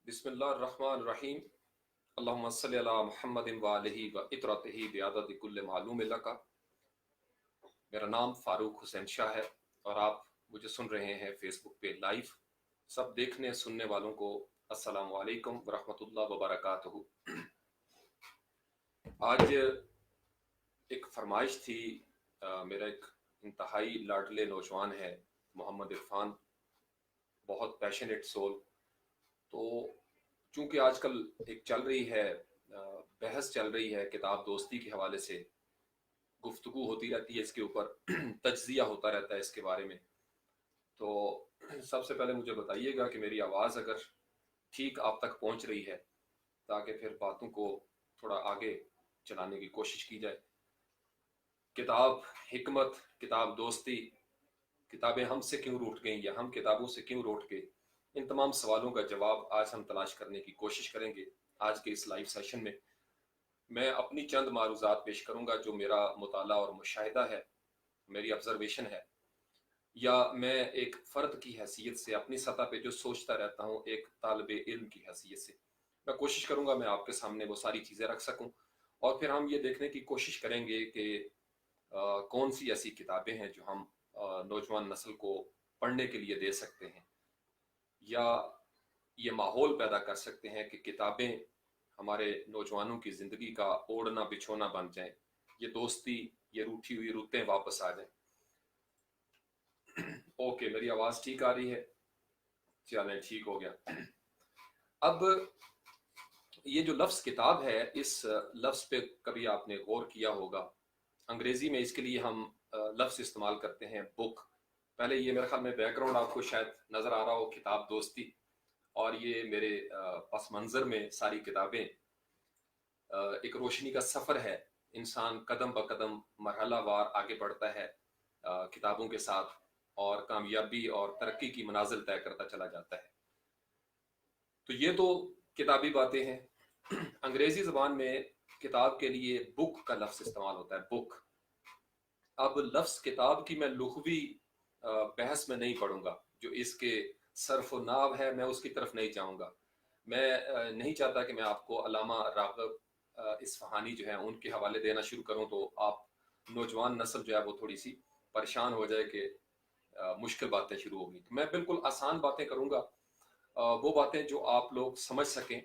बिस्मिल्लाहिर्रहमानिर्रहीम। अल्लाहुम्मा सल्लि अला मुहम्मदिन व आलिहि व इत्रतिहि बिअददि कुल्लि मालूम लका। मेरा नाम फारूक हुसैन शाह है और आप मुझे सुन रहे हैं फेसबुक पे लाइव। सब देखने सुनने वालों को अस्सलामु अलैकुम व रहमतुल्लाहि व बरकातुहू। आज एक फरमाइश थी, मेरा एक इंतहाई लाडले नौजवान है मोहम्मद इरफान, बहुत पैशनेट सोल। तो चूंकि आजकल एक चल रही है बहस चल रही है किताब दोस्ती के हवाले से, गुफ्तगू होती रहती है इसके ऊपर, तज्जिया होता रहता है इसके बारे में। तो सबसे पहले मुझे बताइएगा कि मेरी आवाज़ अगर ठीक आप तक पहुंच रही है, ताकि फिर बातों को थोड़ा आगे चलाने की कोशिश की जाए। किताब हिकमत, किताब दोस्ती, किताबें हमसे क्यों रूठ गईं या हम किताबों से क्यों रूठ गए, इन तमाम सवालों का जवाब आज हम तलाश करने की कोशिश करेंगे। आज के इस लाइव सेशन में मैं अपनी चंद मारूज़ात पेश करूंगा जो मेरा मुताला और मुशाहिदा है, मेरी ऑब्जर्वेशन है, या मैं एक फ़र्द की हैसियत से अपनी सतह पे जो सोचता रहता हूँ, एक तालिब इल्म की हैसियत से मैं कोशिश करूंगा मैं आपके सामने वो सारी चीज़ें रख सकूं। और फिर हम ये देखने की कोशिश करेंगे कि कौन सी ऐसी किताबें हैं जो हम नौजवान नस्ल को पढ़ने के लिए दे सकते हैं, या ये माहौल पैदा कर सकते हैं कि किताबें हमारे नौजवानों की ज़िंदगी का ओढ़ना बिछोना बन जाएं, ये दोस्ती, ये रूठी हुई रुतें वापस आ जाएं। ओके, मेरी आवाज़ ठीक आ रही है? चलें, ठीक हो गया। अब ये जो लफ्ज़ किताब है, इस लफ्ज़ पे कभी आपने गौर किया होगा। अंग्रेज़ी में इसके लिए हम लफ्ज़ इस्तेमाल करते हैं बुक। पहले ये मेरे ख्याल में बैकग्राउंड आपको शायद नज़र आ रहा हो, किताब दोस्ती, और ये मेरे पस मंज़र में सारी किताबें। एक रोशनी का सफ़र है, इंसान कदम ब कदम मरहला वार आगे बढ़ता है किताबों के साथ, और कामयाबी और तरक्की की मनाजिल तय करता चला जाता है। तो ये तो किताबी बातें हैं। अंग्रेज़ी ज़बान में किताब के लिए बुक का लफ्ज़ इस्तेमाल होता है, बुक। अब लफ्ज़ किताब की मैं लुग़वी बहस में नहीं पढ़ूंगा, जो इसके सरफ व नाव है मैं उसकी तरफ नहीं जाऊंगा। मैं नहीं चाहता कि मैं आपको अल्लामा राग़िब इस्फ़हानी जो है उनके हवाले देना शुरू करूं, तो आप नौजवान नस्ल जो है वो थोड़ी सी परेशान हो जाए कि मुश्किल बातें शुरू होगी। तो मैं बिल्कुल आसान बातें करूंगा, वो बातें जो आप लोग समझ सकें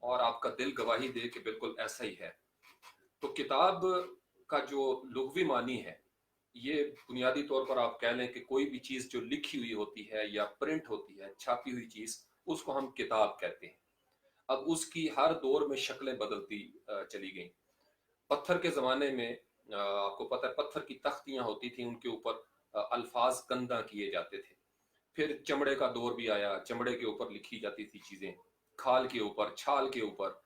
और आपका दिल गवाही दे कि बिल्कुल ऐसा ही है। तो किताब का जो लुग़वी मानी है, ये बुनियादी तौर पर आप कह लें कि कोई भी चीज़ जो लिखी हुई होती है या प्रिंट होती है, छापी हुई चीज़, उसको हम किताब कहते हैं। अब उसकी हर दौर में शक्लें बदलती चली गईं। पत्थर के ज़माने में आपको पता है पत्थर की तख्तियाँ होती थी, उनके ऊपर अल्फाज कंधा किए जाते थे। फिर चमड़े का दौर भी आया, चमड़े के ऊपर लिखी जाती थी चीज़ें, खाल के ऊपर, छाल के ऊपर।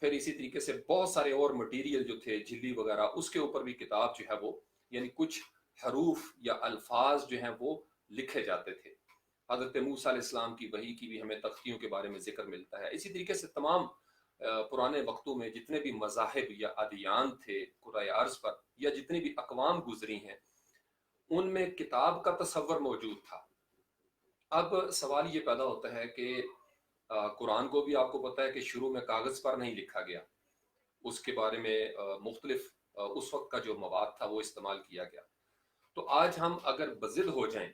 फिर इसी तरीके से बहुत सारे और मटेरियल जो थे, झिल्ली वगैरह, उसके ऊपर भी किताब जो है वो, यानी कुछ हरूफ या अल्फाज जो हैं वो लिखे जाते थे। हज़रत मूसा अलैहिस्सलाम की वही की भी हमें तख्तियों के बारे में जिक्र मिलता है। इसी तरीके से तमाम पुराने वक्तों में जितने भी मज़ाहिब या अदियान थे कुराए अर्ज़ पर, या जितनी भी अक़वाम गुजरी हैं, उनमें किताब का तसव्वुर मौजूद था। अब सवाल ये पैदा होता है कि कुरान को भी आपको पता है कि शुरू में कागज़ पर नहीं लिखा गया, उसके बारे में मुख्तलिफ उस वक्त का जो मवाद था वो इस्तेमाल किया गया। तो आज हम अगर बज़िद हो जाएं,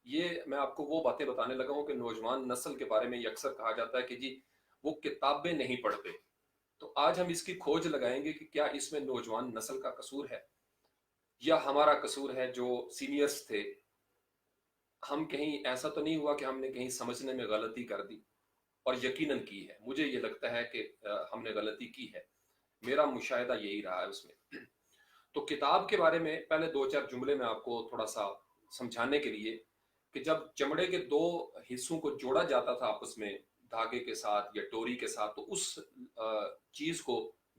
ये मैं आपको वो बातें बताने लगा हूँ कि नौजवान नस्ल के बारे में ये अक्सर कहा जाता है कि जी वो किताबें नहीं पढ़ते। तो आज हम इसकी खोज लगाएंगे कि क्या इसमें नौजवान नस्ल का कसूर है या हमारा कसूर है जो सीनियर्स थे। हम कहीं ऐसा तो नहीं हुआ कि हमने कहीं समझने में गलती कर दी, और यकीनन की है, मुझे ये लगता है कि हमने गलती की है, मेरा मुशाहिदा यही रहा है उसमें। तो किताब के बारे में पहले दो चार जुमले में आपको थोड़ा सा समझाने के लिए, कि जब चमड़े के दो हिस्सों को जोड़ा जाता था आपस में धागे के साथ या डोरी के साथ, तो उस चीज को,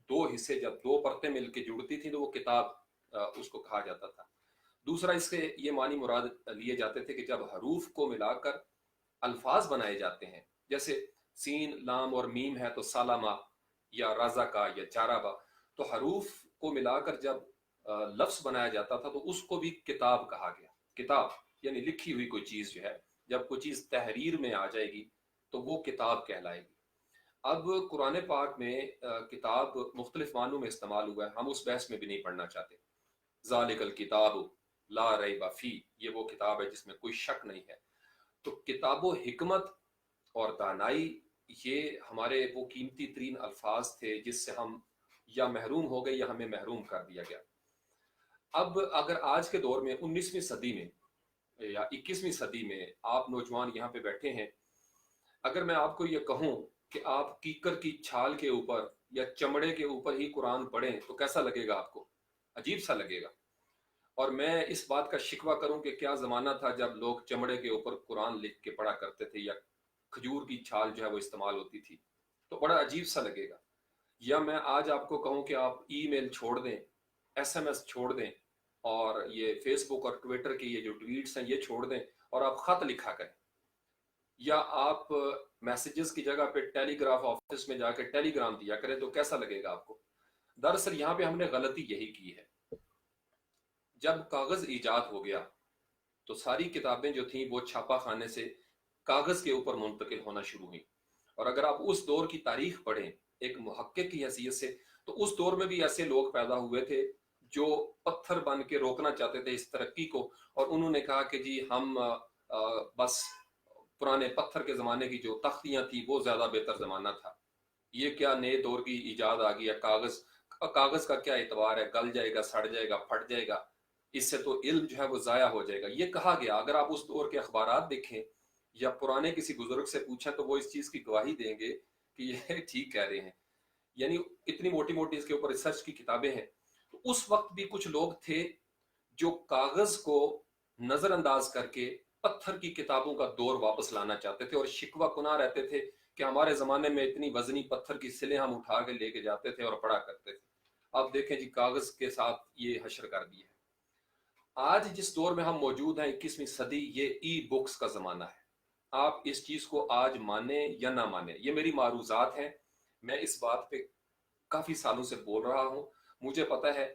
दो हिस्से जब दो परतें मिलकर जुड़ती थी तो वो किताब उसको कहा जाता था। दूसरा, इसके ये मानी मुराद लिए जाते थे कि जब हरूफ को मिलाकर अल्फाज बनाए जाते हैं, जैसे सीन लाम और मीम है तो सालामा या राजा का या जाराबा, तो हरूफ को मिलाकर जब लफ्ज बनाया जाता था तो उसको भी किताब कहा गया। किताब यानी लिखी हुई कोई चीज जो है, जब कोई चीज तहरीर में आ जाएगी तो वो किताब कहलाएगी। अब कुरान पाक में किताब मुख्तलिफ मानों में इस्तेमाल हुआ है, हम उस बहस में भी नहीं पढ़ना चाहते। ज़ालिकल किताब ला रैब फी, ये वो किताब है जिसमें कोई शक नहीं है। तो किताबो हिकमत और दानाई, ये हमारे वो कीमती तरीन अल्फाज थे जिससे हम या महरूम हो गए या हमें महरूम कर दिया गया। अब अगर आज के दौर में 19वीं सदी में या 21वीं सदी में आप नौजवान यहाँ पे बैठे हैं, अगर मैं आपको ये कहूँ कि आप कीकर की छाल के ऊपर या चमड़े के ऊपर ही कुरान पढ़ें तो कैसा लगेगा आपको? अजीब सा लगेगा। और मैं इस बात का शिकवा करूं कि क्या ज़माना था जब लोग चमड़े के ऊपर कुरान लिख के पढ़ा करते थे या खजूर की छाल जो है वो इस्तेमाल होती थी, तो बड़ा अजीब सा लगेगा। या मैं आज आपको कहूं कि आप ईमेल छोड़ दें, एसएमएस छोड़ दें, और ये फेसबुक और ट्विटर के ये जो ट्वीट्स हैं ये छोड़ दें और आप खत लिखा करें, या आप मैसेजेस की जगह पे टेलीग्राफ ऑफिस में जाकर टेलीग्राम दिया करें, तो कैसा लगेगा आपको? दरअसल यहाँ पे हमने गलती यही की है। जब कागज ईजाद हो गया तो सारी किताबें जो थी वो छापा खाने से कागज के ऊपर मुंतकिल होना शुरू हुई। और अगर आप उस दौर की तारीख पढ़ें एक मुहक्किक की हैसियत से, तो उस दौर में भी ऐसे लोग पैदा हुए थे जो पत्थर बन के रोकना चाहते थे इस तरक्की को, और उन्होंने कहा कि जी हम बस पुराने पत्थर के ज़माने की जो तख्तियां थी वो ज़्यादा बेहतर ज़माना था, ये क्या नए दौर की ईजाद आ गई है, कागज़ कागज़ का क्या एतबार है, गल जाएगा, सड़ जाएगा, फट जाएगा, इससे तो इल्म जो है वो ज़ाया हो जाएगा, ये कहा गया। अगर आप उस दौर के अखबारात देखें या पुराने किसी बुजुर्ग से पूछें तो वो इस चीज़ की गवाही देंगे कि ये ठीक कह रहे हैं। यानी इतनी मोटी मोटी इसके ऊपर रिसर्च की किताबें हैं। तो उस वक्त भी कुछ लोग थे जो कागज को नजरअंदाज करके पत्थर की किताबों का दौर वापस लाना चाहते थे और शिकवा कुना रहते थे कि हमारे जमाने में इतनी वजनी पत्थर की सिलें हम उठा के लेके जाते थे और पढ़ा करते थे। अब देखें जी कागज के साथ ये हशर कर दिया है। आज जिस दौर में हम मौजूद हैं 21वीं सदी, ये ई बुक्स का जमाना है। आप इस चीज को आज माने या ना माने, ये मेरी मारूजात हैं। मैं इस बात पे काफी सालों से बोल रहा हूं। मुझे पता है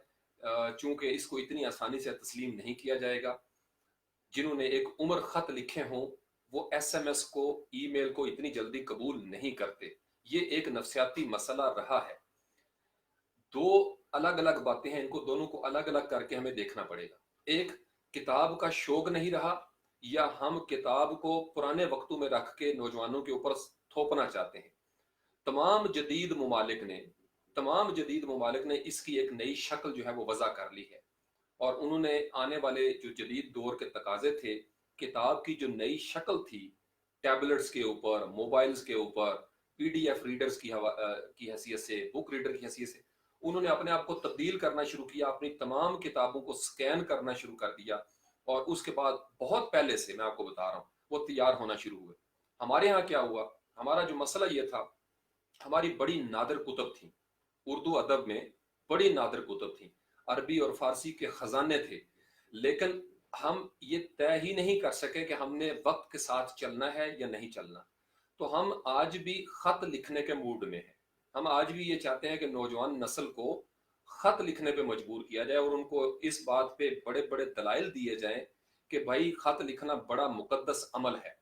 चूंकि इसको इतनी आसानी से तस्लीम नहीं किया जाएगा। जिन्होंने एक उम्र खत लिखे हों वो एसएमएस को, ईमेल को इतनी जल्दी कबूल नहीं करते। ये एक नफसियाती मसला रहा है। दो अलग अलग बातें हैं, इनको दोनों को अलग अलग करके हमें देखना पड़ेगा। एक, किताब का शौक नहीं रहा, या हम किताब को पुराने वक्तों में रख के नौजवानों के ऊपर थोपना चाहते हैं। तमाम जदीद मुमालिक ने इसकी एक नई शक्ल जो है वो वज़ा कर ली है, और उन्होंने आने वाले जो जदीद दौर के तकाजे थे, किताब की जो नई शक्ल थी, टैबलेट्स के ऊपर, मोबाइल्स के ऊपर, पीडीएफ रीडर्स की हैसियत से, बुक रीडर की हैसियत से उन्होंने अपने आप को तब्दील करना शुरू किया, अपनी तमाम किताबों को स्कैन करना शुरू कर दिया, और उसके बाद बहुत पहले से मैं आपको बता रहा हूँ वो तैयार होना शुरू हुए। हमारे यहाँ क्या हुआ, हमारा जो मसला ये था, हमारी बड़ी नादिर कुतुब थी उर्दू अदब में, बड़ी नादिर कुतुब थी, अरबी और फारसी के खजाने थे, लेकिन हम ये तय ही नहीं कर सके कि हमने वक्त के साथ चलना है या नहीं चलना। तो हम आज भी खत लिखने के मूड में हैं। हम आज भी ये चाहते हैं कि नौजवान नस्ल को खत लिखने पे मजबूर किया जाए और उनको इस बात पे बड़े बड़े दलाइल दिए जाएं कि भाई खत लिखना बड़ा मुकद्दस अमल है।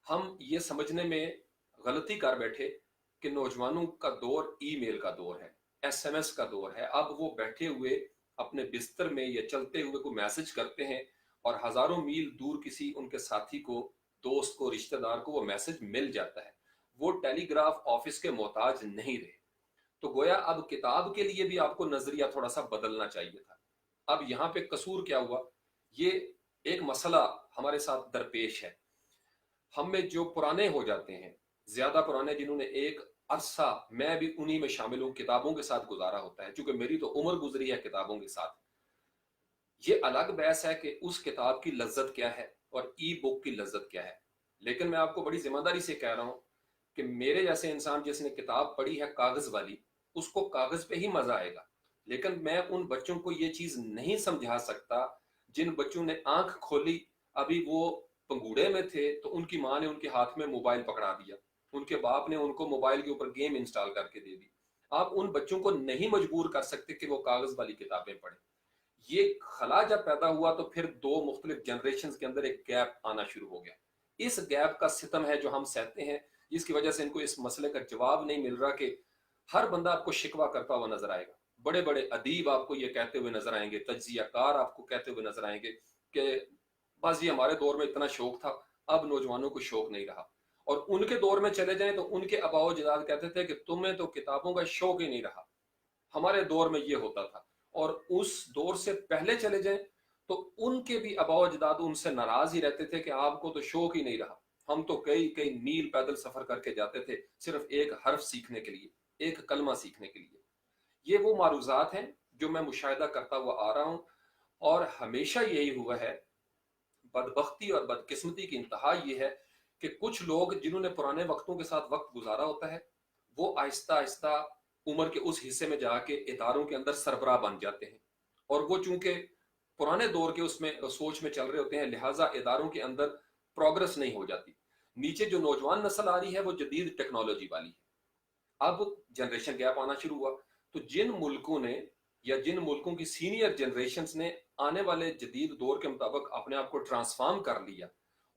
हम ये समझने में गलती कर बैठे कि नौजवानों का दौर ईमेल का दौर है, एसएमएस का दौर है। अब वो बैठे हुए अपने बिस्तर में या चलते हुए को मैसेज करते हैं और हजारों मील दूर किसी उनके साथी को, दोस्त को, रिश्तेदार को वो मैसेज मिल जाता है। वो टेलीग्राफ ऑफिस के मोहताज नहीं रहे। तो गोया अब किताब के लिए भी आपको नजरिया थोड़ा सा बदलना चाहिए था। अब यहाँ पे कसूर क्या हुआ, ये एक मसला हमारे साथ दरपेश है। हम में जो पुराने हो जाते हैं, ज्यादा पुराने, जिन्होंने एक अरसा, मैं भी उन्हीं में शामिल हूँ, किताबों के साथ गुजारा होता है, क्योंकि मेरी तो उम्र गुजरी है किताबों के साथ। ये अलग बहस है कि उस किताब की लज्जत क्या है और ई बुक की लज्जत क्या है। लेकिन मैं आपको बड़ी जिम्मेदारी से कह रहा हूँ कि मेरे जैसे इंसान जिसने किताब पढ़ी है कागज वाली, उसको कागज पे ही मजा आएगा। लेकिन मैं उन बच्चों को ये चीज नहीं समझा सकता जिन बच्चों ने आंख खोली, अभी वो पंगूड़े में थे तो उनकी माँ ने उनके हाथ में मोबाइल पकड़ा दिया, उनके बाप ने उनको मोबाइल के ऊपर गेम इंस्टॉल करके दे दी। आप उन बच्चों को नहीं मजबूर कर सकते कि वो कागज वाली किताबें पढ़ें। ये खला जब पैदा हुआ तो फिर दो मुख्तलिफ जनरेशन के अंदर एक गैप आना शुरू हो गया। इस गैप का सितम है जो हम सहते हैं, जिसकी वजह से इनको इस मसले का जवाब नहीं मिल रहा कि हर बंदा आपको शिकवा करता हुआ नजर आएगा। बड़े बड़े अदीब आपको ये कहते हुए नजर आएंगे, तज्जियाकार आपको कहते हुए नजर आएंगे कि बस ये हमारे दौर में इतना शौक था, अब नौजवानों को शौक नहीं रहा। और उनके दौर में चले जाएं तो उनके अबाओ जदाद कहते थे कि तुम्हें तो किताबों का शौक ही नहीं रहा, हमारे दौर में ये होता था। और उस दौर से पहले चले जाएं तो उनके भी अबाओ जदाद उनसे नाराज ही रहते थे कि आपको तो शौक ही नहीं रहा, हम तो कई कई मील पैदल सफर करके जाते थे सिर्फ एक हर्फ सीखने के लिए, एक कलमा सीखने के लिए। ये वो मारूजात हैं जो मैं मुशाहिदा करता हुआ आ रहा हूं, और हमेशा यही हुआ है। बदबख्ती और बदकिस्मती की इंतहा ये है कि कुछ लोग जिन्होंने पुराने वक्तों के साथ वक्त गुजारा होता है, वो आहिस्ता आहिस्ता उम्र के उस हिस्से में जाके इदारों के अंदर सरबराह बन जाते हैं। और वो चूंकि पुराने दौर के उसमें सोच में चल रहे होते हैं, लिहाजा इदारों के अंदर प्रोग्रेस नहीं हो जाती। नीचे जो नौजवान नस्ल आ रही है वो जदीद टेक्नोलॉजी वाली है। अब जनरेशन गैप आना शुरू हुआ, तो जिन मुल्कों ने या जिन मुल्कों की सीनियर जनरेशन्स ने आने वाले जदीद दौर के मुताबिक अपने आप को ट्रांसफॉर्म कर लिया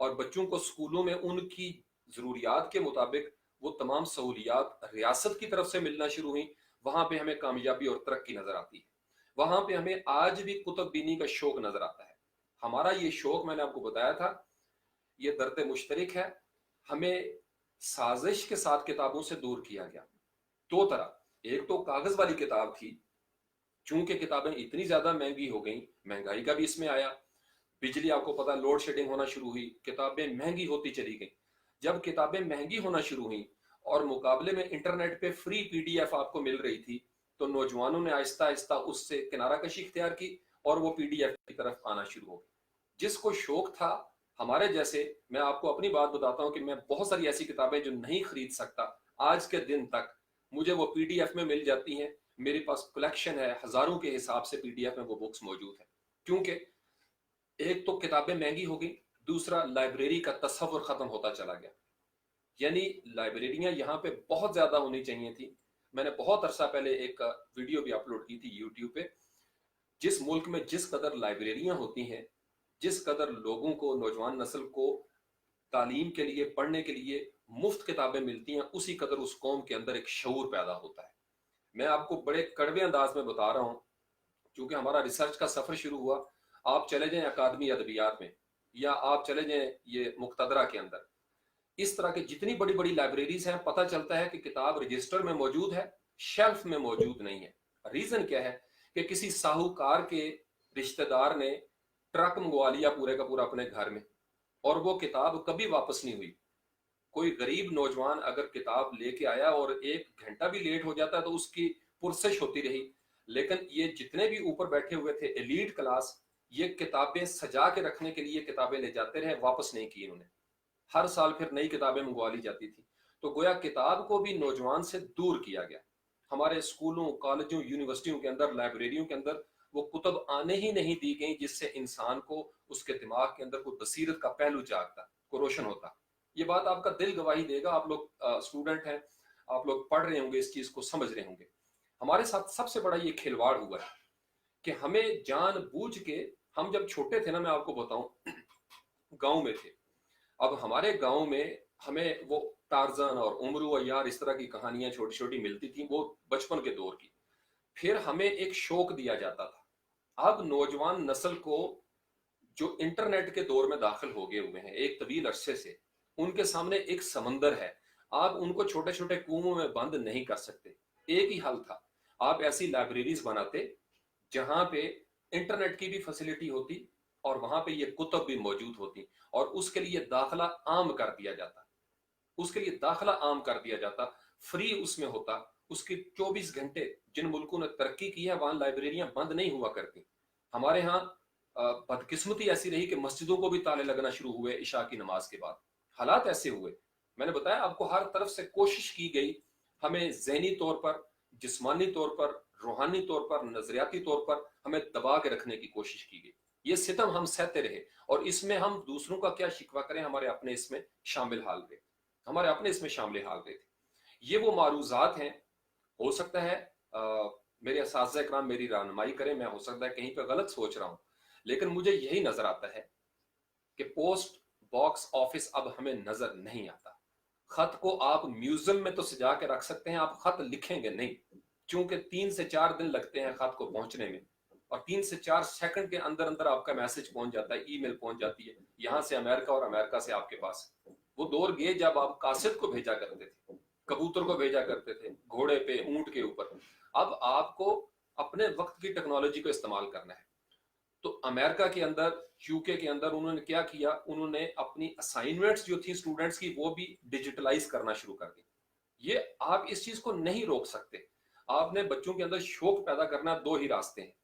और बच्चों को स्कूलों में उनकी जरूरियात के मुताबिक वो तमाम सहूलियात रियासत की तरफ से मिलना शुरू हुई, वहां पे हमें कामयाबी और तरक्की नजर आती है। वहां पे हमें आज भी कुतुब बीनी का शौक नजर आता है। हमारा ये शौक मैंने आपको बताया था, ये दर्द मुश्तरक है। हमें साजिश के साथ किताबों से दूर किया गया। दो तरह, एक तो कागज वाली किताब थी, चूंकि किताबें इतनी ज्यादा महंगी हो गई, महंगाई का भी इसमें आया, बिजली आपको पता लोड शेडिंग होना शुरू हुई, किताबें महंगी होती चली गई। जब किताबें महंगी होना शुरू हुई और मुकाबले में इंटरनेट पे फ्री पीडीएफ आपको मिल रही थी, तो नौजवानों ने आहिस्ता आहिस्ता उससे किनारा कशी इख्तियार की और वो पीडीएफ की तरफ आना शुरू हो गई। जिसको शौक था, हमारे जैसे, मैं आपको अपनी बात बताता हूँ कि मैं बहुत सारी ऐसी किताबें जो नहीं खरीद सकता, आज के दिन तक मुझे वो पीडीएफ में मिल जाती हैं। मेरे पास कलेक्शन है, हजारों के हिसाब से पीडीएफ में वो बुक्स मौजूद है। क्योंकि एक तो किताबें महंगी हो गई, दूसरा लाइब्रेरी का तस्वुर खत्म होता चला गया। यानी लाइब्रेरियां यहाँ पे बहुत ज्यादा होनी चाहिए थी। मैंने बहुत अरसा पहले एक वीडियो भी अपलोड की थी यूट्यूब पे। जिस मुल्क में जिस कदर लाइब्रेरियां होती हैं, जिस कदर लोगों को, नौजवान नस्ल को तालीम के लिए, पढ़ने के लिए मुफ्त किताबें मिलती हैं, उसी कदर उस कौम के अंदर एक शऊर पैदा होता है। मैं आपको बड़े कड़वे अंदाज में बता रहा हूँ, क्योंकि हमारा रिसर्च का सफर शुरू हुआ। आप चले जाएं अकादमी अदबियात में, या आप चले जाएं ये मुक्तदरा के अंदर, इस तरह के जितनी बड़ी बड़ी लाइब्रेरीज हैं, पता चलता है कि किताब रजिस्टर में मौजूद है, शेल्फ में मौजूद नहीं है। रीजन क्या है कि किसी साहूकार के रिश्तेदार ने ट्रक मंगवा लिया पूरे का पूरा अपने घर में, और वो किताब कभी वापस नहीं हुई। कोई गरीब नौजवान अगर किताब लेके आया और 1 घंटा भी लेट हो जाता तो उसकी पुरसश होती रही। लेकिन ये जितने भी ऊपर बैठे हुए थे एलीट क्लास, ये किताबें सजा के रखने के लिए किताबें ले जाते रहे, वापस नहीं की इन्होंने। हर साल फिर नई किताबें मंगवा ली जाती थी। तो गोया किताब को भी नौजवान से दूर किया गया। हमारे स्कूलों, कॉलेजों, यूनिवर्सिटियों के अंदर, लाइब्रेरियों के अंदर वो कुतुब आने ही नहीं दी गई जिससे इंसान को, उसके दिमाग के अंदर कोई बसीरत का पहलू जागता, को रोशन होता। ये बात आपका दिल गवाही देगा, आप लोग स्टूडेंट हैं, आप लोग पढ़ रहे होंगे, इस चीज को समझ रहे होंगे। हमारे साथ सबसे बड़ा ये खिलवाड़ हुआ है कि हमें जानबूझ के, हम जब छोटे थे ना, मैं आपको बताऊं, गांव में थे। अब हमारे गांव में हमें वो टार्जन और उमरू और यार इस तरह की कहानियां छोटी छोटी मिलती थी, वो बचपन के दौर की। फिर हमें एक शौक दिया जाता था। अब नौजवान नस्ल को, जो इंटरनेट के दौर में दाखिल हो गए हुए हैं एक तवील अरसे से, उनके सामने एक समंदर है। आप उनको छोटे छोटे कुओं में बंद नहीं कर सकते। एक ही हल था, आप ऐसी लाइब्रेरीज बनाते जहां पे इंटरनेट की भी फैसिलिटी होती और वहां पे ये कुतुब भी मौजूद होती, और उसके लिए दाखला आम कर दिया जाता। उसके लिए दाखला आम कर दिया जाता, फ्री उसमें होता। उसके 24 घंटे, जिन मुल्कों ने तरक्की की है वहां लाइब्रेरियां बंद नहीं हुआ करती। हमारे यहाँ बदकिस्मती ऐसी रही कि मस्जिदों को भी ताले लगना शुरू हुए इशा की नमाज के बाद। हालात ऐसे हुए, मैंने बताया आपको, हर तरफ से कोशिश की गई हमें ज़हनी तौर पर, जिस्मानी तौर पर, रूहानी तौर पर, नजरियाती तौर पर हमें दबा के रखने की कोशिश की गई। ये सितम हम सहते रहे, और इसमें हम दूसरों का क्या शिकवा करें, हमारे अपने इसमें शामिल हाल रहे, हमारे अपने इसमें शामिल हाल रहे थे। ये वो मारूजात हैं। हो सकता है मेरे असातिज़ा इकराम मेरी रहनुमाई करें, मैं हो सकता है कहीं पर गलत सोच रहा हूं, लेकिन मुझे यही नजर आता है कि पोस्ट बॉक्स ऑफिस अब हमें नजर नहीं आता। खत को आप म्यूजियम में तो सजा के रख सकते हैं, आप खत लिखेंगे नहीं, क्योंकि 3 से 4 दिन लगते हैं खत को पहुंचने में, और 3 से 4 सेकंड के अंदर अंदर आपका मैसेज पहुंच जाता है, ईमेल पहुंच जाती है यहां से अमेरिका और अमेरिका से आपके पास। वो दौर गए जब आप कासिद को भेजा करते थे, कबूतर को भेजा करते थे, घोड़े पे, ऊंट के ऊपर। अब आपको अपने वक्त की टेक्नोलॉजी को इस्तेमाल करना है। तो अमेरिका के अंदर, यूके के अंदर उन्होंने क्या किया, उन्होंने अपनी असाइनमेंट्स जो थी स्टूडेंट्स की वो भी डिजिटलाइज करना शुरू कर दी। ये आप इस चीज को नहीं रोक सकते। आपने बच्चों के अंदर शौक पैदा करना 2 ही रास्ते हैं।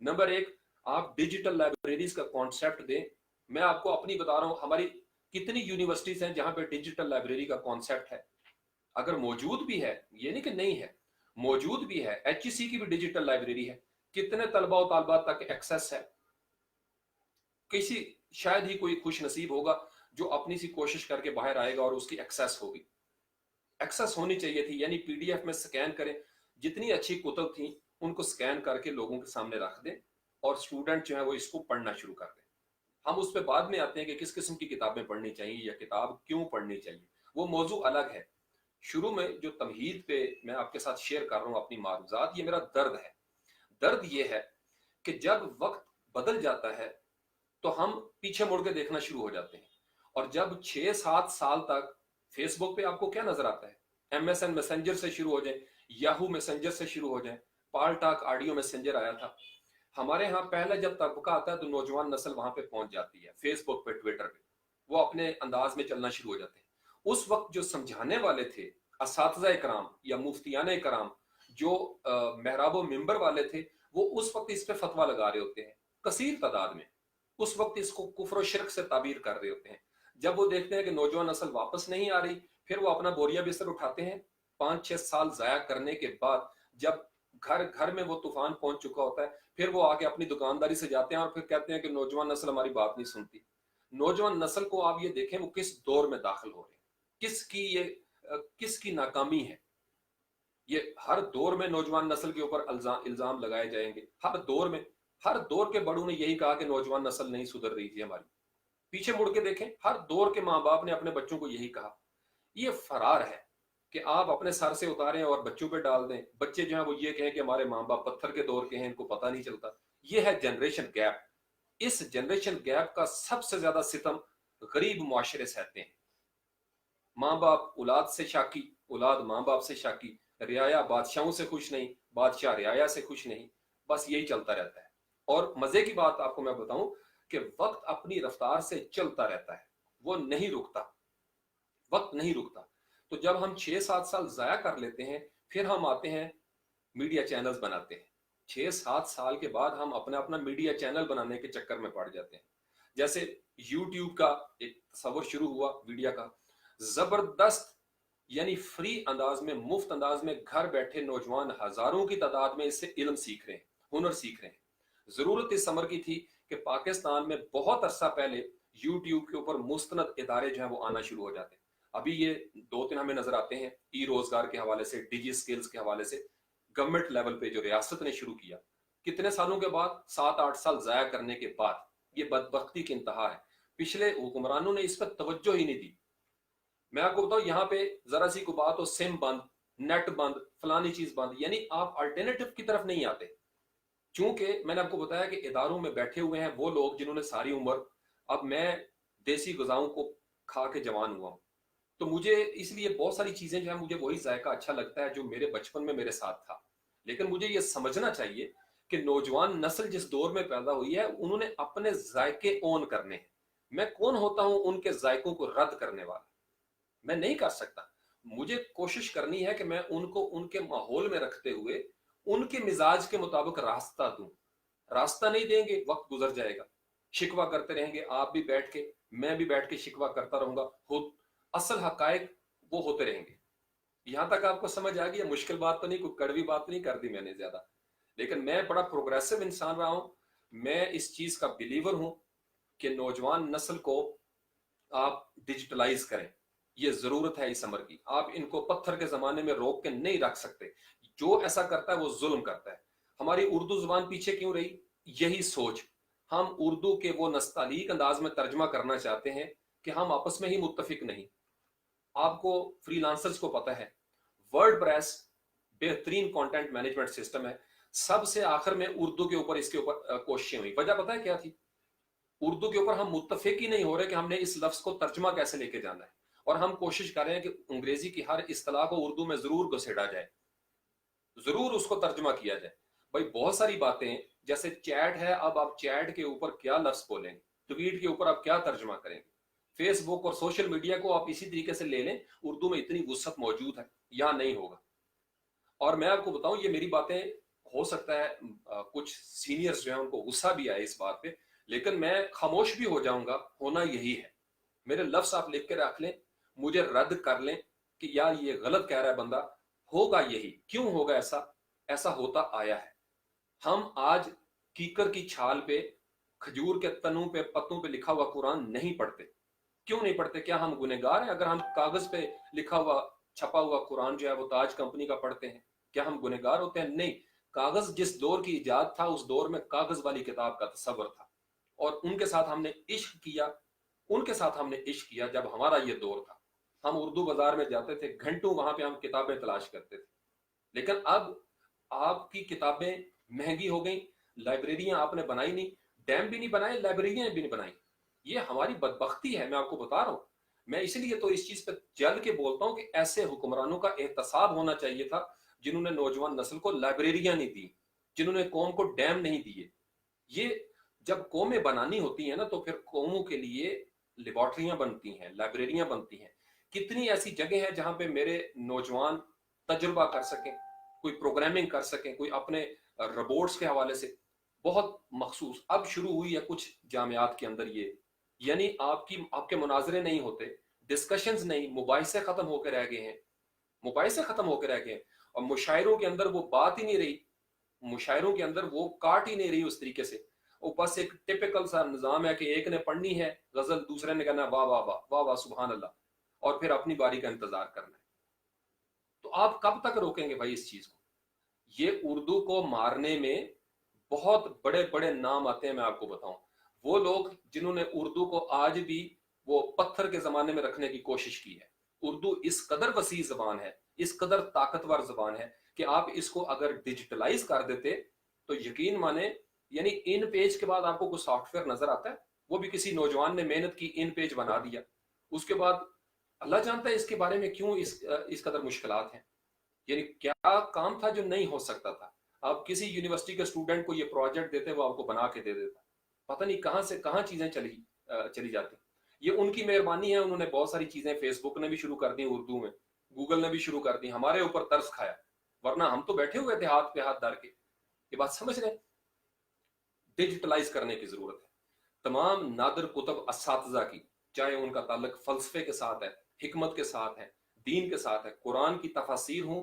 नंबर 1, आप डिजिटल लाइब्रेरीज का कॉन्सेप्ट दें। मैं आपको अपनी बता रहा हूं, हमारी कितनी यूनिवर्सिटीज हैं जहां पे डिजिटल लाइब्रेरी का कॉन्सेप्ट है। अगर मौजूद भी है, ये नहीं कि नहीं है, मौजूद भी है। HEC की भी डिजिटल लाइब्रेरी है, कितने तलबा और तालबात तक एक्सेस है। किसी शायद ही कोई खुश नसीब होगा जो अपनी सी कोशिश करके बाहर आएगा और उसकी एक्सेस होगी। एक्सेस होनी चाहिए थी, यानी PDF में स्कैन करें, जितनी अच्छी कुतुब थी उनको स्कैन करके लोगों के सामने रख दें और स्टूडेंट जो है वो इसको पढ़ना शुरू कर दें। हम उस पर बाद में आते हैं कि किस किस्म की किताबें पढ़नी चाहिए या किताब क्यों पढ़नी चाहिए, वो मौजू अलग है। शुरू में जो तमहीद पे मैं आपके साथ शेयर कर रहा हूँ अपनी मारूजात, ये मेरा दर्द है। दर्द ये है कि जब वक्त बदल जाता है तो हम पीछे मुड़ के देखना शुरू हो जाते हैं। और जब 6-7 साल तक फेसबुक पे आपको क्या नजर आता है, MSN मैसेंजर से शुरू हो जाए, याहू मैसेंजर से शुरू हो जाए, पाल टाक ऑडियो मैसेंजर आया था। हमारे यहाँ पहले जब तबका आता है तो नौजवान नस्ल वहां पे पहुंच जाती है, फेसबुक पे, ट्विटर पे, वो अपने अंदाज में चलना शुरू हो जाते हैं। उस वक्त जो समझाने वाले थे असातिज़ा कराम या मुफ्तियाने कराम, जो महराब मिंबर वाले थे, वो उस वक्त इस पे फतवा लगा रहे होते हैं कसीर तादाद में। उस वक्त इसको कुफ्र और शिरक से ताबीर कर रहे होते हैं। जब वो देखते हैं कि नौजवान नस्ल वापस नहीं आ रही, फिर वो अपना बोरिया बिस्तर उठाते हैं। 5-6 साल जाया करने के बाद जब घर घर में वो तूफान पहुंच चुका होता है, फिर वो आके अपनी दुकानदारी से जाते हैं और फिर कहते हैं कि नौजवान नस्ल हमारी बात नहीं सुनती। नौजवान नस्ल को आप ये देखें वो किस दौर में दाखिल हो रहे हैं, किसकी नाकामी है। ये हर दौर में नौजवान नस्ल के ऊपर इल्जाम लगाए जाएंगे, हर दौर में। हर दौर के बड़ों ने यही कहा कि नौजवान नस्ल नहीं सुधर रही थी हमारी। पीछे मुड़ के देखें, हर दौर के माँ बाप ने अपने बच्चों को यही कहा। ये फरार है कि आप अपने सर से उतारें और बच्चों पे डाल दें। बच्चे जो है वो ये कहें कि हमारे माँ बाप पत्थर के दौर के हैं, इनको पता नहीं चलता। ये है जनरेशन गैप। इस जनरेशन गैप का सबसे ज्यादा सितम गरीब मुआशरे सहते हैं। माँ बाप औलाद से शाकी, औलाद माँ बाप से शाकी, रियाया बादशाहों से खुश नहीं, बादशाह रियाया से खुश नहीं, बस यही चलता रहता है। और मजे की बात आपको मैं बताऊं कि वक्त अपनी रफ्तार से चलता रहता है, वो नहीं रुकता, वक्त नहीं रुकता। तो जब हम 6-7 साल जाया कर लेते हैं, फिर हम आते हैं मीडिया चैनल्स बनाते हैं। 6-7 साल के बाद हम अपना अपना मीडिया चैनल बनाने के चक्कर में पड़ जाते हैं। जैसे यूट्यूब का एक तस्वर शुरू हुआ वीडियो का, जबरदस्त यानी फ्री अंदाज में, मुफ्त अंदाज में घर बैठे नौजवान हजारों की तादाद में इससे इल्म सीख रहे हैं, हुनर सीख रहे हैं। जरूरत इस समर की थी कि पाकिस्तान में बहुत अरसा पहले यूट्यूब के ऊपर मुस्तनद इदारे जो है वो आना शुरू हो जाते हैं। अभी ये 2-3 हमें नजर आते हैं, ई रोजगार के हवाले से, डिजी स्किल्स के हवाले से, गवर्नमेंट लेवल पे जो रियासत ने शुरू किया। कितने सालों के बाद, 7-8 साल जाया करने के बाद, ये बदबख्ती की इंतहा है। पिछले हुक्मरानों ने इस पर तवज्जो ही नहीं दी। मैं आपको बताऊं, यहाँ पे जरा सी को बात हो, सिम बंद, नेट बंद, फलानी चीज बंद, यानी आप अल्टरनेटिव की तरफ नहीं आते। चूंकि मैंने आपको बताया कि इदारों में बैठे हुए हैं वो लोग जिन्होंने सारी उम्र, अब मैं देसी गजाओं को खा के जवान हुआ हूं, तो मुझे इसलिए बहुत सारी चीजें जो है, मुझे वही जायका अच्छा लगता है जो मेरे बचपन में मेरे साथ था। लेकिन मुझे ये समझना चाहिए कि नौजवान नस्ल जिस दौर में पैदा हुई है, उन्होंने अपने जायके ओन करने हैं। मैं कौन होता हूं उनके जायकों को रद्द करने वाला? मैं नहीं कर सकता। मुझे कोशिश करनी है कि मैं उनको उनके माहौल में रखते हुए उनके मिजाज के मुताबिक रास्ता दूं। रास्ता नहीं देंगे, वक्त गुजर जाएगा, शिकवा करते रहेंगे। आप भी बैठ के, मैं भी बैठ के शिकवा करता रहूंगा, खुद असल हकायक वो होते रहेंगे। यहां तक आपको समझ आ गया? मुश्किल बात तो नहीं, कोई कड़वी बात नहीं कर दी मैंने ज्यादा, लेकिन मैं बड़ा प्रोग्रेसिव इंसान रहा हूं। मैं इस चीज का बिलीवर हूं कि नौजवान नस्ल को आप डिजिटलाइज करें। ये जरूरत है इस अमर की। आप इनको पत्थर के जमाने में रोक के नहीं रख सकते। जो ऐसा करता है वो जुल्म करता है। हमारी उर्दू जुबान पीछे क्यों रही? यही सोच। हम उर्दू के वो नस्तालीक अंदाज में तर्जमा करना चाहते हैं कि हम आपस में ही मुत्तफिक नहीं। आपको फ्रीलांसर्स को पता है, वर्डप्रेस बेहतरीन कंटेंट मैनेजमेंट सिस्टम है। सबसे आखिर में उर्दू के ऊपर इसके ऊपर कोशिशें हुई। वजह पता है क्या थी? उर्दू के ऊपर हम मुत्तफिक ही नहीं हो रहे कि हमने इस लफ्ज को तर्जमा कैसे लेके जाना है, और हम कोशिश कर रहे हैं कि अंग्रेजी की हर इस्तिलाह को उर्दू में जरूर घसेड़ा जाए, जरूर उसको तर्जमा किया जाए। भाई बहुत सारी बातें, जैसे चैट है, अब आप चैट के ऊपर क्या लफ्ज बोलेंगे, ट्वीट के ऊपर आप क्या तर्जमा करेंगे, फेसबुक और सोशल मीडिया को आप इसी तरीके से ले लें, उर्दू में इतनी वुसअत मौजूद है, यहां नहीं होगा। और मैं आपको बताऊं, ये मेरी बातें हो सकता है कुछ सीनियर्स जो है उनको गुस्सा भी आए इस बात पे, लेकिन मैं खामोश भी हो जाऊंगा, होना यही है। मेरे लफ्ज आप लिख के रख लें, मुझे रद्द कर लें कि यार ये गलत कह रहा है बंदा, होगा यही। क्यों होगा ऐसा? ऐसा होता आया है। हम आज कीकर की छाल पे, खजूर के तनों पे, पत्तों पे लिखा हुआ कुरान नहीं पढ़ते। क्यों नहीं पढ़ते? क्या हम गुनहगार हैं अगर हम कागज पे लिखा हुआ छपा हुआ कुरान जो है वो ताज कंपनी का पढ़ते हैं? क्या हम गुनहगार होते हैं? नहीं। कागज जिस दौर की इजाद था, उस दौर में कागज वाली किताब का तस्वर था, और उनके साथ हमने इश्क किया, उनके साथ हमने इश्क किया जब हमारा ये दौर था। हम उर्दू बाजार में जाते थे, घंटों वहां पे हम किताबें तलाश करते थे। लेकिन अब आपकी किताबें महंगी हो गई, लाइब्रेरियां आपने बनाई नहीं, डैम भी नहीं बनाए, लाइब्रेरियां भी नहीं बनाई। ये हमारी बदबख्ती है, मैं आपको बता रहा हूं। मैं इसलिए तो इस चीज पे जल के बोलता हूं कि ऐसे हुक्मरानों का एहतसाब होना चाहिए था जिन्होंने नौजवान नस्ल को लाइब्रेरियां नहीं दी, जिन्होंने कौम को डैम नहीं दिए। ये जब कौमें बनानी होती है ना, तो फिर कौमों के लिए लेबॉर्ट्रियां बनती हैं, लाइब्रेरियां बनती हैं। कितनी ऐसी जगह है जहां पे मेरे नौजवान तजुर्बा कर सकें, कोई प्रोग्रामिंग कर सकें, कोई अपने रोबोट्स के हवाले से। बहुत मखसूस अब शुरू हुई है कुछ जामियात के अंदर ये, यानी आपके मुनाजरे नहीं होते, डिस्कशंस नहीं, मुबाहिसे खत्म होकर रह गए हैं, मुबाहिसे खत्म होकर रह गए हैं। और मुशायरों के अंदर वो बात ही नहीं रही, मुशायरों के अंदर वो काट ही नहीं रही उस तरीके से। वो बस एक टिपिकल सा निजाम है कि एक ने पढ़नी है गजल, दूसरे ने कहना वाह वाह वाह वाह वाह सुभान अल्लाह, और फिर अपनी बारी का इंतजार करना है। तो आप कब तक रोकेंगे भाई इस चीज को? ये उर्दू को मारने में बहुत बड़े बड़े नाम आते हैं। मैं आपको बताऊं, वो लोग जिन्होंने उर्दू को आज भी वो पत्थर के जमाने में रखने की कोशिश की है। उर्दू इस कदर वसी जबान है, इस कदर ताकतवर जबान है कि आप इसको अगर डिजिटलाइज कर देते तो यकीन माने, यानी इन पेज के बाद आपको कुछ सॉफ्टवेयर नजर आता है, वो भी किसी नौजवान ने मेहनत की, इन पेज बना दिया। उसके बाद अल्लाह जानता है इसके बारे में क्यों इस कदर मुश्किलात हैं। यानी क्या काम था जो नहीं हो सकता था? आप किसी यूनिवर्सिटी के स्टूडेंट को ये प्रोजेक्ट देते, वो आपको बना के दे देता। पता नहीं कहां से कहां चीजें चली जाती। ये उनकी मेहरबानी है, उन्होंने बहुत सारी चीजें, फेसबुक ने भी शुरू कर दी उर्दू में, गूगल ने भी शुरू कर दी, हमारे ऊपर तरस खाया, वरना हम तो बैठे हुए थे हाथ पे हाथ डाल के। ये बात समझ रहे? डिजिटलाइज करने की जरूरत है। तमाम नादिर कुतुब असातिज़ा की, चाहे उनका ताल्लुक फलसफे के साथ है, हिकमत के साथ है, दीन के साथ है, कुरान की तफासीर हो,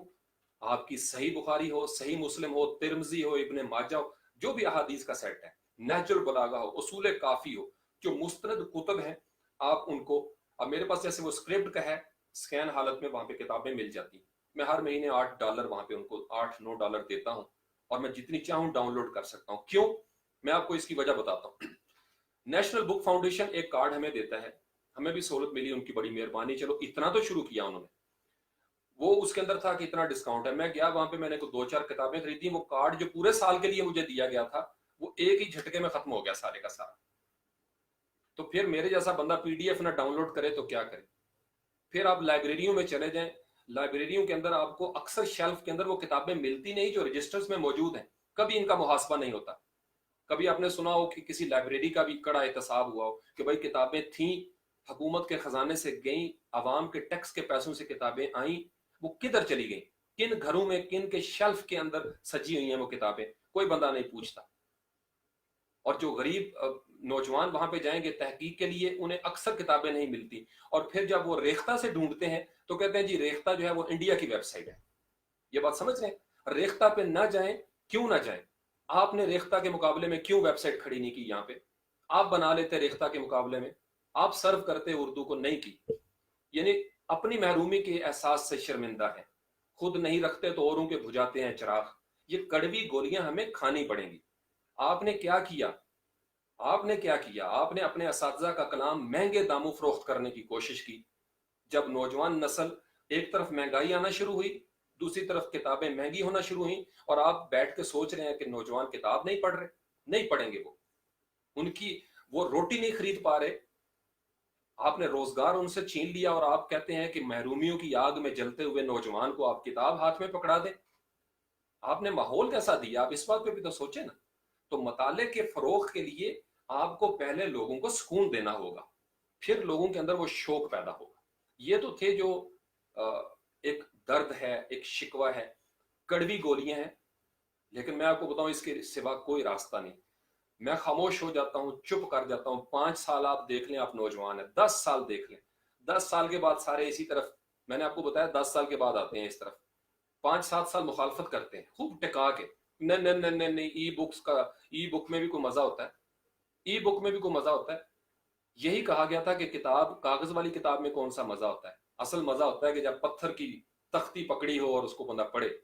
आपकी सही बुखारी हो, सही मुस्लिम हो, तिरमिज़ी हो, इब्ने माजा हो, जो भी अहादीस का सेट है, नहजुल बलागा हो, उसूल काफी हो, जो मुस्तनद कुतुब हैं, आप उनको, अब मेरे पास जैसे वो स्क्रिप्ट का है, स्कैन हालत में वहां पे किताबें मिल जाती। मैं हर महीने $8 वहां पे उनको $8-9 देता हूं, और मैं जितनी चाहूं डाउनलोड कर सकता हूं। क्यों? मैं आपको इसकी वजह बताता हूं। नेशनल बुक फाउंडेशन एक कार्ड हमें देता है, हमें भी सहूलत मिली, उनकी बड़ी मेहरबानी। चलो इतना तो शुरू किया उन्होंने। वो उसके अंदर था कि इतना डिस्काउंट है। मैं गया वहां पे, मैंने को 2-4 किताबें खरीदी। वो कार्ड जो पूरे साल के लिए मुझे दिया गया था, वो एक ही झटके में खत्म हो गया सारे का सारा। तो फिर मेरे जैसा बंदा पीडीएफ ना डाउनलोड करे तो क्या करे? फिर आप लाइब्रेरियों में चले जाएं, लाइब्रेरियों के अंदर आपको अक्सर शेल्फ के अंदर वो किताबें मिलती नहीं जो रजिस्टर्स में मौजूद हैं, कभी इनका मुहासबा नहीं होता। कभी आपने सुना हो कि किसी लाइब्रेरी का भी कड़ा एहतसाब हुआ हो कि भाई किताबें थी, हुकूमत के खजाने से गई, अवाम के टैक्स के पैसों से किताबें आई, वो किधर चली गई, किन घरों में, किन के शेल्फ के अंदर सजी हुई हैं वो किताबें, कोई बंदा नहीं पूछता। और जो गरीब नौजवान वहां पे जाएंगे तहकीक के लिए, उन्हें अक्सर किताबें नहीं मिलती। और फिर जब वो रेख्ता से ढूंढते हैं तो कहते हैं जी रेख्ता जो है वो इंडिया की वेबसाइट है। ये बात समझ रहे हैं? रेख्ता पे ना जाएं, क्यों ना जाएं? आपने रेख्ता के मुकाबले में क्यों वेबसाइट खड़ी नहीं की? यहाँ पे आप बना लेते रेख्ता के मुकाबले में, आप सर्व करते उर्दू को, नहीं की। यानी अपनी महरूमी के एहसास से शर्मिंदा है, खुद नहीं रखते तो औरों के बुझाते हैं चिराग। ये कड़वी गोलियां हमें खानी पड़ेंगी। आपने क्या किया? आपने क्या किया? आपने अपने असातिज़ा का कलाम महंगे दामों फरोख्त करने की कोशिश की, जब नौजवान नस्ल, एक तरफ महंगाई आना शुरू हुई, दूसरी तरफ किताबें महंगी होना शुरू हुई, और आप बैठ के सोच रहे हैं कि नौजवान किताब नहीं पढ़ रहे, नहीं पढ़ेंगे वो, उनकी वो रोटी नहीं खरीद पा रहे, आपने रोजगार उनसे छीन लिया, और आप कहते हैं कि महरूमियों की आग में जलते हुए नौजवान को आप किताब हाथ में पकड़ा दें। आपने माहौल कैसा दिया, आप इस बात पे भी तो सोचे ना। तो मताले के फरोग के लिए आपको पहले लोगों को सुकून देना होगा, फिर लोगों के अंदर वो शौक पैदा होगा। ये तो थे जो एक दर्द है, एक शिकवा है, कड़वी गोलियां हैं, लेकिन मैं आपको बताऊं इसके सिवा कोई रास्ता नहीं। मैं खामोश हो जाता हूं, चुप कर जाता हूं। 5 साल आप देख लें, आप नौजवान है, 10 साल देख लें, 10 साल के बाद सारे इसी तरफ, मैंने आपको बताया 10 साल के बाद आते हैं इस तरफ, 5-7 साल मुखालफत करते हैं खूब टिका के, नहीं नहीं नहीं नहीं नहीं, ई बुक्स का, ई बुक में भी कोई मजा होता है, ई बुक में भी कोई मजा होता है। यही कहा गया था कि किताब, कागज वाली किताब में कौन सा मजा होता है, असल मजा होता है कि जब पत्थर की तख्ती पकड़ी हो और उसको बंदा पढ़े,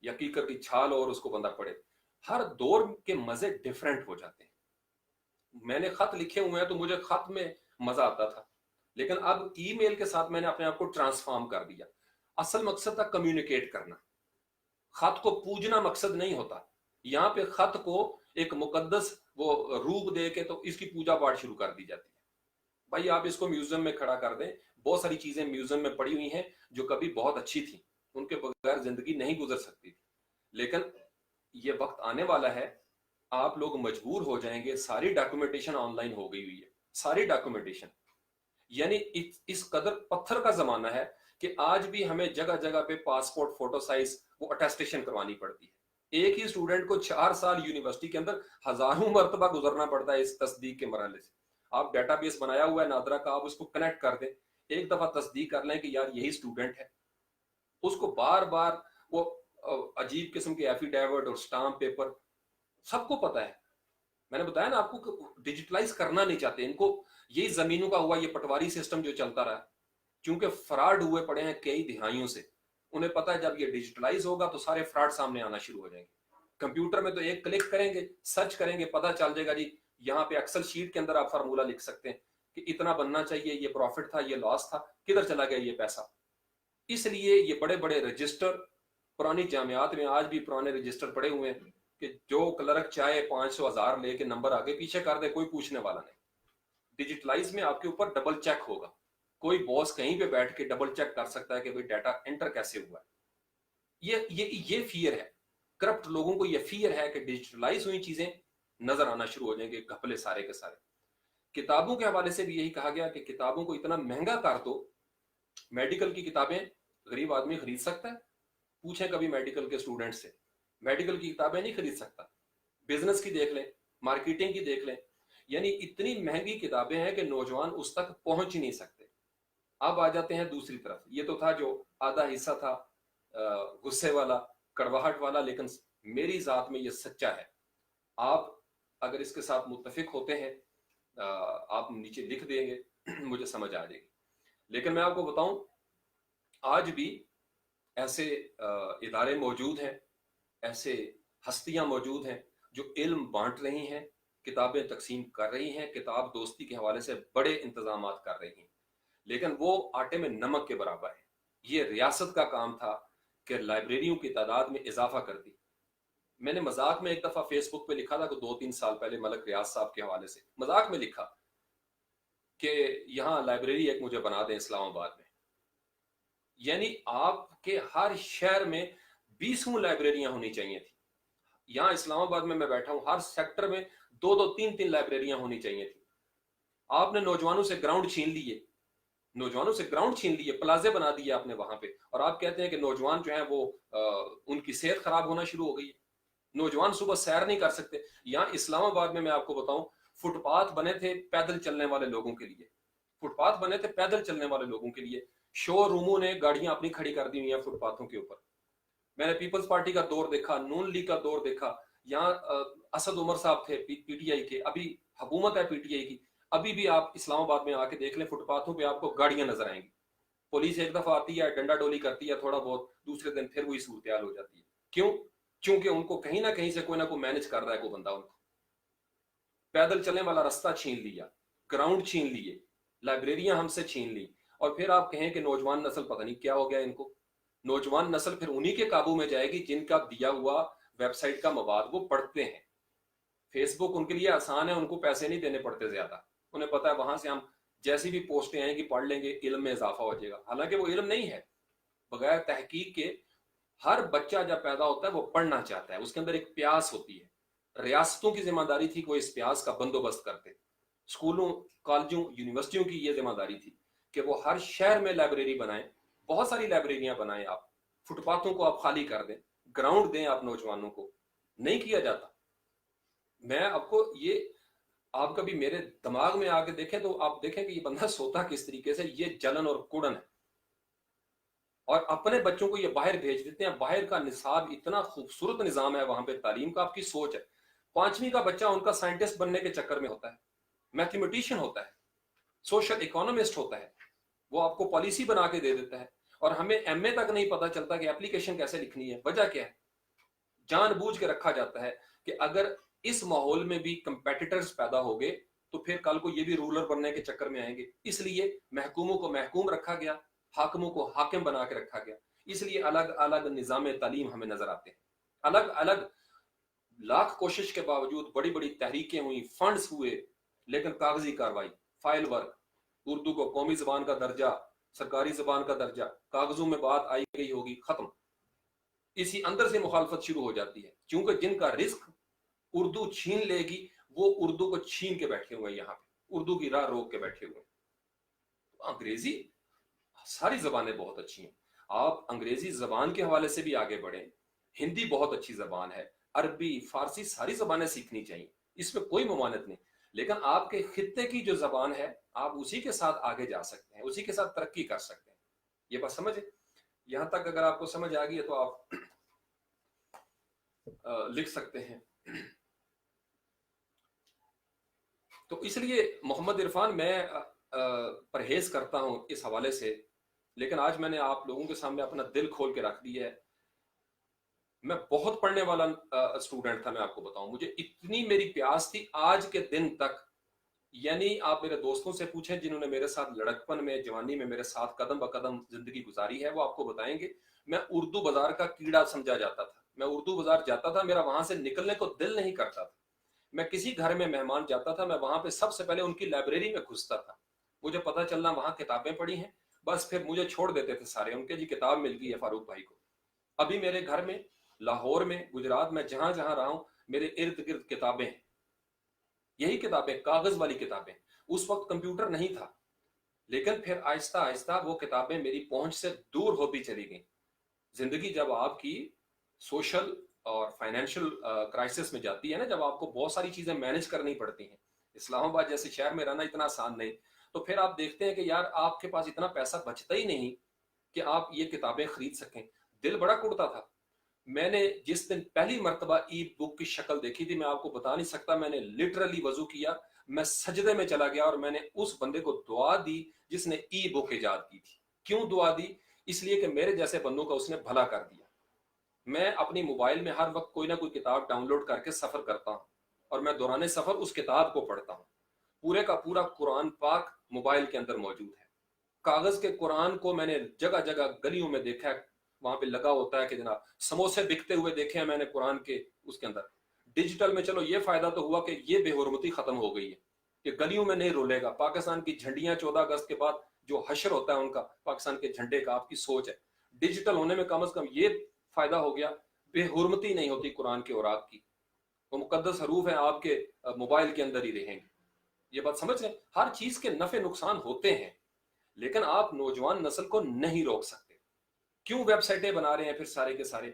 या कीकर की छाल हो और उसको बंदा पढ़े। हर दौर के मजे डिफरेंट हो जाते हैं। मैंने खत लिखे हुए हैं तो मुझे खत में मजा आता था, लेकिन अब ईमेल के साथ मैंने अपने आप को ट्रांसफॉर्म कर दिया। असल मकसद था कम्युनिकेट करना, खत को पूजना मकसद नहीं होता। यहाँ पे खत को एक मुकद्दस वो रूप दे के तो इसकी पूजा पाठ शुरू कर दी जाती है। भाई आप इसको म्यूजियम में खड़ा कर दें, बहुत सारी चीजें म्यूजियम में पड़ी हुई हैं जो कभी बहुत अच्छी थी, उनके बगैर जिंदगी नहीं गुजर सकती थी। लेकिन ये वक्त आने वाला है, आप लोग मजबूर हो जाएंगे, सारी डॉक्यूमेंटेशन ऑनलाइन हो गई हुई है, सारी डॉक्यूमेंटेशन, यानी इस कदर पत्थर का जमाना है कि आज भी हमें जगह जगह पे पासपोर्ट फोटो साइज वो अटेस्टेशन करवानी पड़ती है। एक ही स्टूडेंट को 4 साल यूनिवर्सिटी के अंदर हजारों मरतबा गुजरना पड़ता है इस तस्दीक के मरहले से। आप डेटाबेस बनाया हुआ है नादरा का, आप उसको कनेक्ट कर दें, एक दफा तस्दीक कर लें कि यार यही स्टूडेंट है, उसको बार बार वो अजीब किस्म के एफिडेविट और स्टाम्प पेपर, सबको पता है। मैंने बताया ना आपको, डिजिटलाइज करना नहीं चाहते इनको। यही जमीनों का हुआ ये पटवारी सिस्टम जो चलता रहा, क्योंकि फ्रॉड हुए पड़े हैं कई दिहाइयों से, उन्हें पता है जब ये डिजिटलाइज होगा तो सारे फ्रॉड सामने आना शुरू हो जाएंगे। कंप्यूटर में तो एक क्लिक करेंगे, सर्च करेंगे, पता चल जाएगा जी। यहाँ पे एक्सेल शीट के अंदर आप फार्मूला लिख सकते हैं कि इतना बनना चाहिए, ये प्रॉफिट था, ये लॉस था, किधर चला गया ये पैसा। इसलिए ये बड़े बड़े रजिस्टर, पुरानी जामियात में आज भी पुराने रजिस्टर पड़े हुए हैं कि जो क्लर्क चाहे 500,000 लेके नंबर आगे पीछे कर दे, कोई पूछने वाला नहीं। डिजिटलाइज में आपके ऊपर डबल चेक होगा, कोई बॉस कहीं पे बैठ के डबल चेक कर सकता है कि भाई डाटा एंटर कैसे हुआ है। ये फियर है, करप्ट लोगों को ये फियर है कि डिजिटलाइज हुई चीजें नजर आना शुरू हो जाएंगे, घपले सारे के सारे। किताबों के हवाले से भी यही कहा गया कि किताबों को इतना महंगा कर दो। मेडिकल की किताबें गरीब आदमी खरीद सकता है? पूछें कभी मेडिकल के स्टूडेंट से, मेडिकल की किताबें नहीं खरीद सकता। बिजनेस की देख लें, मार्केटिंग की देख लें, यानी इतनी महंगी किताबें हैं कि नौजवान उस तक पहुंच ही नहीं सकते। अब आ जाते हैं दूसरी तरफ। ये तो था जो आधा हिस्सा था गुस्से वाला, कड़वाहट वाला, लेकिन मेरी जात में ये सच्चा है। आप अगर इसके साथ मुत्तफिक होते हैं, आप नीचे लिख देंगे मुझे समझ आ जाएगी। लेकिन मैं आपको बताऊं, आज भी ऐसे इदारे मौजूद हैं, ऐसे हस्तियां मौजूद हैं जो इल्म बांट रही हैं, किताबें तकसीम कर रही हैं, किताब दोस्ती के हवाले से बड़े इंतजाम कर रही हैं, लेकिन वो आटे में नमक के बराबर है। ये रियासत का काम था कि लाइब्रेरियों की तादाद में इजाफा कर दी। मैंने मजाक में एक दफा फेसबुक पे लिखा था कि 2-3 साल पहले मलक रियाज साहब के हवाले से मजाक में लिखा कि यहाँ लाइब्रेरी एक मुझे बना दें इस्लामाबाद में। यानी आपके हर शहर में 20 लाइब्रेरियां होनी चाहिए थी। यहाँ इस्लामाबाद में मैं बैठा हूं, हर सेक्टर में 2-2, 3-3 लाइब्रेरियां होनी चाहिए थी। आपने नौजवानों से ग्राउंड छीन लिए, नौजवानों से ग्राउंड छीन लिए, प्लाजे बना दिए आपने वहां पे, और आप कहते हैं कि नौजवान जो है वो उनकी सेहत खराब होना शुरू हो गई है, नौजवान सुबह सैर नहीं कर सकते। यहाँ इस्लामाबाद में मैं आपको बताऊं, फुटपाथ बने थे पैदल चलने वाले लोगों के लिए, फुटपाथ बने थे पैदल चलने वाले लोगों के लिए। शोरूमों ने गाड़ियां अपनी खड़ी कर दी हुई हैं फुटपाथों के ऊपर। मैंने पीपल्स पार्टी का दौर देखा, नून लीग का दौर देखा। यहाँ असद उमर साहब थे पीटीआई के, अभी हुकूमत है पीटीआई की, अभी भी आप इस्लामाबाद में आके देख लें, फुटपाथों पे आपको गाड़ियां नजर आएंगी। पुलिस एक दफा आती है, डंडा डोली करती है थोड़ा बहुत, दूसरे दिन फिर वही सूरत हो जाती है। क्यों? क्योंकि उनको कहीं ना कहीं से कोई ना कोई मैनेज कर रहा है, कोई बंदा उनको। पैदल चलने वाला रास्ता छीन लिया, ग्राउंड छीन लिए, लाइब्रेरियां हमसे छीन ली, और फिर आप कहें कि नौजवान नस्ल पता नहीं क्या हो गया इनको। नौजवान नस्ल फिर उन्हीं के काबू में जाएगी जिनका दिया हुआ वेबसाइट का मवाद वो पढ़ते हैं। फेसबुक उनके लिए आसान है, उनको पैसे नहीं देने पड़ते ज्यादा, उन्हें पता है वहां से हम जैसी भी पोस्टें आएंगी पढ़ लेंगे, इल्म में इजाफा हो जाएगा। हालांकि वो इल्म नहीं है, बगैर तहकीक के हर बच्चा जब पैदा होता है वो पढ़ना चाहता है, उसके अंदर एक प्यास होती है। रियासतों की जिम्मेदारी थी वो इस प्यास का बंदोबस्त करते, स्कूलों कॉलेजों यूनिवर्सिटियों की ये जिम्मेदारी थी कि वो हर शहर में लाइब्रेरी बनाएं, बहुत सारी लाइब्रेरियां बनाएं, आप फुटपाथों को आप खाली कर दें, ग्राउंड दें आप नौजवानों को। नहीं किया जाता। मैं आपको ये, आप कभी मेरे दिमाग में आके देखें तो आप देखें कि ये बंदा सोता किस तरीके से, ये जलन और कुड़न है। और अपने बच्चों को ये बाहर भेज देते हैं। बाहर का निसाब इतना खूबसूरत निजाम है वहां पे, तालीम का, आपकी सोच है। 5वीं का बच्चा उनका साइंटिस्ट बनने के चक्कर में होता है, मैथमेटिशियन होता है, सोशल इकोनॉमिस्ट होता है, वो आपको पॉलिसी बना के दे देता है। और हमें एमए तक नहीं पता चलता कि एप्लीकेशन कैसे लिखनी है। वजह क्या है? जानबूझ के रखा जाता है कि अगर इस माहौल में भी कंपेटिटर्स पैदा हो गए तो फिर कल को ये भी रूलर बनने के चक्कर में आएंगे। इसलिए महकूमों को महकूम रखा गया, हाकिमों को हाकिम बना के रखा गया। इसलिए अलग अलग निजाम तालीम हमें नजर आते हैं। अलग अलग लाख कोशिश के बावजूद बड़ी बड़ी तहरीकें हुई, फंड्स हुए, लेकिन कागजी कार्रवाई, फाइल वर्क, उर्दू को कौमी जबान का दर्जा, सरकारी जबान का दर्जा, कागजों में बात आई गई होगी, खत्म। इसी अंदर से मुखालफत शुरू हो जाती है, क्योंकि जिनका रिस्क उर्दू छीन लेगी वो उर्दू को छीन के बैठे हुए हैं, यहाँ पे उर्दू की राह रोक के बैठे हुए हैं। तो अंग्रेजी, सारी जबानें बहुत अच्छी हैं, आप अंग्रेजी जबान के हवाले से भी आगे बढ़े। हिंदी बहुत अच्छी जबान है, अरबी, फारसी, सारी जबानें सीखनी चाहिए, इसमें कोई ममानत नहीं। लेकिन आपके खित्ते की जो जबान है आप उसी के साथ आगे जा सकते हैं, उसी के साथ तरक्की कर सकते हैं। ये बात समझे? यहां तक अगर आपको समझ आ गई है तो आप लिख सकते हैं। तो इसलिए मोहम्मद इरफान, मैं परहेज करता हूं इस हवाले से, लेकिन आज मैंने आप लोगों के सामने अपना दिल खोल के रख दिया है। मैं बहुत पढ़ने वाला स्टूडेंट था, मैं आपको बताऊं, मुझे इतनी मेरी प्यास थी आज के दिन तक। यानी आप मेरे दोस्तों से पूछें जिन्होंने मेरे साथ लड़कपन में, जवानी में मेरे साथ कदम ब कदम जिंदगी गुजारी है, वो आपको बताएंगे मैं उर्दू बाजार का कीड़ा समझा जाता था। मैं उर्दू बाजार जाता था, मेरा वहां से निकलने को दिल नहीं करता था। मैं किसी घर में मेहमान जाता था, मैं वहां पे सबसे पहले उनकी लाइब्रेरी में घुसता था। मुझे पता चलना वहां किताबें पड़ी हैं, बस फिर मुझे छोड़ देते थे सारे, उनके जी किताब मिल गई है फारूक भाई को। अभी मेरे घर में, लाहौर में, गुजरात में, जहां जहां रहा हूं, मेरे इर्द गिर्द किताबें हैं, यही किताबें, कागज वाली किताबें। उस वक्त कंप्यूटर नहीं था, लेकिन फिर आहिस्ता आहिस्ता वो किताबें मेरी पहुंच से दूर होती चली गई। जिंदगी जब आपकी सोशल और फाइनेंशियल क्राइसिस में जाती है ना, जब आपको बहुत सारी चीजें मैनेज करनी पड़ती हैं, इस्लामाबाद जैसे शहर में रहना इतना आसान नहीं, तो फिर आप देखते हैं कि यार आपके पास इतना पैसा बचता ही नहीं कि आप ये किताबें खरीद सकें। दिल बड़ा कुड़ता था। मैंने जिस दिन पहली मर्तबा ई बुक की शक्ल देखी थी, मैं आपको बता नहीं सकता, मैंने लिटरली वजू किया, मैं सजदे में चला गया और मैंने उस बंदे को दुआ दी जिसने ई बुक इजाद की थी। क्यों दुआ दी? इसलिए कि मेरे जैसे बंदों का उसने भला कर दिया। मैं अपनी मोबाइल में हर वक्त कोई ना कोई किताब डाउनलोड करके सफर करता हूँ और मैं दौरान सफर उस किताब को पढ़ता हूँ। पूरे का पूरा कुरान पाक मोबाइल के अंदर मौजूद है। कागज के कुरान को मैंने जगह जगह गलियों में देखा है, वहां पे लगा होता है कि जनाब समोसे बिकते हुए देखे हैं मैंने कुरान के उसके अंदर। डिजिटल में चलो ये फायदा तो हुआ कि ये बेहुरमती खत्म हो गई है कि गलियों में नहीं रोलेगा। पाकिस्तान की झंडियां 14 अगस्त के बाद जो हशर होता है उनका, पाकिस्तान के झंडे का, आपकी सोच है। डिजिटल होने में कम से कम ये फायदा हो गया, बेहुरमती नहीं होती कुरान के औरात की। वो मुकद्दस हरूफ है आपके मोबाइल के अंदर ही रहेंगे। ये बात समझ रहे हैं? हर चीज के नफे नुकसान होते हैं, लेकिन आप नौजवान नस्ल को नहीं रोक सकते। क्यों वेबसाइटें बना रहे हैं फिर सारे के सारे?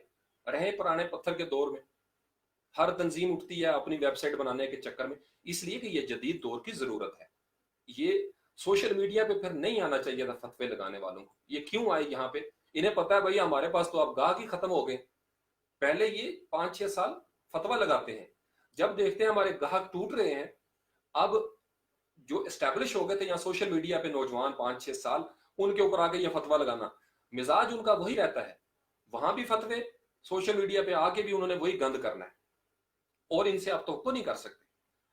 रहे पुराने पत्थर के दौर में। हर तंजीम उठती है अपनी वेबसाइट बनाने के चक्कर में, इसलिए कि ये जदीद दौर की जरूरत है। ये सोशल मीडिया पे फिर नहीं आना चाहिए था फतवे लगाने वालों को। ये क्यों आए यहाँ पे? इन्हें पता है भाई हमारे पास तो अब गाहक ही खत्म हो गए। पहले ये 5-6 साल फतवा लगाते हैं, जब देखते हैं हमारे गाहक टूट रहे हैं, अब जो एस्टेब्लिश हो गए थे यहाँ सोशल मीडिया पे नौजवान 5-6 साल, उनके ऊपर आके ये फतवा लगाना, मिजाज उनका वही रहता है। वहां भी फतवे, सोशल मीडिया पे आके भी उन्होंने वही गंद करना है, और इनसे आप तो नहीं कर सकते।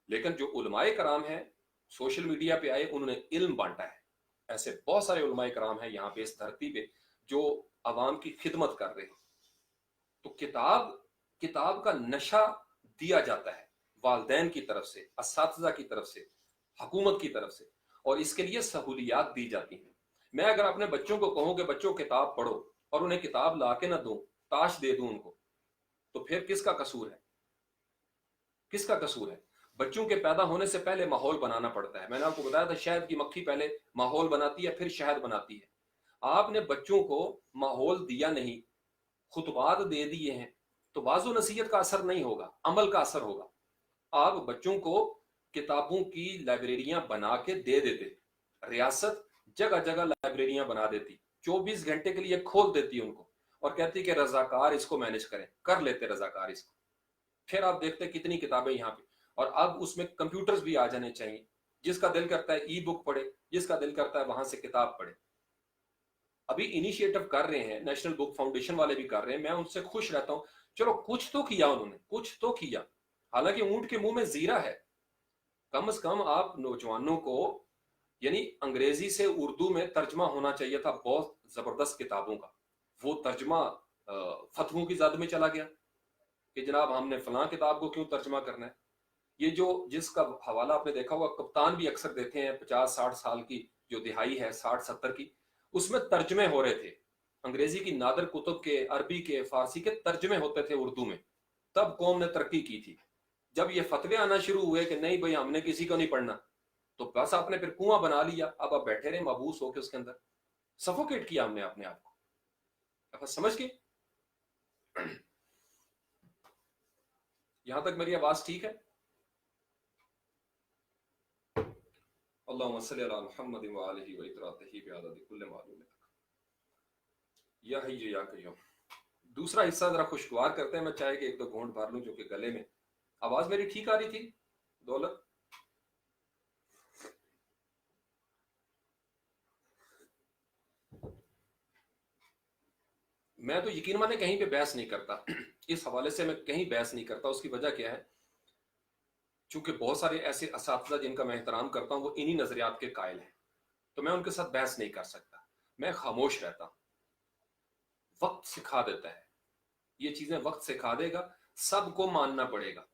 लेकिन जो उलमाए कराम है सोशल मीडिया पे आए, उन्होंने इल्म बांटा है, ایسے بہت سارے علماء کرام ہیں یہاں پہ اس دھرتی پہ جو عوام کی خدمت کر رہے ہیں. تو کتاب کا نشہ دیا جاتا ہے والدین کی طرف سے، اساتذہ کی طرف سے، حکومت کی طرف سے، اور اس کے لیے سہولیات دی جاتی ہیں. میں اگر اپنے بچوں کو کہوں کہ بچوں کتاب پڑھو اور انہیں کتاب لا کے نہ دوں، تاش دے دوں ان کو، تو پھر کس کا قصور ہے؟ کس کا قصور ہے؟ بچوں کے پیدا ہونے سے پہلے ماحول بنانا پڑتا ہے. میں نے آپ کو بتایا تھا شہد کی مکھی پہلے ماحول بناتی ہے پھر شہد بناتی ہے. آپ نے بچوں کو ماحول دیا نہیں، خطبات دے دیے ہیں، تو واضح نصیحت کا اثر نہیں ہوگا، عمل کا اثر ہوگا. آپ بچوں کو کتابوں کی لائبریریاں بنا کے دے دیتے، ریاست جگہ جگہ لائبریریاں بنا دیتی، 24 گھنٹے کے لیے کھول دیتی ان کو، اور کہتی کہ رضاکار اس کو مینج کریں، کر لیتے رضاکار اس کو. پھر آپ دیکھتے کتنی کتابیں یہاں پہ. اور اب اس میں کمپیوٹرز بھی آ جانے چاہیے، جس کا دل کرتا ہے ای بک پڑھے، جس کا دل کرتا ہے وہاں سے کتاب پڑھے. ابھی انیشیٹو کر رہے ہیں، نیشنل بک فاؤنڈیشن والے بھی کر رہے ہیں، میں ان سے خوش رہتا ہوں. چلو کچھ تو کیا انہوں نے، کچھ تو کیا. حالانکہ اونٹ کے منہ میں زیرہ ہے. کم از کم آپ نوجوانوں کو، یعنی انگریزی سے اردو میں ترجمہ ہونا چاہیے تھا بہت زبردست کتابوں کا. وہ ترجمہ فتووں کی زد میں چلا گیا کہ جناب ہم نے فلاں کتاب کو کیوں ترجمہ کرنا ہے. یہ جو جس کا حوالہ آپ نے دیکھا ہوا، کپتان بھی اکثر دیتے ہیں، 50-60 سال کی جو دہائی ہے، 60-70 کی، اس میں ترجمے ہو رہے تھے انگریزی کی نادر کتب کے، عربی کے، فارسی کے ترجمے ہوتے تھے اردو میں. تب قوم نے ترقی کی تھی. جب یہ فتوے آنا شروع ہوئے کہ نہیں بھائی ہم نے کسی کو نہیں پڑھنا، تو بس آپ نے پھر کنواں بنا لیا. اب آپ بیٹھے رہے مبوس ہو کے اس کے اندر، سفوکیٹ کیا ہم نے اپنے آپ کو. آپ سمجھ گئے؟ یہاں تک میری آواز ٹھیک ہے؟ اللہم صلی علی محمد وآلہ وإطراته بعدد کل معلوم لک یا حی یا قیوم. دوسرا حصہ ذرا خوشگوار کرتے ہیں. میں چاہے کہ ایک دو گھونٹ بھر لوں جو کہ گلے میں. آواز میری ٹھیک آ رہی تھی دولت؟ میں تو یقین مانے کہیں پہ بحث نہیں کرتا اس حوالے سے، میں کہیں بحث نہیں کرتا. اس کی وجہ کیا ہے؟ چونکہ بہت سارے ایسے اساتذہ جن کا میں احترام کرتا ہوں وہ انہی نظریات کے قائل ہیں، تو میں ان کے ساتھ بحث نہیں کر سکتا. میں خاموش رہتا ہوں. وقت سکھا دیتا ہے یہ چیزیں، وقت سکھا دے گا. سب کو ماننا پڑے گا،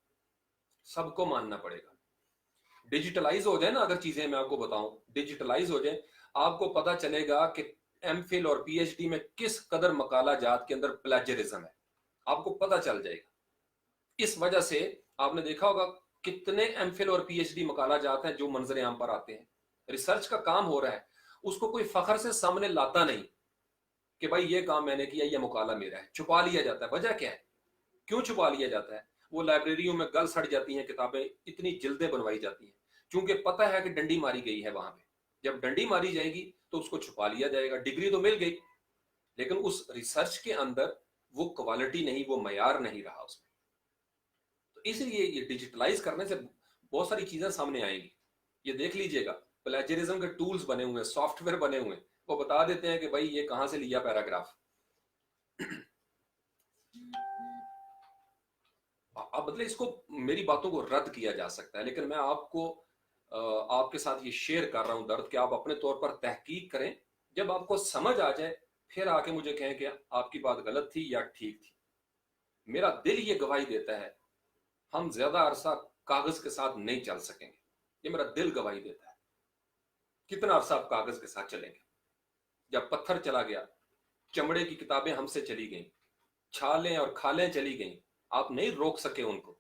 سب کو ماننا پڑے گا. ڈیجیٹلائز ہو جائے نا اگر چیزیں، میں آپ کو بتاؤں ڈیجیٹلائز ہو جائیں، آپ کو پتا چلے گا کہ ایم فل اور پی ایچ ڈی میں کس قدر مقالہ جات کے اندر پلیجرزم ہے. آپ کو پتا چل جائے گا. اس وجہ سے آپ نے دیکھا ہوگا کتنے ایم فل اور پی ایچ ڈی مقالہ جات ہیں جو منظر عام پر آتے ہیں. ریسرچ کا کام ہو رہا ہے، اس کو کوئی فخر سے سامنے لاتا نہیں کہ بھائی یہ کام میں نے کیا، یہ مقالہ میرا ہے. چھپا لیا جاتا ہے. وجہ کیا ہے؟ کیوں چھپا لیا جاتا ہے؟ وہ لائبریریوں میں گل سڑ جاتی ہیں کتابیں، اتنی جلدیں بنوائی جاتی ہیں چونکہ پتہ ہے کہ ڈنڈی ماری گئی ہے وہاں پہ. جب ڈنڈی ماری جائے گی تو اس کو چھپا لیا جائے گا. ڈگری تو مل گئی لیکن اس ریسرچ کے اندر وہ کوالٹی نہیں، وہ معیار نہیں رہا اس میں. تو اس لیے یہ ڈیجیٹلائز کرنے سے بہت ساری چیزیں سامنے آئیں گی. یہ دیکھ لیجئے گا پلیجرزم کے ٹولز بنے ہوئے ہیں، سافٹ ویئر بنے ہوئے ہیں، وہ بتا دیتے ہیں کہ بھائی یہ کہاں سے لیا پیراگراف. اب مطلب اس کو، میری باتوں کو رد کیا جا سکتا ہے، لیکن میں آپ کو آپ کے ساتھ یہ شیئر کر رہا ہوں درد کہ آپ اپنے طور پر تحقیق کریں. جب آپ کو سمجھ آ جائے پھر آ کے مجھے کہیں کہ آپ کی بات غلط تھی یا ٹھیک تھی. میرا دل یہ گواہی دیتا ہے ہم زیادہ عرصہ کاغذ کے ساتھ نہیں چل سکیں گے. یہ میرا دل گواہی دیتا ہے. کتنا عرصہ آپ کاغذ کے ساتھ چلیں گے؟ جب پتھر چلا گیا، چمڑے کی کتابیں ہم سے چلی گئیں، چھالیں اور کھالیں چلی گئیں، آپ نہیں روک سکے ان کو.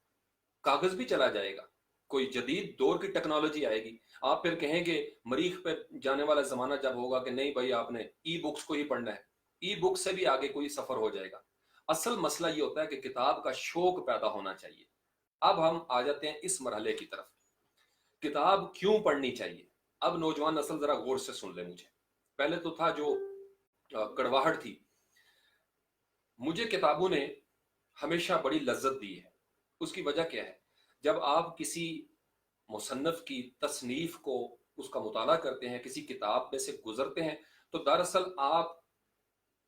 کاغذ بھی چلا جائے گا. کوئی جدید دور کی ٹیکنالوجی آئے گی، آپ پھر کہیں گے مریخ پہ جانے والا زمانہ جب ہوگا کہ نہیں بھائی آپ نے ای بکس کو ہی پڑھنا ہے. ای بک سے بھی آگے کوئی سفر ہو جائے گا. اصل مسئلہ یہ ہوتا ہے کہ کتاب کا شوق پیدا ہونا چاہیے. اب ہم آ جاتے ہیں اس مرحلے کی طرف، کتاب کیوں پڑھنی چاہیے. اب نوجوان نسل ذرا غور سے سن لے. مجھے پہلے تو تھا جو کڑواہٹ تھی. مجھے کتابوں نے ہمیشہ بڑی لذت دی ہے. اس کی وجہ کیا ہے؟ جب آپ کسی مصنف کی تصنیف کو، اس کا مطالعہ کرتے ہیں، کسی کتاب میں سے گزرتے ہیں، تو دراصل آپ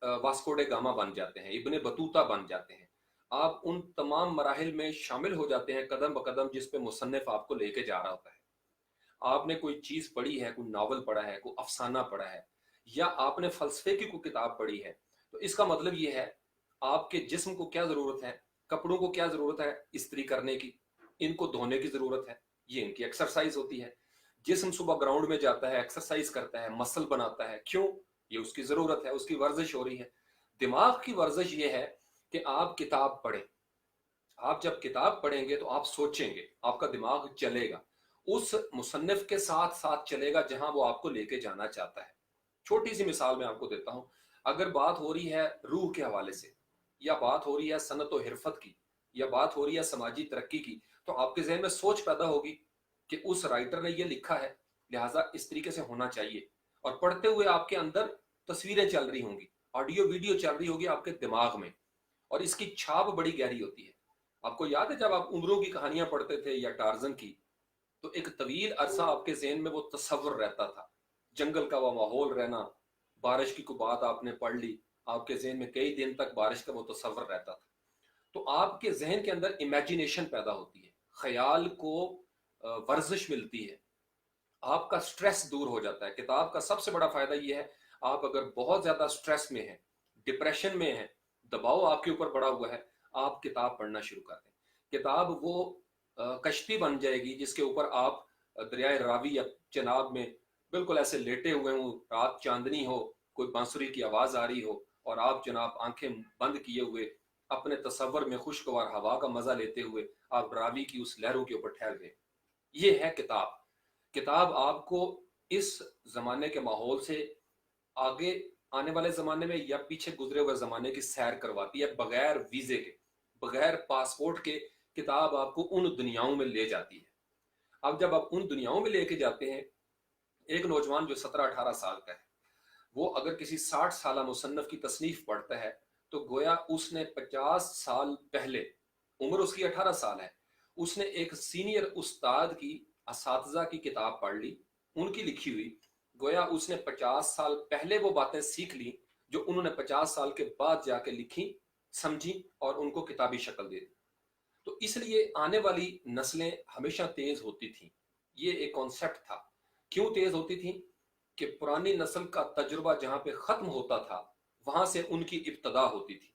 واسکو ڈے گاما بن جاتے ہیں، ابن بطوطہ بن جاتے ہیں. آپ ان تمام مراحل میں شامل ہو جاتے ہیں قدم بقدم جس پہ مصنف آپ کو لے کے جا رہا ہوتا ہے. आपने कोई चीज पढ़ी है, कोई नावल पढ़ा है, कोई अफसाना पढ़ा है, या आपने फलसफे की कोई किताब पढ़ी है, तो इसका मतलब ये है आपके जिस्म को क्या जरूरत है, कपड़ों को क्या जरूरत है इस्त्री करने की, इनको धोने की जरूरत है, ये इनकी एक्सरसाइज होती है। जिस्म सुबह ग्राउंड में जाता है, एक्सरसाइज करता है, मसल बनाता है, क्यों? ये उसकी जरूरत है, उसकी वर्जिश हो रही है। दिमाग की वर्जिश ये है कि आप किताब पढ़ें। आप जब किताब पढ़ेंगे तो आप सोचेंगे, आपका दिमाग चलेगा, उस मुसन्निफ के साथ साथ चलेगा जहां वो आपको लेके जाना चाहता है। छोटी सी मिसाल मैं आपको देता हूं। अगर बात हो रही है रूह के हवाले से, या बात हो रही है सनत व हिरफत की, या बात हो रही है समाजी तरक्की की, तो आपके जहन में सोच पैदा होगी कि उस राइटर ने ये लिखा है, लिहाजा इस तरीके से होना चाहिए। और पढ़ते हुए आपके अंदर तस्वीरें चल रही होंगी, ऑडियो वीडियो चल रही होगी आपके दिमाग में, और इसकी छाप बड़ी गहरी होती है। आपको याद है जब आप उम्रों की कहानियां पढ़ते थे या टार्जन की, तो एक तवील अरसा आपके जहन में वो तस्वर रहता था, जंगल का वो माहौल रहना, बारिश की कोई बात आपने पढ़ ली, आपके जहन में कई दिन तक बारिश का वो तस्वर रहता था। तो आपके जहन के अंदर इमेजिनेशन पैदा होती है, ख्याल को वर्जिश मिलती है, आपका स्ट्रेस दूर हो जाता है। किताब का सबसे बड़ा फायदा यह है, आप अगर बहुत ज्यादा स्ट्रेस में हैं, डिप्रेशन में हैं, दबाव आपके ऊपर बढ़ा हुआ है, आप किताब पढ़ना शुरू कर दें। किताब वो कश्ती बन जाएगी जिसके ऊपर आप दरियाए रावी या चनाब में बिल्कुल ऐसे लेटे हुए हो, रात चांदनी हो, कोई बांसुरी की आवाज आ रही हो, और आप जनाब आंखें बंद किए हुए अपने तसव्वुर में खुशगवार हवा का मजा लेते हुए आप रावी की उस लहरों के ऊपर ठहर गए। ये है किताब। किताब आपको इस जमाने के माहौल से आगे आने वाले जमाने में या पीछे गुजरे हुए जमाने की सैर करवाती है, बगैर वीजे के, बगैर पासपोर्ट के। किताब आपको उन दुनियाओं में ले जाती है। अब जब आप उन दुनियाओं में लेके जाते हैं, एक नौजवान जो 17-18 साल का है, वो अगर किसी 60 साल मुसन्नफ की तसनीफ पढ़ता है, तो गोया उसने 50 साल पहले, उम्र उसकी 18 साल है, उसने एक सीनियर उस्ताद की, असातिज़ा की किताब पढ़ ली, उनकी लिखी हुई। गोया उसने 50 साल पहले वो बातें सीख ली जो उन्होंने 50 साल के बाद जाके लिखी, समझी और उनको किताबी शक्ल दे दी। तो इसलिए आने वाली नस्लें हमेशा तेज होती थी। ये एक कॉन्सेप्ट था। क्यों तेज होती थी? कि पुरानी नस्ल का तजुर्बा जहां पे खत्म होता था, वहां से उनकी इब्तदा होती थी,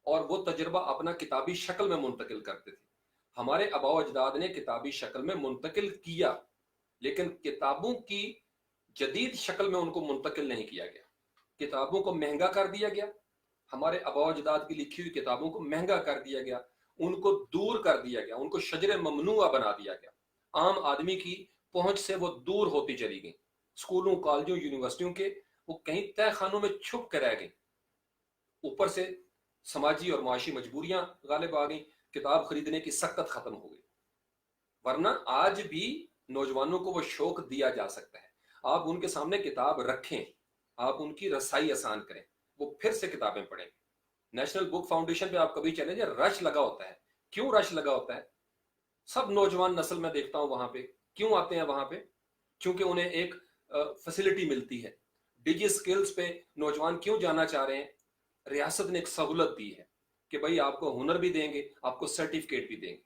और वो तजुर्बा अपना किताबी शक्ल में मुंतकिल करते थे। हमारे आबा अजदाद ने किताबी शक्ल में मुंतकिल किया, लेकिन किताबों की जदीद शक्ल में उनको मुंतकिल नहीं किया गया। किताबों को महंगा कर दिया गया, हमारे आबा अजदाद की लिखी हुई किताबों को महंगा कर दिया गया, उनको दूर कर दिया गया, उनको शजरे ममनुआ बना दिया गया। आम आदमी की पहुंच से वो दूर होती चली गई। स्कूलों, कॉलेजों, यूनिवर्सिटियों के वो कहीं तय खानों में छुप कर रह गई। ऊपर से समाजी और माशी मजबूरियां गालिब आ गई, किताब खरीदने की सख्त खत्म हो गई। वरना आज भी नौजवानों को वो शौक दिया जा सकता है। आप उनके सामने किताब रखें, आप उनकी रसाई आसान करें, वो फिर से किताबें पढ़ेंगे। नेशनल बुक फाउंडेशन पे आप कभी चले जाए, रश लगा होता है। क्यों रश लगा होता है? सब नौजवान नस्ल में देखता हूं वहां पे। क्यों आते हैं वहां पे? क्योंकि उन्हें एक फैसिलिटी मिलती है। डिजी स्किल्स पे नौजवान क्यों जाना चाह रहे हैं? रियासत ने एक सहूलत दी है कि भाई आपको हुनर भी देंगे, आपको सर्टिफिकेट भी देंगे।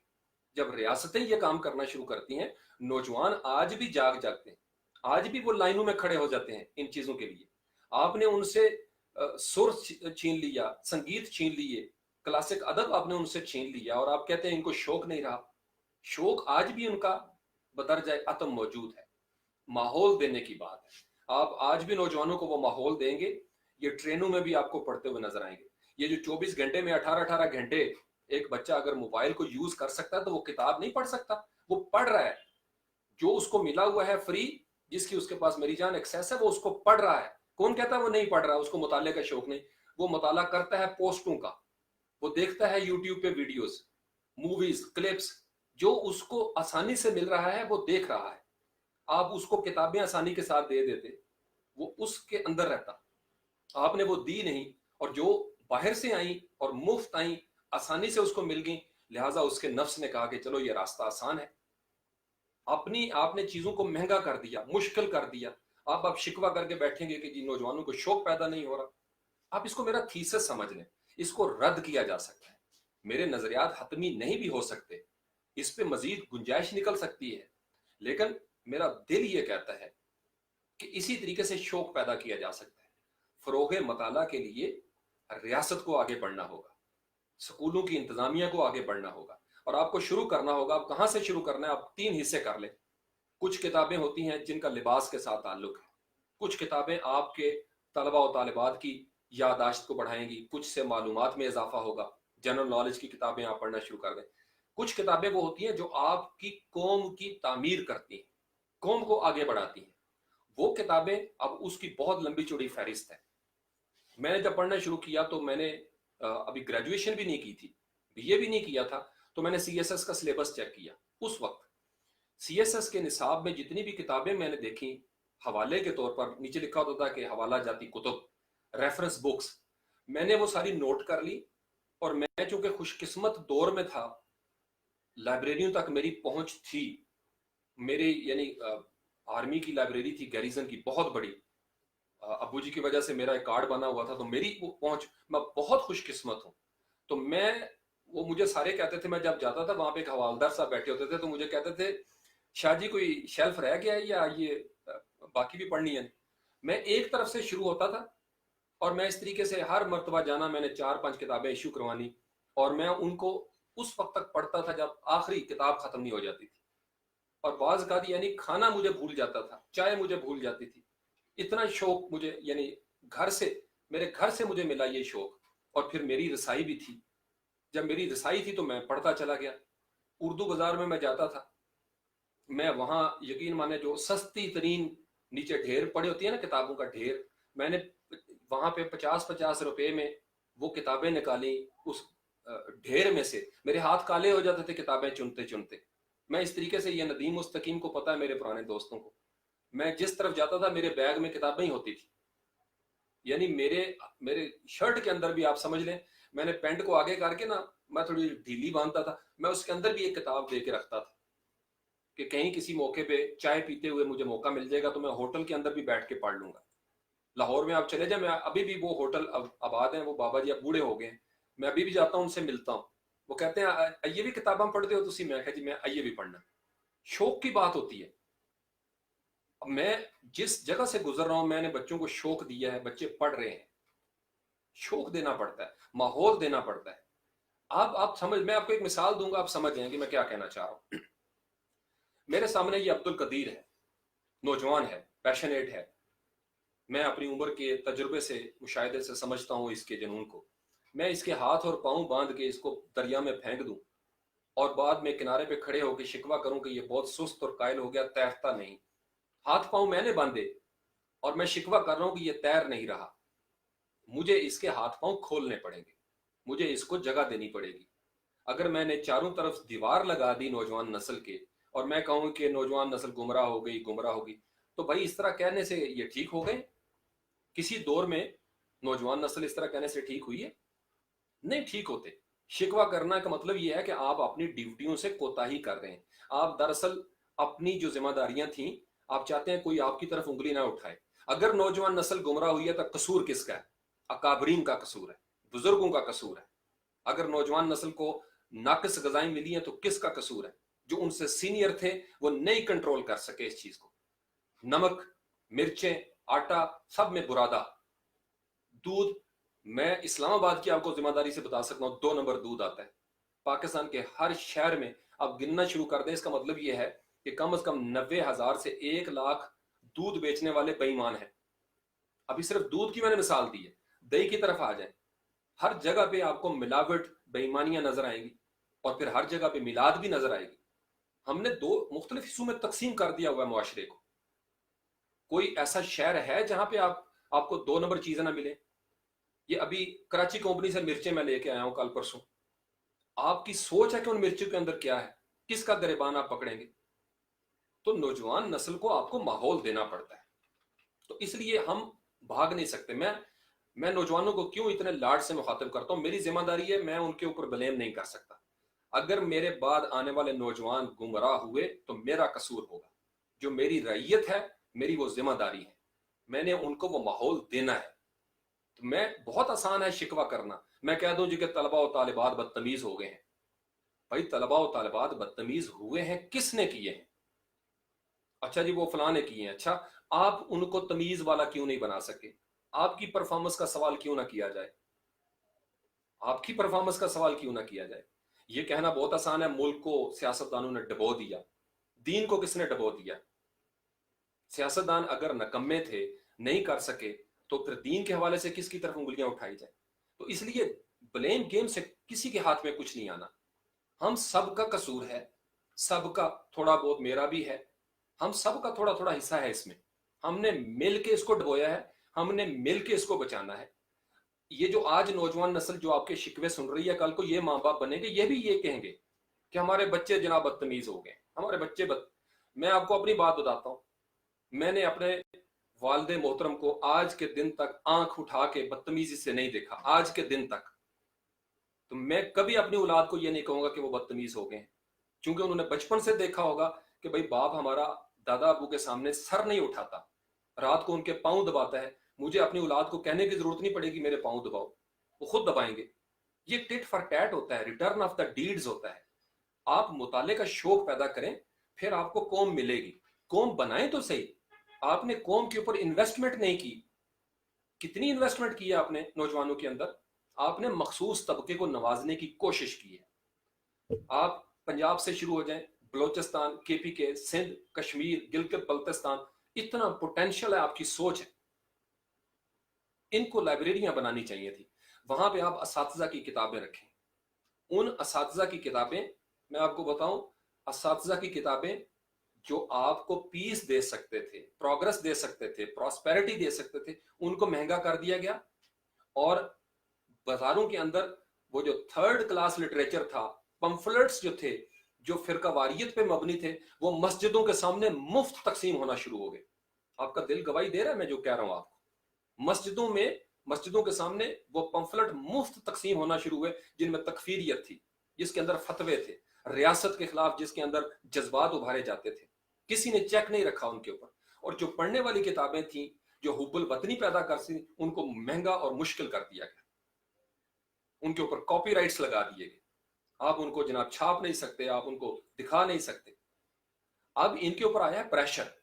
जब रियासतें ये काम करना शुरू करती हैं, नौजवान आज भी जागते हैं, आज भी वो लाइनों में खड़े हो जाते हैं इन चीजों के लिए। आपने उनसे सुर छीन लिया, संगीत छीन लिए, क्लासिक अदब आपने उनसे छीन लिया, और आप कहते हैं इनको शौक नहीं रहा। शौक आज भी उनका बदरजाए अतम मौजूद है। माहौल देने की बात है। आप आज भी नौजवानों को वो माहौल देंगे, ये ट्रेनों में भी आपको पढ़ते हुए नजर आएंगे। ये जो 24 घंटे में 18-18 घंटे एक बच्चा अगर मोबाइल को यूज कर सकता है, तो वो किताब नहीं पढ़ सकता? वो पढ़ रहा है, जो उसको मिला हुआ है फ्री, जिसकी उसके पास मेरी जान एक्सेस है, वो उसको पढ़ रहा है। कौन कहता है वो नहीं पढ़ रहा, उसको मुताले का शौक नहीं? वो मुताला करता है पोस्टों का, वो देखता है यूट्यूब पे वीडियोस, मूवीज, क्लिप्स, जो उसको आसानी से मिल रहा है वो देख रहा है। आप उसको किताबें आसानी के साथ दे देते, वो उसके अंदर रहता। आपने वो दी नहीं, और जो बाहर से आई और मुफ्त आई, आसानी से उसको मिल गई, लिहाजा उसके नफ्स ने कहा कि चलो ये रास्ता आसान है। अपनी आपने चीजों को महंगा कर दिया, मुश्किल कर दिया। आप शिकवा करके बैठेंगे कि जी नौजवानों को शौक पैदा नहीं हो रहा। आप इसको मेरा थीसिस समझ लें, इसको रद्द किया जा सकता है। मेरे नजरियात हतमी नहीं भी हो सकते, इस पे मजीद गुंजाइश निकल सकती है, लेकिन میرا دل یہ کہتا ہے کہ اسی طریقے سے شوق پیدا کیا جا سکتا ہے۔ فروغ مطالعہ کے لیے ریاست کو آگے بڑھنا ہوگا، سکولوں کی انتظامیہ کو آگے بڑھنا ہوگا، اور آپ کو شروع کرنا ہوگا۔ آپ کہاں سے شروع کرنا ہے؟ آپ 3 حصے کر لیں۔ کچھ کتابیں ہوتی ہیں جن کا لباس کے ساتھ تعلق ہے، کچھ کتابیں آپ کے طلبہ و طالبات کی یادداشت کو بڑھائیں گی، کچھ سے معلومات میں اضافہ ہوگا، جنرل نالج کی کتابیں آپ پڑھنا شروع کر دیں۔ کچھ کتابیں وہ ہوتی ہیں جو آپ کی قوم کی تعمیر کرتی ہیں، قوم کو آگے بڑھاتی ہیں۔ وہ کتابیں، اب اس کی بہت لمبی چوڑی فہرست ہے۔ میں نے جب پڑھنا شروع کیا تو میں نے ابھی گریجویشن بھی نہیں کی تھی، بی اے بھی نہیں کیا تھا، تو میں نے سی ایس ایس کا سلیبس چیک کیا۔ اس وقت سی ایس ایس کے نصاب میں جتنی بھی کتابیں میں نے دیکھی، حوالے کے طور پر نیچے لکھا ہوتا تھا کہ حوالہ جاتی کتب، ریفرنس بکس، میں نے وہ ساری نوٹ کر لی۔ اور میں چونکہ خوش قسمت دور میں تھا، لائبریریوں تک میری پہنچ تھی، میری یعنی آرمی کی لائبریری تھی گیریزن کی، بہت بڑی، ابو جی کی وجہ سے میرا ایک کارڈ بنا ہوا تھا، تو میری وہ پہنچ، میں بہت خوش قسمت ہوں۔ تو وہ مجھے سارے کہتے تھے، میں جب جاتا تھا وہاں پہ ایک حوالدار صاحب بیٹھے ہوتے تھے، تو مجھے کہتے تھے شاہ جی کوئی شیلف رہ گیا ہے یا یہ باقی بھی پڑھنی ہے؟ میں ایک طرف سے شروع ہوتا تھا، اور میں اس طریقے سے ہر مرتبہ جانا، میں نے 4-5 کتابیں ایشو کروانی، اور میں ان کو اس وقت تک پڑھتا تھا جب آخری کتاب ختم نہیں ہو جاتی تھی۔ اور بعض اوقات یعنی کھانا مجھے بھول جاتا تھا، چائے مجھے بھول جاتی تھی، اتنا شوق مجھے، یعنی میرے گھر سے مجھے ملا یہ شوق۔ اور پھر میری رسائی بھی تھی، جب میری رسائی تھی تو میں پڑھتا چلا گیا۔ اردو بازار میں جاتا تھا، میں وہاں یقین مانے جو سستی ترین نیچے ڈھیر پڑے ہوتی ہیں نا کتابوں کا ڈھیر، میں نے وہاں پہ 50-50 روپے میں وہ کتابیں نکالی۔ اس ڈھیر میں سے میرے ہاتھ کالے ہو جاتے تھے کتابیں چنتے چنتے۔ میں اس طریقے سے، یہ ندیم مستقیم کو پتا ہے، میرے پرانے دوستوں کو، میں جس طرف جاتا تھا میرے بیگ میں کتابیں ہی ہوتی تھی۔ یعنی میرے شرٹ کے اندر بھی آپ سمجھ لیں، میں نے پینٹ کو آگے کر کے نا، میں تھوڑی ڈھیلی باندھتا تھا، میں اس کے اندر بھی ایک کتاب دے کے رکھتا تھا کہ کہیں کسی موقع پہ چائے پیتے ہوئے مجھے موقع مل جائے گا تو میں ہوٹل کے اندر بھی بیٹھ کے پڑھ لوں گا۔ لاہور میں آپ چلے جائیں، میں ابھی بھی وہ ہوٹل آباد ہیں، وہ بابا جی اب بوڑھے ہو گئے ہیں، میں ابھی بھی جاتا ہوں، ان سے ملتا ہوں، وہ کہتے ہیں آئیے بھی کتاباں پڑھتے ہو تسی؟ میں کہا جی میں آئیے بھی پڑھنا۔ شوق کی بات ہوتی ہے۔ اب میں جس جگہ سے گزر رہا ہوں، میں نے بچوں کو شوق دیا ہے، بچے پڑھ رہے ہیں، شوق دینا پڑتا ہے، ماحول دینا پڑتا ہے۔ آپ سمجھ، میں آپ کو ایک مثال دوں گا، آپ سمجھ جائیں کہ میں کیا کہنا چاہ رہا ہوں۔ میرے سامنے یہ عبد القدیر ہے، نوجوان ہے، پیشنیٹ ہے، میں اپنی عمر کے تجربے سے، مشاہدے سے سمجھتا ہوں اس کے جنون کو۔ میں اس کے ہاتھ اور پاؤں باندھ کے اس کو دریا میں پھینک دوں، اور بعد میں کنارے پہ کھڑے ہو کے شکوہ کروں کہ یہ بہت سست اور قائل ہو گیا، تیرتا نہیں۔ ہاتھ پاؤں میں نے باندھے اور میں شکوہ کر رہا ہوں کہ یہ تیر نہیں رہا، مجھے اس کے ہاتھ پاؤں کھولنے پڑیں گے، مجھے اس کو جگہ دینی پڑے گی۔ اگر میں نے چاروں طرف دیوار لگا دی نوجوان نسل کے، اور میں کہوں کہ نوجوان نسل گمراہ ہو گئی، گمراہ ہوگی، تو بھائی اس طرح کہنے سے یہ ٹھیک ہو گئے؟ کسی دور میں نوجوان نسل اس طرح کہنے سے ٹھیک ہوئی ہے؟ نہیں ٹھیک ہوتے۔ شکوہ کرنا کا مطلب یہ ہے کہ آپ اپنی ڈیوٹیوں سے کوتاہی کر رہے ہیں، آپ دراصل اپنی جو ذمہ داریاں تھیں، آپ چاہتے ہیں کوئی آپ کی طرف انگلی نہ اٹھائے۔ اگر نوجوان نسل گمراہ ہوئی ہے تو قصور کس کا ہے؟ اکابرین کا قصور ہے، بزرگوں کا قصور ہے۔ اگر نوجوان نسل کو ناقص غذائیں ملی ہیں تو کس کا قصور ہے؟ جو ان سے سینئر تھے وہ نہیں کنٹرول کر سکے اس چیز کو۔ نمک، مرچیں، آٹا، سب میں برادہ، دودھ، میں اسلام آباد کی آپ کو ذمہ داری سے بتا سکتا ہوں 2 نمبر دودھ آتا ہے پاکستان کے ہر شہر میں۔ اب گننا شروع کر دیں، اس کا مطلب یہ ہے کہ کم از کم 90,000 سے 1 لاکھ دودھ بیچنے والے بے ایمان ہیں۔ ابھی صرف دودھ کی میں نے مثال دی ہے، دہی کی طرف آ جائیں، ہر جگہ پہ آپ کو ملاوٹ، بے ایمانیاں نظر آئیں گی، اور پھر ہر جگہ پہ میلاد بھی نظر آئے گی۔ ہم نے 2 مختلف حصوں میں تقسیم کر دیا ہوا ہے معاشرے کو۔ کوئی ایسا شہر ہے جہاں پہ آپ کو 2 نمبر چیزیں نہ ملیں؟ یہ ابھی کراچی کمپنی سے مرچیں میں لے کے آیا ہوں کل پرسوں، آپ کی سوچ ہے کہ ان مرچوں کے اندر کیا ہے، کس کا گریبان آپ پکڑیں گے؟ تو نوجوان نسل کو آپ کو ماحول دینا پڑتا ہے، تو اس لیے ہم بھاگ نہیں سکتے۔ میں نوجوانوں کو کیوں اتنے لاڈ سے مخاطب کرتا ہوں؟ میری ذمہ داری ہے، میں ان کے اوپر بلیم نہیں کر سکتا۔ اگر میرے بعد آنے والے نوجوان گمراہ ہوئے تو میرا قصور ہوگا، جو میری رعیت ہے، میری وہ ذمہ داری ہے، میں نے ان کو وہ ماحول دینا ہے۔ تو میں بہت آسان ہے شکوہ کرنا، میں کہہ دوں جی کہ طلبہ و طالبات بدتمیز ہو گئے ہیں۔ بھائی طلبہ و طالبات بدتمیز ہوئے ہیں، کس نے کیے ہیں؟ अच्छा जी वो फलां ने किए हैं, अच्छा आप उनको तमीज वाला क्यों नहीं बना सके? आपकी परफॉर्मेंस का सवाल क्यों ना किया जाए? आपकी परफॉर्मेंस का सवाल क्यों ना किया जाए? ये कहना बहुत आसान है, मुल्क को सियासतदानों ने डबो दिया। दीन को किसने डबो दिया? सियासतदान अगर नकम्मे थे, नहीं कर सके, तो फिर दीन के हवाले से किसकी तरफ उंगलियां उठाई जाए? तो इसलिए ब्लेम गेम से किसी के हाथ में कुछ नहीं आना। हम सबका कसूर है, सबका, थोड़ा बहुत मेरा भी है, हम सबका थोड़ा थोड़ा हिस्सा है इसमें। हमने मिल के इसको डबोया है, हमने मिल के इसको बचाना है। ये जो आज नौजवान नस्ल जो आपके शिकवे सुन रही है, कल को ये माँ बाप बनेंगे, ये भी ये कहेंगे कि हमारे बच्चे जनाब बदतमीज हो गए, हमारे बच्चे मैं आपको अपनी बात बताता हूँ, मैंने अपने वालिद मोहतरम को आज के दिन तक आंख उठा के बदतमीजी से नहीं देखा, आज के दिन तक। तो मैं कभी अपनी औलाद को यह नहीं कहूंगा कि वो बदतमीज हो गए, क्योंकि उन्होंने बचपन से देखा होगा कि भाई बाप हमारा दादा अबू के सामने सर नहीं उठाता, रात को उनके पांव दबाता है। मुझे अपनी औलाद को कहने की जरूरत नहीं पड़ेगी मेरे पांव दबाओ, वो खुद दबाएंगे। ये टिट फॉर टैट होता है, रिटर्न ऑफ द डीड्स होता है। आप मुताले का शौक पैदा करें, फिर आपको कौम मिलेगी। कौम बनाएं तो सही। आपने कौम के ऊपर इन्वेस्टमेंट नहीं की। कितनी इन्वेस्टमेंट की है आपने नौजवानों के अंदर? आपने मखसूस तबके को नवाजने की कोशिश की है। आप पंजाब से शुरू हो जाएं, बलोचिस्तान, केपीके, सिंध, कश्मीर, गिलगित बल्तिस्तान, इतना पोटेंशियल है, आपकी सोच है। इनको लाइब्रेरियां बनानी चाहिए थी। वहां पे आप असातिज़ा की किताबें रखें। उन असातिज़ा की किताबें, मैं आपको बताऊं, असातिज़ा की किताबें जो आपको पीस दे सकते थे, प्रोग्रेस दे सकते थे, प्रॉस्पेरिटी दे सकते थे, उनको महंगा कर दिया गया। और बाजारों के अंदर वो जो थर्ड क्लास लिटरेचर था, पंफलेट्स जो थे, जो फिरका वारियत पे मबनी थे, वो मस्जिदों के सामने मुफ्त तकसीम होना शुरू हो गए। आपका दिल गवाही दे रहा है मैं जो कह रहा हूं आपको। मस्जिदों के सामने वो पंफलेट मुफ्त तकसीम होना शुरू हुए, जिनमें तकफीरियत थी, जिसके अंदर फतवे थे, रियासत के खिलाफ जिसके अंदर जज्बात उभारे जाते थे। किसी ने चेक नहीं रखा उनके ऊपर। और जो पढ़ने वाली किताबें थी, जो हुब्बुल वतनी पैदा कर सी, उनको महंगा और मुश्किल कर दिया गया। उनके ऊपर कॉपीराइट्स लगा दिए गए। आप उनको जनाब छाप नहीं सकते, आप उनको दिखा नहीं सकते। अब इनके ऊपर आया है प्रेशर।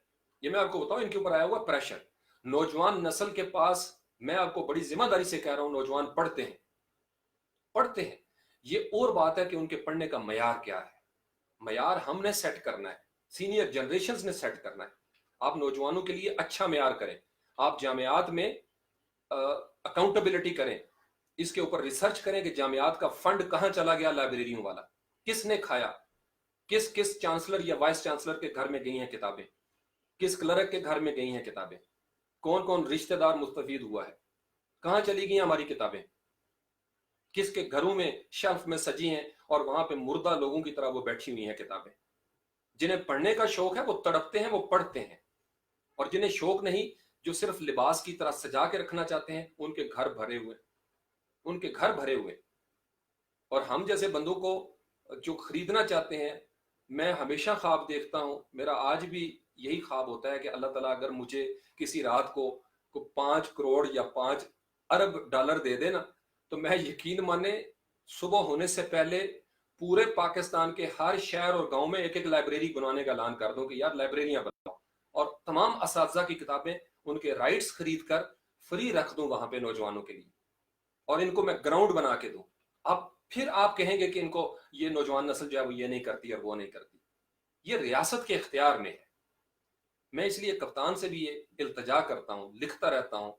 ये मैं आपको बताऊं, इनके ऊपर आया हुआ प्रेशर। नौजवान नस्ल के पास, मैं आपको बड़ी जिम्मेदारी से कह रहा हूं, नौजवान पढ़ते हैं। ये और बात है कि उनके पढ़ने का मयार क्या है। मयार हमने सेट करना है, सीनियर जनरेशन ने सेट करना है। आप नौजवानों के लिए अच्छा मयार करें। आप जामियात में अकाउंटेबिलिटी करें, इसके ऊपर रिसर्च करें कि जामियात का फंड कहां चला गया, लाइब्रेरियों वाला किसने खाया, किस किस चांसलर या वाइस चांसलर के घर में गई हैं किताबें, किस क्लर्क के घर में गई हैं किताबें, कौन कौन रिश्तेदार मुस्तफीद हुआ है, कहां चली गई हमारी किताबें, किसके घरों में शेल्फ में सजी हैं और वहां पे मुर्दा लोगों की तरह वो बैठी हुई हैं किताबें। जिन्हें पढ़ने का शौक है वो तड़पते हैं, वो पढ़ते हैं। और जिन्हें शौक नहीं, जो सिर्फ लिबास की तरह सजा के रखना चाहते हैं, उनके घर भरे हुए, उनके घर भरे हुए। और हम जैसे बंदों को जो खरीदना चाहते हैं, मैं हमेशा ख्वाब देखता हूं, मेरा आज भी यही ख्वाब होता है कि अल्लाह ताला अगर मुझे किसी रात को 5 करोड़ या 5 अरब डॉलर दे देना, तो मैं यकीन माने सुबह होने से पहले पूरे पाकिस्तान के हर शहर और गांव में एक एक लाइब्रेरी बनवाने का ऐलान कर दूं कि यार लाइब्रेरियां बनाओ, और तमाम असातिज़ा की किताबें, उनके राइट्स खरीद कर फ्री रख दूं वहां पे नौजवानों के लिए, और इनको मैं ग्राउंड बना के दूं। अब फिर आप कहेंगे कि इनको, ये नौजवान नस्ल जो है वो ये नहीं करती और वो नहीं करती। ये रियासत के इख्तियार में है। मैं इसलिए कप्तान से भी ये इल्तजा करता हूं, लिखता रहता हूं,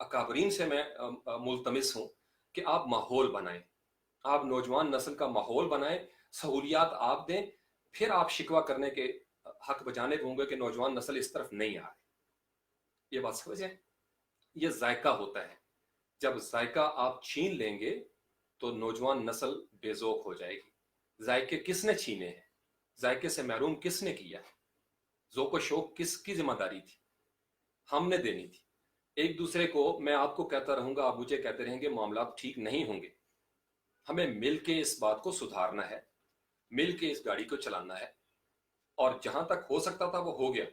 अकाबरीन से मैं मुल्तमिस हूं कि आप माहौल बनाएं, आप नौजवान नस्ल का माहौल बनाएं, सहूलियात आप दें। फिर आप शिकवा करने के हक बजाने होंगे कि नौजवान नस्ल इस तरफ नहीं आ रही। ये बात समझें, ये जायका होता है। जब जायका आप छीन लेंगे तो नौजवान नस्ल बेजोक हो जाएगी। जायके किसने छीने हैं? जायके से महरूम किसने किया है? ज़ौक़ शौक किसकी जिम्मेदारी थी? हमने देनी थी। एक दूसरे को, मैं आपको कहता रहूंगा, आप मुझे कहते रहेंगे, मामला ठीक नहीं होंगे। हमें मिल के इस बात को सुधारना है, मिल के इस गाड़ी को चलाना है। और जहां तक हो सकता था वो हो गया,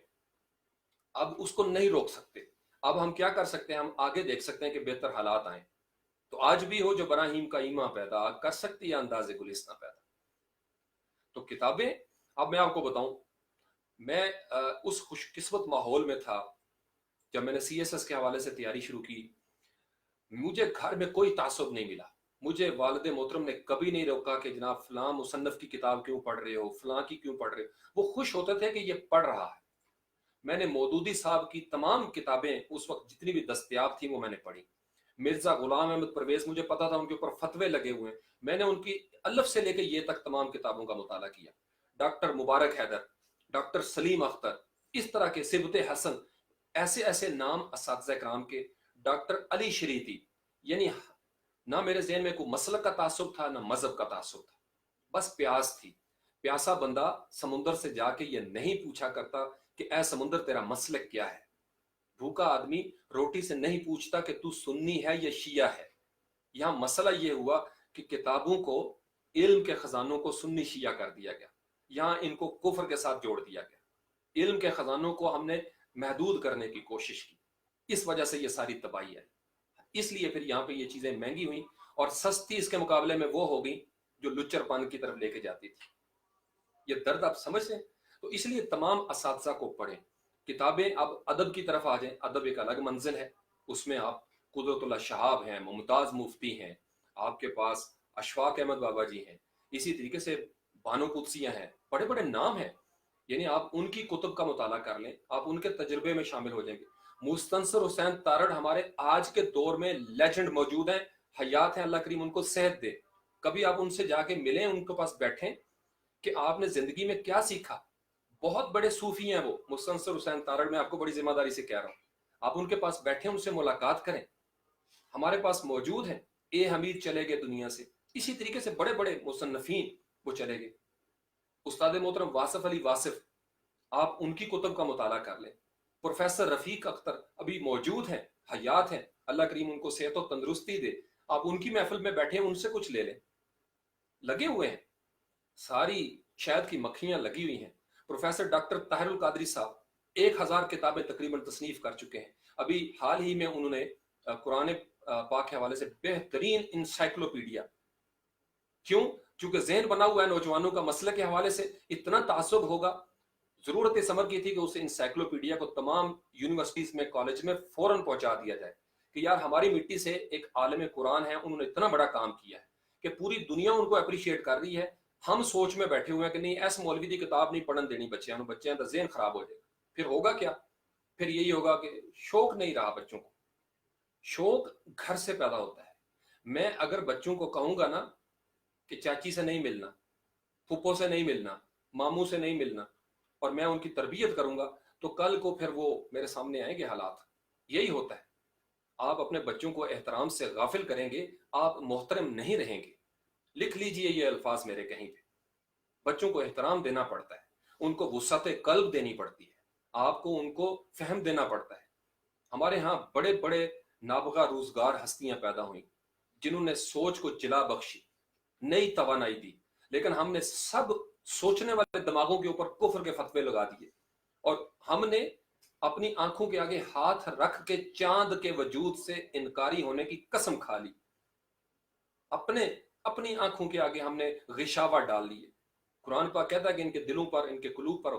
अब उसको नहीं रोक सकते। अब हम क्या कर सकते हैं? हम आगे देख सकते हैं कि बेहतर हालात आए। तो आज भी हो जो बराहीम का ईमा पैदा कर सकती है अंदाज़े गुलिस्तां पैदा। तो किताबें, अब मैं आपको बताऊं, میں اس خوش قسمت ماحول میں تھا جب میں نے CSS کے حوالے سے تیاری شروع کی. مجھے گھر میں کوئی تعصب نہیں ملا. مجھے والد محترم نے کبھی نہیں روکا کہ جناب فلاں مصنف کی کتاب کیوں پڑھ رہے ہو، فلاں کی کیوں پڑھ رہے ہو. وہ خوش ہوتے تھے کہ یہ پڑھ رہا ہے. میں نے مودودی صاحب کی تمام کتابیں اس وقت جتنی بھی دستیاب تھیں وہ میں نے پڑھی. مرزا غلام احمد پرویز، مجھے پتا تھا ان کے اوپر فتوے لگے ہوئے ہیں، میں نے ان کی الف سے لے کے یہ تک تمام کتابوں کا مطالعہ کیا. ڈاکٹر مبارک حیدر، ڈاکٹر سلیم اختر، اس طرح کے سبت حسن، ایسے ایسے نام اساتذہ کرام کے. ڈاکٹر علی شریعتی. یعنی نہ میرے ذہن میں کوئی مسلک کا تعصب تھا نہ مذہب کا تعصب تھا، بس پیاس تھی. پیاسا بندہ سمندر سے جا کے یہ نہیں پوچھا کرتا کہ اے سمندر تیرا مسلک کیا ہے. بھوکا آدمی روٹی سے نہیں پوچھتا کہ تو سنی ہے یا شیعہ ہے. یہاں مسئلہ یہ ہوا کہ کتابوں کو، علم کے خزانوں کو سنی شیعہ کر دیا گیا. یہاں ان کو کفر کے ساتھ جوڑ دیا گیا. علم کے خزانوں کو ہم نے محدود کرنے کی کوشش کی. اس وجہ سے یہ ساری تباہی ہے. اس لیے پھر یہاں پہ یہ چیزیں مہنگی ہوئیں اور سستی اس کے مقابلے میں وہ ہو گئی جو لچر پن کی طرف لے کے جاتی تھی. یہ درد آپ سمجھ لیں. تو اس لیے تمام اساتذہ کو پڑھیں کتابیں. اب ادب کی طرف آ جائیں. ادب ایک الگ منزل ہے. اس میں آپ قدرت اللہ شہاب ہیں، ممتاز مفتی ہیں، آپ کے پاس اشفاق احمد بابا جی ہیں، اسی طریقے سے بانو قدسیہ ہیں، بڑے بڑے نام ہیں. یعنی آپ ان کی کتب کا مطالعہ کر لیں، آپ ان کے تجربے میں شامل ہو جائیں گے. مستنصر حسین تارڑ ہمارے آج کے دور میں لیجنڈ موجود ہیں، حیات ہیں، اللہ کریم ان کو صحت دے. کبھی آپ ان سے جا کے ملیں، ان کے پاس بیٹھیں کہ آپ نے زندگی میں کیا سیکھا. بہت بڑے صوفی ہیں وہ مستنصر حسین تارڑ. میں آپ کو بڑی ذمہ داری سے کہہ رہا ہوں، آپ ان کے پاس بیٹھیں، ان سے ملاقات کریں. ہمارے پاس موجود ہیں. اے حمید چلے گئے دنیا سے، اسی طریقے سے بڑے بڑے مصنفین وہ چلے گئے. استاد محترم واصف علی واصف، آپ ان کی کتب کا مطالعہ کر لیں. پروفیسر رفیق اختر ابھی موجود ہیں، حیات ہیں، اللہ کریم ان کو صحت و تندرستی دے. آپ ان کی محفل میں بیٹھے، ان سے کچھ لے لیں. لگے ہوئے ہیں، ساری شہد کی مکھیاں لگی ہوئی ہیں. پروفیسر ڈاکٹر طاہر القادری صاحب 1000 کتابیں تقریباً تصنیف کر چکے ہیں. ابھی حال ہی میں انہوں نے قرآن پاک کے حوالے سے بہترین انسائکلوپیڈیا. کیوں؟ چونکہ ذہن بنا ہوا ہے نوجوانوں کا مسئلہ کے حوالے سے اتنا تعصب ہوگا. ضرورت اس امر کی تھی کہ اسے انسائکلوپیڈیا کو تمام یونیورسٹیز میں، کالج میں فوراً پہنچا دیا جائے کہ یار ہماری مٹی سے ایک عالم قرآن ہے، انہوں نے اتنا بڑا کام کیا ہے کہ پوری دنیا ان کو اپریشیٹ کر رہی ہے. ہم سوچ میں بیٹھے ہوئے ہیں کہ نہیں ایس مولوی کی کتاب نہیں پڑھن دینی بچیاں تو ذہن خراب ہو جائے گا. پھر ہوگا کیا؟ پھر یہی ہوگا کہ شوق نہیں رہا بچوں کو. شوق گھر سے پیدا ہوتا ہے. میں اگر بچوں کو کہوں گا نا کہ چاچی سے نہیں ملنا، پھپھو سے نہیں ملنا، ماموں سے نہیں ملنا، اور میں ان کی تربیت کروں گا، تو کل کو پھر وہ میرے سامنے آئیں گے حالات. یہی ہوتا ہے. آپ اپنے بچوں کو احترام سے غافل کریں گے، آپ محترم نہیں رہیں گے. لکھ لیجئے یہ الفاظ میرے کہیں پہ. بچوں کو احترام دینا پڑتا ہے، ان کو وسعت قلب دینی پڑتی ہے، آپ کو ان کو فہم دینا پڑتا ہے. ہمارے ہاں بڑے بڑے نابغہ روزگار ہستیاں پیدا ہوئیں جنہوں نے سوچ کو جلا بخشی، نئی توانائی دی. لیکن ہم نے سب سوچنے والے دماغوں کے اوپر کفر کے فتوے لگا دیے، اور ہم نے اپنی آنکھوں کے آگے ہاتھ رکھ کے چاند کے وجود سے انکاری ہونے کی قسم کھا لی. اپنی آنکھوں کے آگے ہم نے غشاوہ ڈال لیے. قرآن پاک کہتا ہے کہ ان کے دلوں پر، ان کے قلوب پر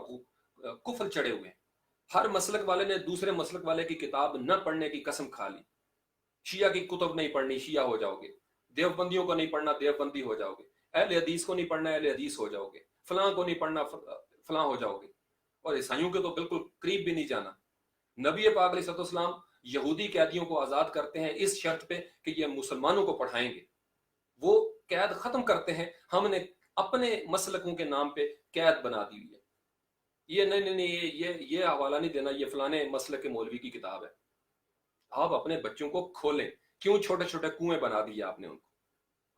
کفر چڑھے ہوئے ہیں. ہر مسلک والے نے دوسرے مسلک والے کی کتاب نہ پڑھنے کی قسم کھا لی. شیعہ کی کتب نہیں پڑھنی، شیعہ ہو جاؤ گے. دیوبندیوں کو نہیں پڑھنا، دیوبندی ہو جاؤ گے. اہل حدیث کو نہیں پڑھنا، اہل حدیث ہو جاؤ گے. فلاں کو نہیں پڑھنا، فلاں ہو جاؤ گے. اور عیسائیوں کے تو بالکل قریب بھی نہیں جانا. نبی پاک علیہ السلام یہودی قیدیوں کو آزاد کرتے ہیں اس شرط پہ کہ یہ مسلمانوں کو پڑھائیں گے. وہ قید ختم کرتے ہیں، ہم نے اپنے مسلکوں کے نام پہ قید بنا دی ہوئی ہے. یہ نہیں، یہ حوالہ نہیں دینا، یہ فلانے مسلک کے مولوی کی کتاب ہے. آپ اپنے بچوں کو کھولیں. کیوں چھوٹے چھوٹے کنویں بنا دیے آپ نے ان کو؟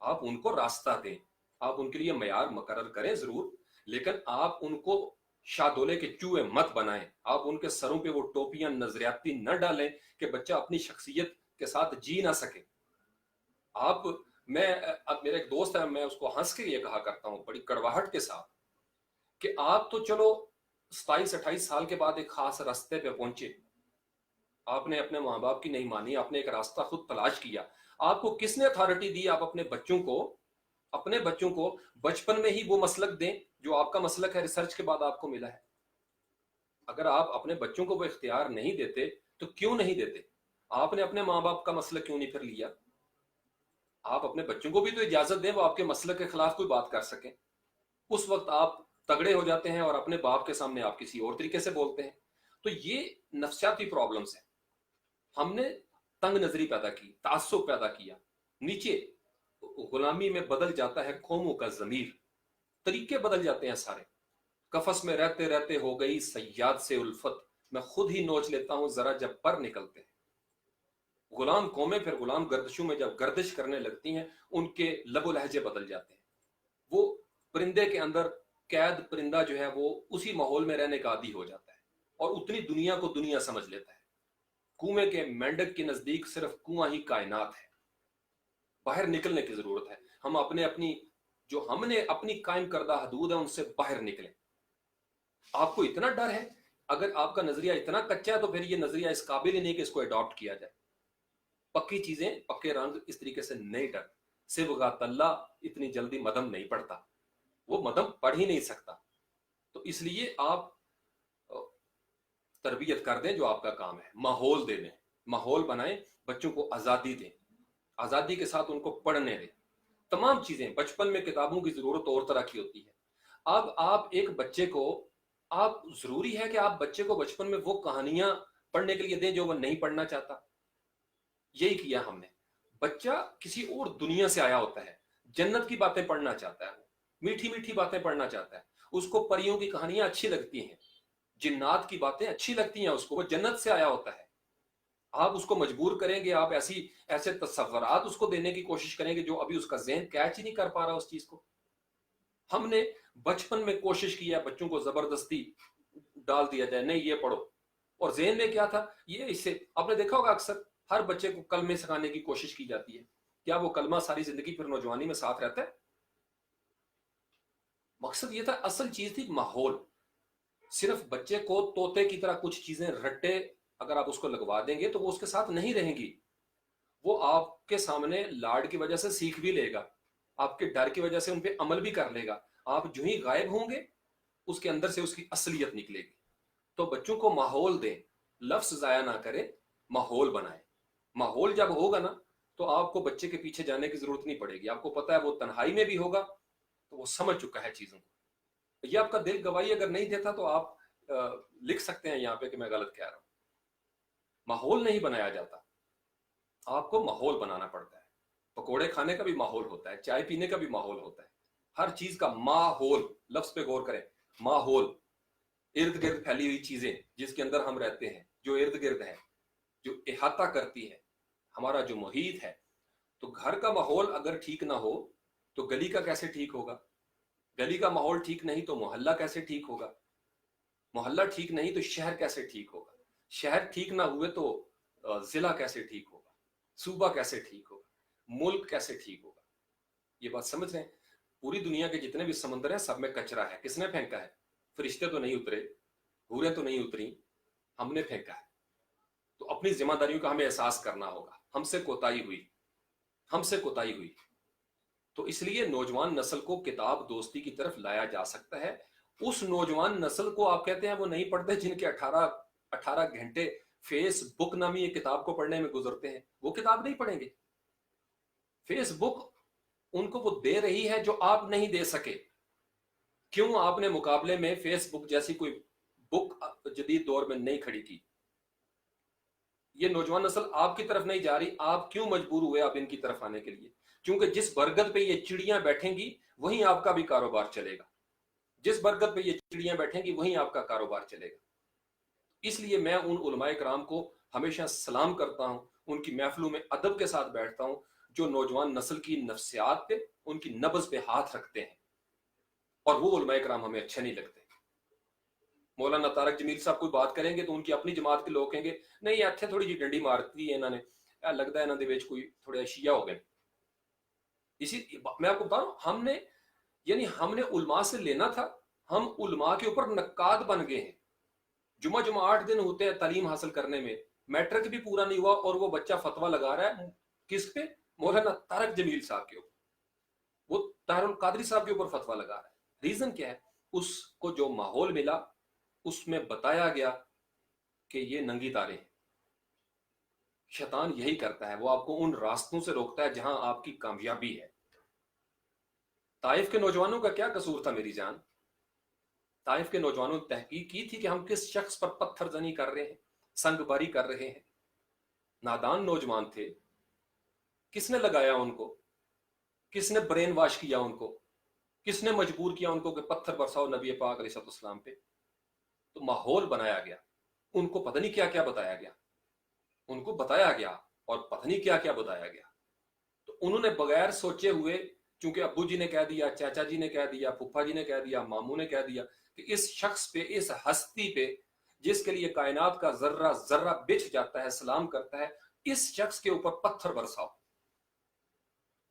آپ ان کو راستہ دیں، آپ ان کے لیے معیار مقرر کریں ضرور، لیکن آپ ان کو شاہدولے کے چوہے مت بنائیں. آپ ان کے سروں پہ وہ ٹوپیاں نظریاتی نہ ڈالیں کہ بچہ اپنی شخصیت کے ساتھ جی نہ سکے. اب میرا ایک دوست ہے، میں اس کو ہنس کے یہ کہا کرتا ہوں بڑی کڑواہٹ کے ساتھ کہ آپ تو چلو 27-28 سال کے بعد ایک خاص راستے پہ پہنچے، آپ نے اپنے ماں باپ کی نہیں مانی، آپ نے ایک راستہ خود تلاش کیا. آپ کو کس نے اتھارٹی دی آپ اپنے بچوں کو بچپن میں ہی وہ مسلک دیں جو آپ کا مسلک ہے ریسرچ کے بعد آپ کو ملا ہے؟ اگر آپ اپنے بچوں کو وہ اختیار نہیں دیتے تو کیوں نہیں دیتے؟ آپ نے اپنے ماں باپ کا مسئلہ کیوں نہیں پھر لیا؟ آپ اپنے بچوں کو بھی تو اجازت دیں وہ آپ کے مسئلہ کے خلاف کوئی بات کر سکیں. اس وقت آپ تگڑے ہو جاتے ہیں اور اپنے باپ کے سامنے آپ کسی اور طریقے سے بولتے ہیں. تو یہ نفسیاتی پرابلمس ہیں. ہم نے تنگ نظری پیدا کی، تعصب پیدا کیا، نیچے غلامی میں بدل جاتا ہے قوموں کا ضمیر، طریقے بدل جاتے ہیں سارے. قفس میں رہتے رہتے ہو گئی صیاد سے الفت، میں خود ہی نوچ لیتا ہوں ذرا جب پر نکلتے ہیں. غلام قومیں پھر غلام گردشوں میں جب گردش کرنے لگتی ہیں ان کے لب و لہجے بدل جاتے ہیں. وہ پرندے کے اندر قید پرندہ جو ہے وہ اسی ماحول میں رہنے کا عادی ہو جاتا ہے اور اتنی دنیا کو دنیا سمجھ لیتا ہے. کنویں کے مینڈک کے نزدیک صرف کنواں ہی کائنات ہے. باہر نکلنے کی ضرورت ہے. ہم ہم نے اپنی قائم کردہ حدود ہیں ان سے باہر نکلیں. آپ کو اتنا ڈر ہے، اگر آپ کا نظریہ اتنا کچا ہے تو پھر یہ نظریہ اس قابل ہی نہیں کہ اس کو اڈاپٹ کیا جائے. پکی چیزیں پکے رنگ اس طریقے سے نہیں ڈر. صبغۃ اللہ اتنی جلدی مدم نہیں پڑتا، وہ مدم پڑھ ہی نہیں سکتا. تو اس لیے آپ تربیت کر دیں جو آپ کا کام ہے. ماحول دے دیں، ماحول بنائیں، بچوں کو آزادی دیں، آزادی کے ساتھ ان کو پڑھنے دیں. تمام چیزیں بچپن میں کتابوں کی ضرورت اور طرح کی ہوتی ہے. اب آپ ایک بچے کو آپ ضروری ہے کہ آپ بچے کو بچپن میں وہ کہانیاں پڑھنے کے لیے دیں جو وہ نہیں پڑھنا چاہتا. یہی کیا ہم نے. بچہ کسی اور دنیا سے آیا ہوتا ہے، جنت کی باتیں پڑھنا چاہتا ہے، میٹھی میٹھی باتیں پڑھنا چاہتا ہے. اس کو پریوں کی کہانیاں اچھی لگتی ہیں، جنات کی باتیں اچھی لگتی ہیں اس کو، وہ جنت سے آیا ہوتا ہے. آپ اس کو مجبور کریں گے، آپ ایسے تصورات اس کو دینے کی کوشش کریں گے جو ابھی اس کا ذہن کیچ ہی نہیں کر پا رہا اس چیز کو. ہم نے بچپن میں کوشش کی ہے بچوں کو زبردستی ڈال دیا جائے نہیں یہ پڑھو، اور ذہن میں کیا تھا یہ اس سے. آپ نے دیکھا ہوگا اکثر ہر بچے کو کلمے سکھانے کی کوشش کی جاتی ہے. کیا وہ کلمہ ساری زندگی پھر نوجوانی میں ساتھ رہتا ہے؟ مقصد یہ تھا، اصل چیز تھی ماحول. صرف بچے کو طوطے کی طرح کچھ چیزیں رٹے اگر آپ اس کو لگوا دیں گے تو وہ اس کے ساتھ نہیں رہیں گی. وہ آپ کے سامنے لاڈ کی وجہ سے سیکھ بھی لے گا، آپ کے ڈر کی وجہ سے ان پہ عمل بھی کر لے گا. آپ جو ہی غائب ہوں گے اس کے اندر سے اس کی اصلیت نکلے گی. تو بچوں کو ماحول دیں، لفظ ضائع نہ کریں، ماحول بنائیں. ماحول جب ہوگا نا تو آپ کو بچے کے پیچھے جانے کی ضرورت نہیں پڑے گی. آپ کو پتا ہے وہ تنہائی میں بھی ہوگا تو وہ سمجھ چکا ہے چیزوں کو. یہ آپ کا دل گواہی اگر نہیں دیتا تو آپ لکھ سکتے ہیں یہاں پہ کہ میں غلط کہہ رہا ہوں. ماحول نہیں بنایا جاتا، آپ کو ماحول بنانا پڑتا ہے. پکوڑے کھانے کا بھی ماحول ہوتا ہے، چائے پینے کا بھی ماحول ہوتا ہے. ہر چیز کا ماحول، لفظ پہ غور کریں. ماحول ارد گرد پھیلی ہوئی چیزیں جس کے اندر ہم رہتے ہیں، جو ارد گرد ہے، جو احاطہ کرتی ہے، ہمارا جو محیط ہے. تو گھر کا ماحول اگر ٹھیک نہ ہو تو گلی کا کیسے ٹھیک ہوگا؟ گلی کا ماحول ٹھیک نہیں تو محلہ کیسے ٹھیک ہوگا؟ محلہ ٹھیک نہیں تو شہر کیسے ٹھیک ہوگا؟ شہر ٹھیک نہ ہوئے تو ضلع کیسے ٹھیک ہوگا؟ صوبہ کیسے ٹھیک ہوگا؟ ملک کیسے ٹھیک ہوگا؟ یہ بات سمجھ رہے ہیں؟ پوری دنیا کے جتنے بھی سمندر ہیں سب میں کچرا ہے. کس نے پھینکا ہے؟ فرشتے تو نہیں اترے، حوریں تو نہیں اتری، ہم نے پھینکا ہے. تو اپنی ذمہ داریوں کا ہمیں احساس کرنا ہوگا. ہم سے کوتاہی ہوئی. تو اس لیے نوجوان نسل کو کتاب دوستی کی طرف لایا جا سکتا ہے. اس نوجوان نسل کو آپ کہتے ہیں وہ نہیں پڑھتے جن کے 18 گھنٹے فیس بک نامی ایک کتاب کو پڑھنے میں گزرتے ہیں. وہ کتاب نہیں پڑھیں گے. فیس بک ان کو وہ دے رہی ہے جو آپ نہیں دے سکے. کیوں آپ نے مقابلے میں فیس بک جیسی کوئی بک جدید دور میں نہیں کھڑی کی؟ یہ نوجوان نسل آپ کی طرف نہیں جا رہی. آپ کیوں مجبور ہوئے اب ان کی طرف آنے کے لیے؟ کیونکہ جس برگد پہ یہ چڑیاں بیٹھیں گی وہیں آپ کا بھی کاروبار چلے گا. جس برگد پہ یہ چڑیاں بیٹھیں گی وہیں آپ کا کاروبار چلے گا. اس لیے میں ان علماء کرام کو ہمیشہ سلام کرتا ہوں، ان کی محفلوں میں ادب کے ساتھ بیٹھتا ہوں جو نوجوان نسل کی نفسیات پہ، ان کی نبض پہ ہاتھ رکھتے ہیں. اور وہ علماء کرام ہمیں اچھے نہیں لگتے. مولانا طارق جمیل صاحب کوئی بات کریں گے تو ان کی اپنی جماعت کے لوگ کہیں گے نہیں اتنے تھوڑی جی ڈنڈی مارتی ہے انہوں نے، لگتا ہے انہوں نے کوئی تھوڑے شیعہ ہو گئے. اسی میں آپ کو بتا رہا ہوں، ہم نے علماء سے لینا تھا. ہم علماء کے اوپر نقاد بن گئے ہیں. جمعہ 8 دن ہوتے ہیں تعلیم حاصل کرنے میں، میٹرک بھی پورا نہیں ہوا اور وہ بچہ فتویٰ لگا رہا ہے کس پہ؟ مولانا طارق جمیل صاحب کے اوپر. وہ طاہر القادری صاحب کے اوپر فتویٰ لگا رہا ہے. ریزن کیا ہے؟ اس کو جو ماحول ملا اس میں بتایا گیا کہ یہ ننگی تاریں ہیں۔ شیطان یہی کرتا ہے، وہ آپ کو ان راستوں سے روکتا ہے جہاں آپ کی کامیابی ہے۔ طائف کے نوجوانوں کا کیا قصور تھا میری جان؟ طائف کے نوجوانوں نے تحقیق کی تھی کہ ہم کس شخص پر پتھر زنی کر رہے ہیں، سنگ باری کر رہے ہیں۔ نادان نوجوان تھے، کس نے لگایا ان کو؟ کس نے برین واش کیا ان کو؟ کس نے مجبور کیا ان کو کہ پتھر برساؤ نبی پاک علیہ السلام پہ؟ تو ماحول بنایا گیا، ان کو پتہ نہیں کیا کیا بتایا گیا، ان کو بتایا گیا اور پتہ نہیں کیا کیا بتایا گیا۔ تو انہوں نے بغیر سوچے ہوئے، چونکہ ابو جی نے کہہ دیا، چاچا جی نے کہہ دیا، پھپھا جی نے کہہ دیا، ماموں نے کہہ دیا کہ اس شخص پہ، اس ہستی پہ جس کے لیے کائنات کا ذرہ ذرہ بچھ جاتا ہے، سلام کرتا ہے، اس شخص کے اوپر پتھر برساؤ،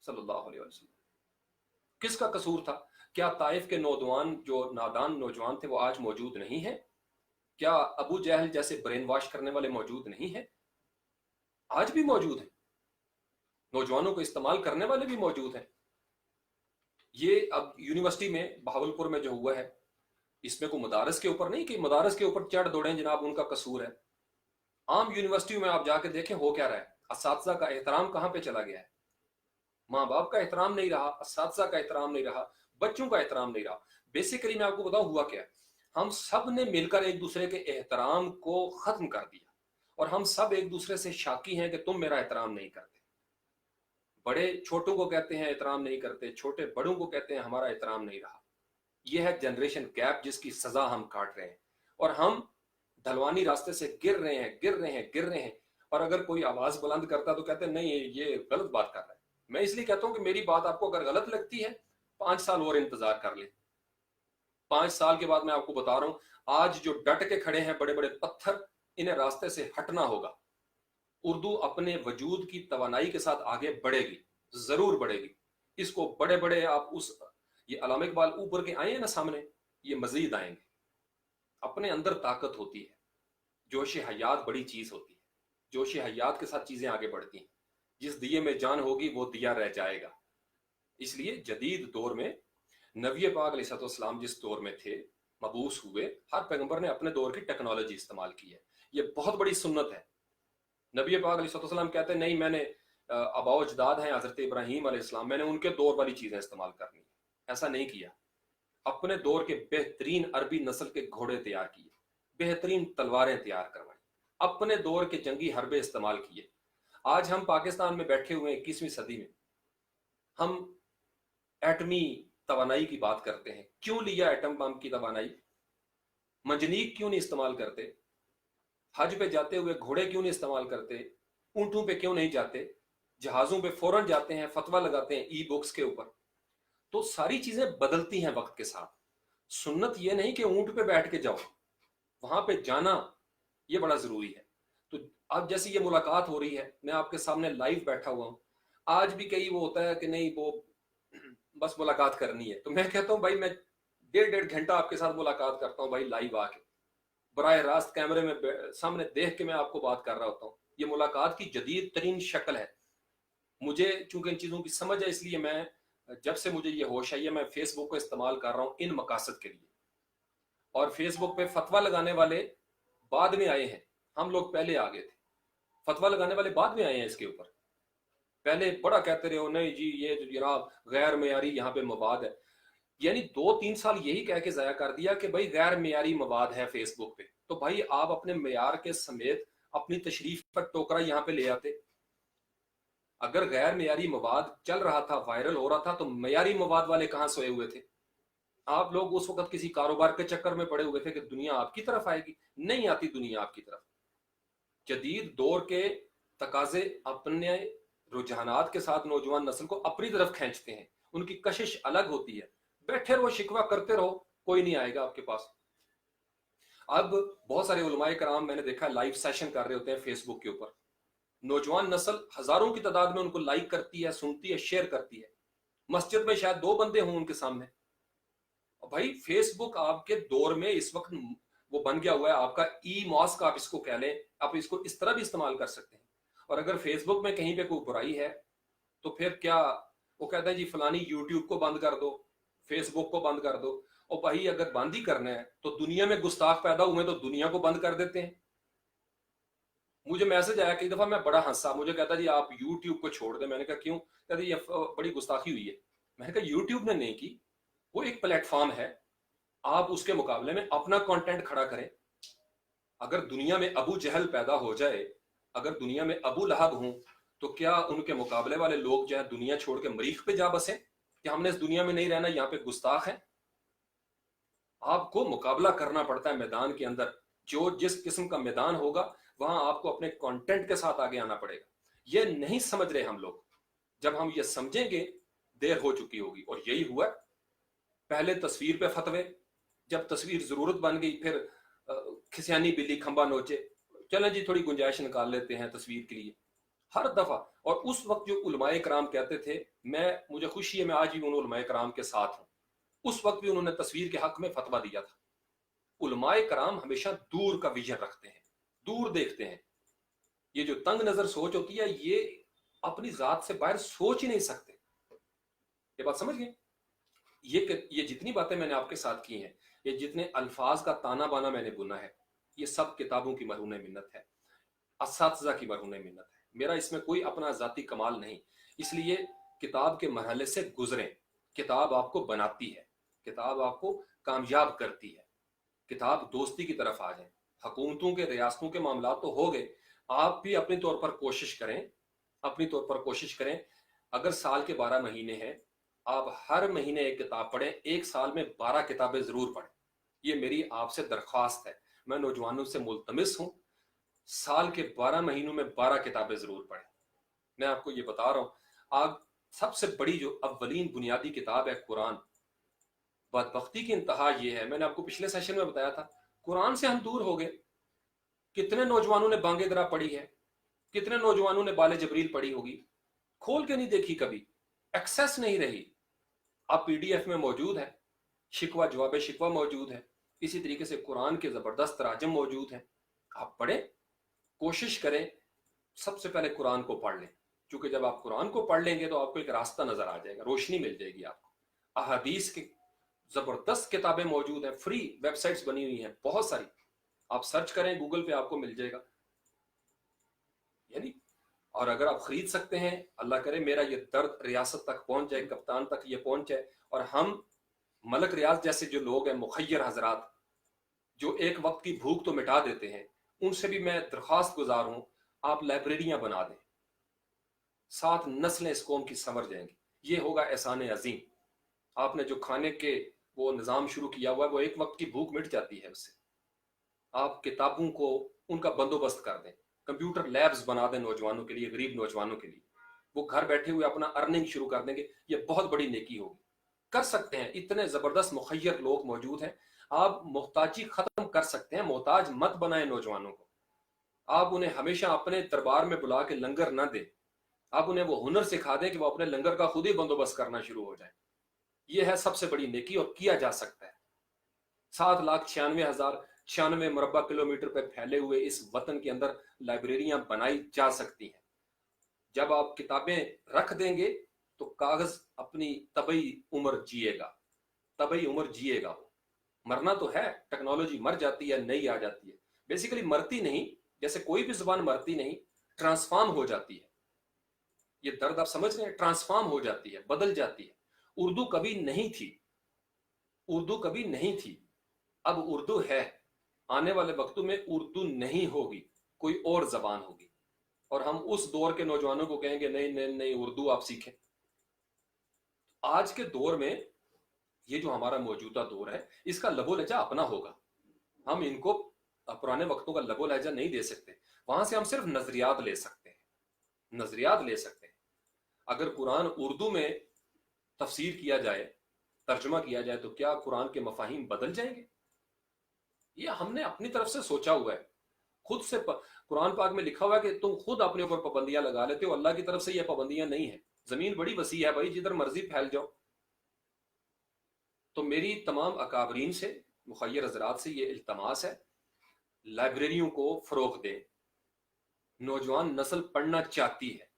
صلی اللہ علیہ وسلم۔ کس کا قصور تھا؟ کیا طائف کے نوجوان، جو نادان نوجوان تھے، وہ آج موجود نہیں ہیں؟ کیا ابو جہل جیسے برین واش کرنے والے موجود نہیں ہیں؟ آج بھی موجود ہیں، نوجوانوں کو استعمال کرنے والے بھی موجود ہیں۔ یہ اب یونیورسٹی میں بہاولپور میں جو ہوا ہے، اس میں کوئی مدارس کے اوپر نہیں کہ مدارس کے اوپر چڑھ دوڑیں جناب ان کا قصور ہے۔ عام یونیورسٹیوں میں آپ جا کے دیکھیں ہو کیا رہا ہے، اساتذہ کا احترام کہاں پہ چلا گیا ہے؟ ماں باپ کا احترام نہیں رہا، اساتذہ کا احترام نہیں رہا، بچوں کا احترام نہیں رہا۔ بیسیکلی میں آپ کو بتاؤں ہوا کیا ہے، ہم سب نے مل کر ایک دوسرے کے احترام کو ختم کر دیا، اور ہم سب ایک دوسرے سے شاکی ہیں کہ تم میرا احترام نہیں کرتے۔ بڑے چھوٹوں کو کہتے ہیں احترام نہیں کرتے، چھوٹے بڑوں کو کہتے ہیں ہمارا احترام نہیں رہا۔ یہ ہے جنریشن گیپ جس کی سزا ہم کاٹ رہے ہیں، اور ہم ڈھلوانی راستے سے گر رہے ہیں، گر رہے ہیں، گر رہے ہیں۔ اور اگر کوئی آواز بلند کرتا تو کہتے ہیں نہیں یہ غلط بات کر رہا ہے۔ میں اس لیے کہتا ہوں کہ میری بات آپ کو اگر غلط لگتی ہے 5 سال اور انتظار کر لیں، 5 سال کے بعد میں آپ کو بتا رہا ہوں، آج جو ڈٹ کے کھڑے ہیں بڑے بڑے پتھر، انہیں راستے سے ہٹنا ہوگا۔ اردو اپنے وجود کی توانائی کے ساتھ آگے بڑھے گی، ضرور بڑھے گی۔ اس کو بڑے بڑے آپ یہ علامہ اقبال اوپر کے آئے ہیں نا سامنے، یہ مزید آئیں گے۔ اپنے اندر طاقت ہوتی ہے، جوش حیات بڑی چیز ہوتی ہے، جوش حیات کے ساتھ چیزیں آگے بڑھتی ہیں۔ جس دیے میں جان ہوگی وہ دیا رہ جائے گا۔ اس لیے جدید دور میں نبی پاک علیہ السلام جس دور میں تھے، مبعوث ہوئے، ہر پیغمبر نے اپنے دور کی ٹیکنالوجی استعمال کی ہے۔ یہ بہت بڑی سنت ہے۔ نبی پاک علیہ السلام کہتے ہیں نہیں، میں نے آباء و اجداد ہیں حضرت ابراہیم علیہ السلام، میں نے ان کے دور والی چیزیں استعمال کرنی، ایسا نہیں کیا۔ اپنے دور کے بہترین عربی نسل کے گھوڑے تیار کیے، بہترین تلواریں تیار کروائی، اپنے دور کے جنگی حربے استعمال کیے۔ آج ہم پاکستان میں بیٹھے ہوئے ہیں 21ویں صدی میں، ہم ایٹمی توانائی کی بات کرتے ہیں۔ کیوں لیا ایٹم بم کی توانائی؟ منجنیق کیوں نہیں استعمال کرتے؟ حج پہ جاتے ہوئے گھوڑے کیوں نہیں استعمال کرتے؟ اونٹوں پہ کیوں نہیں جاتے؟ جہازوں پہ فوراً جاتے ہیں، فتویٰ لگاتے ہیں ای بکس کے اوپر۔ تو ساری چیزیں بدلتی ہیں وقت کے ساتھ۔ سنت یہ نہیں کہ اونٹ پہ بیٹھ کے جاؤ، وہاں پہ جانا یہ بڑا ضروری ہے۔ تو اب جیسی یہ ملاقات ہو رہی ہے، میں آپ کے سامنے لائیو بیٹھا ہوا ہوں۔ آج بھی کئی وہ ہوتا ہے کہ نہیں وہ بس ملاقات کرنی ہے، تو میں کہتا ہوں بھائی میں 1.5 گھنٹہ آپ کے ساتھ ملاقات کرتا ہوں بھائی، لائیو آ کے براہ راست کیمرے میں سامنے دیکھ کے میں آپ کو بات کر رہا ہوتا ہوں۔ یہ ملاقات کی جدید ترین شکل ہے۔ مجھے چونکہ ان چیزوں کی سمجھ ہے، اس لیے میں جب سے مجھے یہ ہوش آئی ہے میں فیس بک کو استعمال کر رہا ہوں ان مقاصد کے لیے۔ اور فیس بک پہ فتویٰ لگانے والے بعد میں آئے ہیں، ہم لوگ پہلے آگے تھے۔ فتویٰ لگانے والے بعد میں آئے ہیں اس کے اوپر، پہلے بڑا کہتے رہے ہو نہیں جی یہ جناب غیر معیاری یہاں پہ مواد ہے، یعنی 2-3 سال یہی کہہ کے ضائع کر دیا کہ بھائی غیر معیاری مواد ہے فیس بک پہ۔ تو بھائی آپ اپنے معیار کے سمیت اپنی تشریف پر ٹوکرا یہاں پہ لے آتے۔ اگر غیر معیاری مواد چل رہا تھا، وائرل ہو رہا تھا، تو معیاری مواد والے کہاں سوئے ہوئے تھے؟ آپ لوگ اس وقت کسی کاروبار کے چکر میں پڑے ہوئے تھے کہ دنیا آپ کی طرف آئے گی، نہیں آتی دنیا آپ کی طرف۔ جدید دور کے تقاضے اپنے رجحانات کے ساتھ نوجوان نسل کو اپنی طرف کھینچتے ہیں، ان کی کشش الگ ہوتی ہے۔ بیٹھے رہو، شکوہ کرتے رہو، کوئی نہیں آئے گا آپ کے پاس۔ اب بہت سارے علماء کرام میں نے دیکھا لائیو سیشن کر رہے ہوتے ہیں فیس بک کے اوپر، نوجوان نسل ہزاروں کی تعداد میں ان کو لائک کرتی ہے، سنتی ہے، شیئر کرتی ہے۔ مسجد میں شاید 2 بندے ہوں ان کے سامنے۔ بھائی فیس بک آپ کے دور میں اس وقت وہ بن گیا ہوا ہے آپ کا ای ماسک، آپ اس کو کہہ لیں، آپ اس کو اس طرح بھی استعمال کر سکتے ہیں۔ اور اگر فیس بک میں کہیں پہ کوئی برائی ہے تو پھر کیا وہ کہتا ہے جی فلانی یوٹیوب کو بند کر دو، फेसबुक को बंद कर दो। और भाई अगर बंद ही करना है तो दुनिया में गुस्ताख पैदा हुए तो दुनिया को बंद कर देते हैं। मुझे मैसेज आया कई दफा, मैं बड़ा हंसा, मुझे कहता जी आप यूट्यूब को छोड़ दें। मैंने कहा क्यों? कहते ये बड़ी गुस्ताखी हुई है। मैंने कहा यूट्यूब ने नहीं की, वो एक प्लेटफॉर्म है, आप उसके मुकाबले में अपना कंटेंट खड़ा करें। अगर दुनिया में अबू जहल पैदा हो जाए, अगर दुनिया में अबू लहब हों, तो क्या उनके मुकाबले वाले लोग जो है दुनिया छोड़ के मरीख पे जा बसे कि हमने इस दुनिया में नहीं रहना, यहाँ पे गुस्ताख है? आपको मुकाबला करना पड़ता है मैदान के अंदर। जो जिस किस्म का मैदान होगा वहां आपको अपने कंटेंट के साथ आगे आना पड़ेगा। ये नहीं समझ रहे हम लोग। जब हम ये समझेंगे देर हो चुकी होगी। और यही हुआ, पहले तस्वीर पे फतवे, जब तस्वीर जरूरत बन गई फिर खिसियानी बिल्ली खंबा नोचे, चलें जी थोड़ी गुंजाइश निकाल लेते हैं तस्वीर के लिए, हर दफा। और उस वक्त जो उलमाए कराम कहते थे, मुझे खुशी है मैं आज भी उन उलमाए कराम के साथ हूं, उस वक्त भी उन्होंने तस्वीर के हक में फतवा दिया था। उलमाए कराम हमेशा दूर का विजन रखते हैं, दूर देखते हैं। ये जो तंग नजर सोच होती है, ये अपनी जात से बाहर सोच ही नहीं सकते। ये बात समझ गए? ये जितनी बातें मैंने आपके साथ की हैं, ये जितने अल्फाज का ताना बाना मैंने बुना है, ये सब किताबों की मरहून मिन्नत है, असातिज़ा की मरहून मिन्नत है। मेरा इसमें कोई अपना जाती कमाल नहीं। इसलिए किताब के मरहले से गुजरें। किताब आपको बनाती है, किताब आपको कामयाब करती है। किताब दोस्ती की तरफ आ जाए। हुकूमतों के रियासतों के मामला तो हो गए, आप भी अपने तौर पर कोशिश करें, अपनी तौर पर कोशिश करें। अगर साल के 12 महीने हैं, आप हर महीने एक किताब पढ़ें, एक साल में 12 किताबें जरूर पढ़ें। ये मेरी आपसे दरख्वास्त है, मैं नौजवानों से मुल्तमिस हूं, साल के 12 महीनों में 12 किताबें जरूर पढ़ें। मैं आपको ये बता रहा हूं, आज सबसे बड़ी जो अव्वलीन बुनियादी किताब है कुरान। बदबख्ती की इंतहा ये है, मैंने आपको पिछले सेशन में बताया था, कुरान से हम दूर हो गए। कितने नौजवानों ने बांगे दरा पढ़ी है, कितने नौजवानों ने बाले जबरील पढ़ी होगी, खोल के नहीं देखी कभी, एक्सेस नहीं रही। अब पीडीएफ में मौजूद है, शिकवा जवाब शिकवा मौजूद है, इसी तरीके से कुरान के जबरदस्त तराजम मौजूद हैं। आप पढ़ें, कोशिश करें, सबसे पहले कुरान को पढ़ लें, क्योंकि जब आप कुरान को पढ़ लेंगे तो आपको एक रास्ता नजर आ जाएगा, रोशनी मिल जाएगी आपको। अहादीस की जबरदस्त किताबें मौजूद हैं, फ्री वेबसाइट्स बनी हुई हैं बहुत सारी, आप सर्च करें गूगल पे आपको मिल जाएगा। यानी और अगर आप खरीद सकते हैं, अल्लाह करे मेरा ये दर्द रियासत तक पहुंच जाए, कप्तान तक ये पहुंच जाए, और हम मलक रियाज जैसे जो लोग हैं, मुखय्यर हजरात, जो एक वक्त की भूख तो मिटा देते हैं, उनसे भी मैं दरख्वास्त गुजार हूं, आप लाइब्रेरियां बना दें, 7 नस्लें इस कौम की संवर जाएंगी। ये होगा एहसान अजीम। आपने जो खाने के वो निज़ाम शुरू किया हुआ है, वो एक वक्त की भूख मिट जाती है उससे। आप किताबों को उनका बंदोबस्त कर दें, कंप्यूटर लैब्स बना दें नौजवानों के लिए, गरीब नौजवानों के लिए, वो घर बैठे हुए अपना अर्निंग शुरू कर देंगे। ये बहुत बड़ी नेकी होगी, कर सकते हैं। इतने जबरदस्त मुखय्यर लोग मौजूद हैं, आप मोहताजी खत्म कर सकते हैं। मोहताज मत बनाए नौजवानों को, आप उन्हें हमेशा अपने दरबार में बुला के लंगर न दें, आप उन्हें वो हुनर सिखा दें कि वो अपने लंगर का खुद ही बंदोबस्त करना शुरू हो जाए। ये है सबसे बड़ी नेकी और किया जा सकता है। 7,96,096 मुरब्बा किलोमीटर पर फैले हुए इस वतन के अंदर लाइब्रेरियां बनाई जा सकती हैं। जब आप किताबें रख देंगे तो कागज अपनी तबई उम्र जिएगा, तबई उम्र जिएगा। वो मरना तो है, टेक्नोलॉजी मर जाती है, नई आ जाती है, बेसिकली मरती नहीं, जैसे कोई भी जुबान मरती नहीं, ट्रांसफॉर्म हो जाती है। ये दर्द आप समझ रहे हैं, ट्रांसफॉर्म हो जाती है, बदल जाती है। उर्दू कभी नहीं थी, उर्दू कभी नहीं थी, अब उर्दू है। आने वाले वक्तों में उर्दू नहीं होगी, कोई और जबान होगी, और हम उस दौर के नौजवानों को कहेंगे नहीं नहीं नहीं उर्दू आप सीखें। आज के दौर में ये जो हमारा मौजूदा दौर है, इसका लबो लहजा अपना होगा। हम इनको पुराने वक्तों का लबो लहजा नहीं दे सकते, वहां से हम सिर्फ नजरियात ले सकते हैं, नजरियात ले सकते हैं। अगर कुरान उर्दू में तफसीर किया जाए, तर्जुमा किया जाए, तो क्या कुरान के मफाहिम बदल जाएंगे? ये हमने अपनी तरफ से सोचा हुआ है, खुद से कुरान पाक में लिखा हुआ है कि तुम खुद अपने ऊपर पाबंदियां लगा लेते हो, अल्लाह की तरफ से ये पाबंदियां नहीं है। जमीन बड़ी वसी है भाई, जिधर मर्जी फैल जाओ। तो मेरी तमाम अकाबरीन से, मुखय्यर हजरात से ये इल्तमास है, लाइब्रेरियों को फरोग दें। नौजवान नस्ल पढ़ना चाहती है,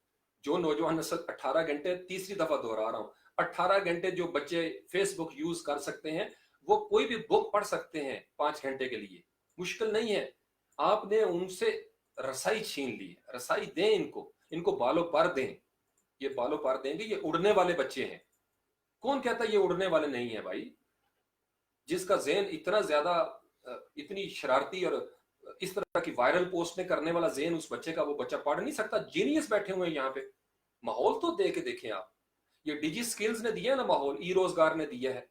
जो नौजवान नस्ल 18 घंटे, तीसरी दफा दोहरा रहा हूं, 18 घंटे जो बच्चे फेसबुक यूज कर सकते हैं, वो कोई भी बुक पढ़ सकते हैं 5 घंटे के लिए, मुश्किल नहीं है। आपने उनसे रसाई छीन ली है, रसाई दें इनको, इनको बालों पर दें। ये बालों पर देंगे, ये उड़ने वाले बच्चे हैं। कौन कहता है ये उड़ने वाले नहीं है भाई? जिसका ज़हन इतना ज्यादा इतनी शरारती और इस तरह की वायरल पोस्ट करने वाला ज़हन उस बच्चे का, वो बच्चा पढ़ नहीं सकता। जीनियस बैठे हुए हैं यहाँ पे। माहौल तो दे के देखें आप। ये डिजी स्किल्स ने दिया है ना माहौल, ई रोजगार ने दिया है।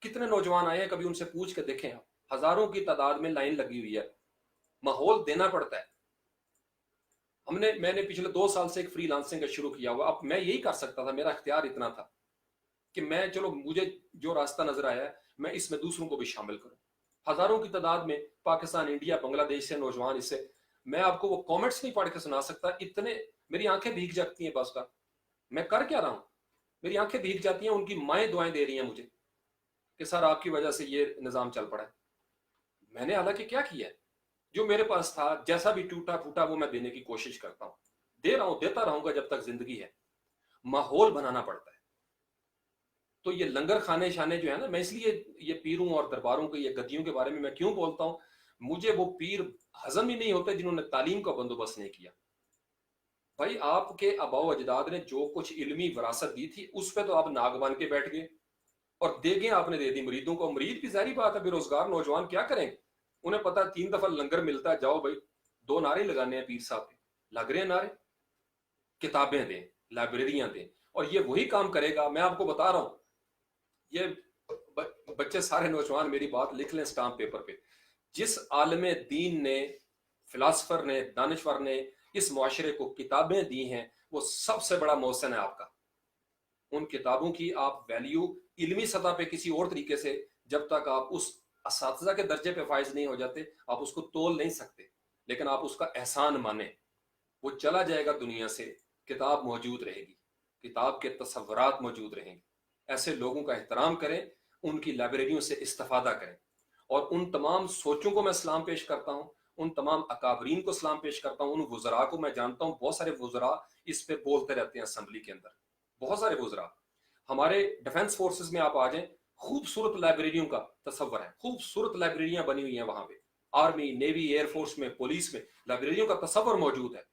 कितने नौजवान आए हैं, कभी उनसे पूछ के देखें आप। हजारों की तादाद में लाइन लगी हुई है। माहौल देना पड़ता है। मैंने पिछले 2 साल से एक फ्रीलांसिंग का शुरू किया हुआ। अब मैं यही कर सकता था, मेरा इख्तियार इतना था कि मैं, चलो मुझे जो रास्ता नजर आया है, मैं इसमें दूसरों को भी शामिल करूं। हजारों की तादाद में पाकिस्तान, इंडिया, बांग्लादेश से नौजवान इससे, मैं आपको वो कमेंट्स नहीं पढ़ के सुना सकता, इतने मेरी आंखें भीग जाती हैं बस का। मैं कर क्या रहा हूं, मेरी आंखें भीग जाती हैं। उनकी माएं दुआएं दे रही हैं मुझे कि सर आपकी वजह से ये निजाम चल पड़ा है। मैंने हालांकि क्या किया है, जो मेरे पास था, जैसा भी टूटा फूटा वो मैं देने की कोशिश करता हूं, दे रहा हूं, देता रहूंगा जब तक जिंदगी है। माहौल बनाना पड़ता है। तो ये लंगर खाने शाने जो है ना, मैं इसलिए ये पीरों और दरबारों के, ये गद्दियों के बारे में मैं क्यों बोलता हूं, मुझे वो पीर हजम ही नहीं होते जिन्होंने तालीम का बंदोबस्त नहीं किया। भाई आपके आबाओ अजदाद ने जो कुछ इल्मी विरासत दी थी, उस पर तो आप नाग बन के बैठ गए और देगे आपने दे दी मरीदों को। मरीद भी जारी बात है, बेरोजगार नौजवान क्या करेंगे? उन्हें पता 3 दफा लंगर मिलता है, जाओ भाई 2 नारे लगाने हैं पीर साहब के, लग रहे हैं नारे। किताबें दें, लाइब्रेरियां दें, और ये वही काम करेगा। मैं आपको बता रहा हूं, ये बच्चे सारे नौजवान मेरी बात लिख लें स्टाम्प पेपर पे। जिस आलमे दीन ने, फिलासफर ने, दानिश्वर ने इस मुआशरे को किताबें दी हैं, वो सबसे बड़ा मोहसन है आपका। उन किताबों की आप वैल्यू इल्मी सतह पे किसी और तरीके से, जब तक आप उस असातिज़ा के दर्जे पे फाइज नहीं हो जाते, आप उसको तोल नहीं सकते। लेकिन आप उसका एहसान माने। वो चला जाएगा दुनिया से, किताब मौजूद रहेगी, किताब के तसव्वुरात मौजूद रहेंगे। ऐसे लोगों का एहतराम करें, उनकी लाइब्रेरियों से इस्तेफादा करें। और उन तमाम सोचों को मैं सलाम पेश करता हूँ, उन तमाम अकाबरीन को सलाम पेश करता हूँ, उन वज़रा को। मैं जानता हूँ बहुत सारे वज़रा इस पे बोलते रहते हैं असम्बली के अंदर, बहुत सारे वज़रा। हमारे डिफेंस फोर्सेस में आप आ जाएं, खूबसूरत लाइब्रेरियों का तस्वर है, खूबसूरत लाइब्रेरियां बनी हुई हैं वहां पे। आर्मी, नेवी, एयरफोर्स में, पुलिस में लाइब्रेरियों का तस्वर मौजूद है।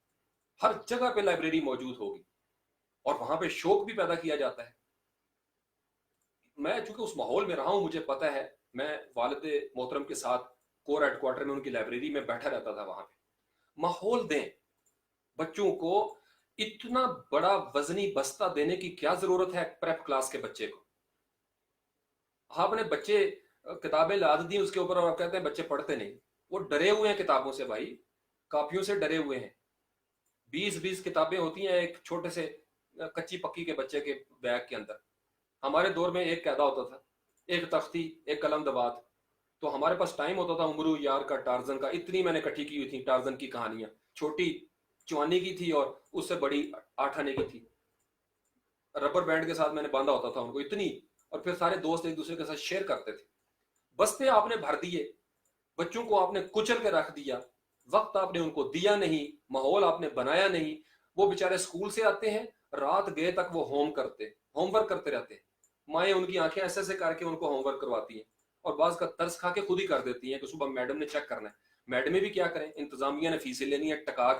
हर जगह पे लाइब्रेरी मौजूद होगी और वहां पे शौक भी पैदा किया जाता है। मैं चूंकि उस माहौल में रहा हूं, मुझे पता है। मैं वालिद मोहतरम के साथ कोर हेडक्वार्टर में उनकी लाइब्रेरी में बैठा रहता था। वहां पे माहौल दें बच्चों को। इतना बड़ा वजनी बस्ता देने की क्या जरूरत है प्रेप क्लास के बच्चे को? आपने बच्चे किताबें लाद दी उसके ऊपर और आप कहते हैं बच्चे पढ़ते नहीं। वो डरे हुए हैं किताबों से भाई, कापियों से डरे हुए हैं। 20-20 किताबें होती हैं एक छोटे से कच्ची पक्की के बच्चे के बैग के अंदर। हमारे दौर में एक कायदा होता था, एक तख्ती, एक कलम दबात। तो हमारे पास टाइम होता था उमरू यार का, टार्जन का। इतनी मैंने इकट्ठी की हुई थी टार्जन की कहानियां। छोटी 54 की थी और उससे बड़ी 8 आने की थी। रबर बैंड के साथ मैंने बांधा होता था उनको, इतनी। और फिर सारे दोस्त एक दूसरे के साथ शेयर करते थे। बस्ते आपने भर दिए, बच्चों को आपने कुचल के रख दिया, वक्त आपने उनको दिया नहीं, माहौल आपने बनाया नहीं। वो बेचारे स्कूल से आते हैं, रात गए तक वो होमवर्क करते रहते हैं। माएँ उनकी आंखें ऐसे ऐसे करके उनको होमवर्क करवाती हैं और बाज का तरस खा के खुद ही कर देती हैं कि सुबह मैडम ने चेक करना है। मैडमें भी क्या करें, इंतजामिया ने फीसें लेनी है, टका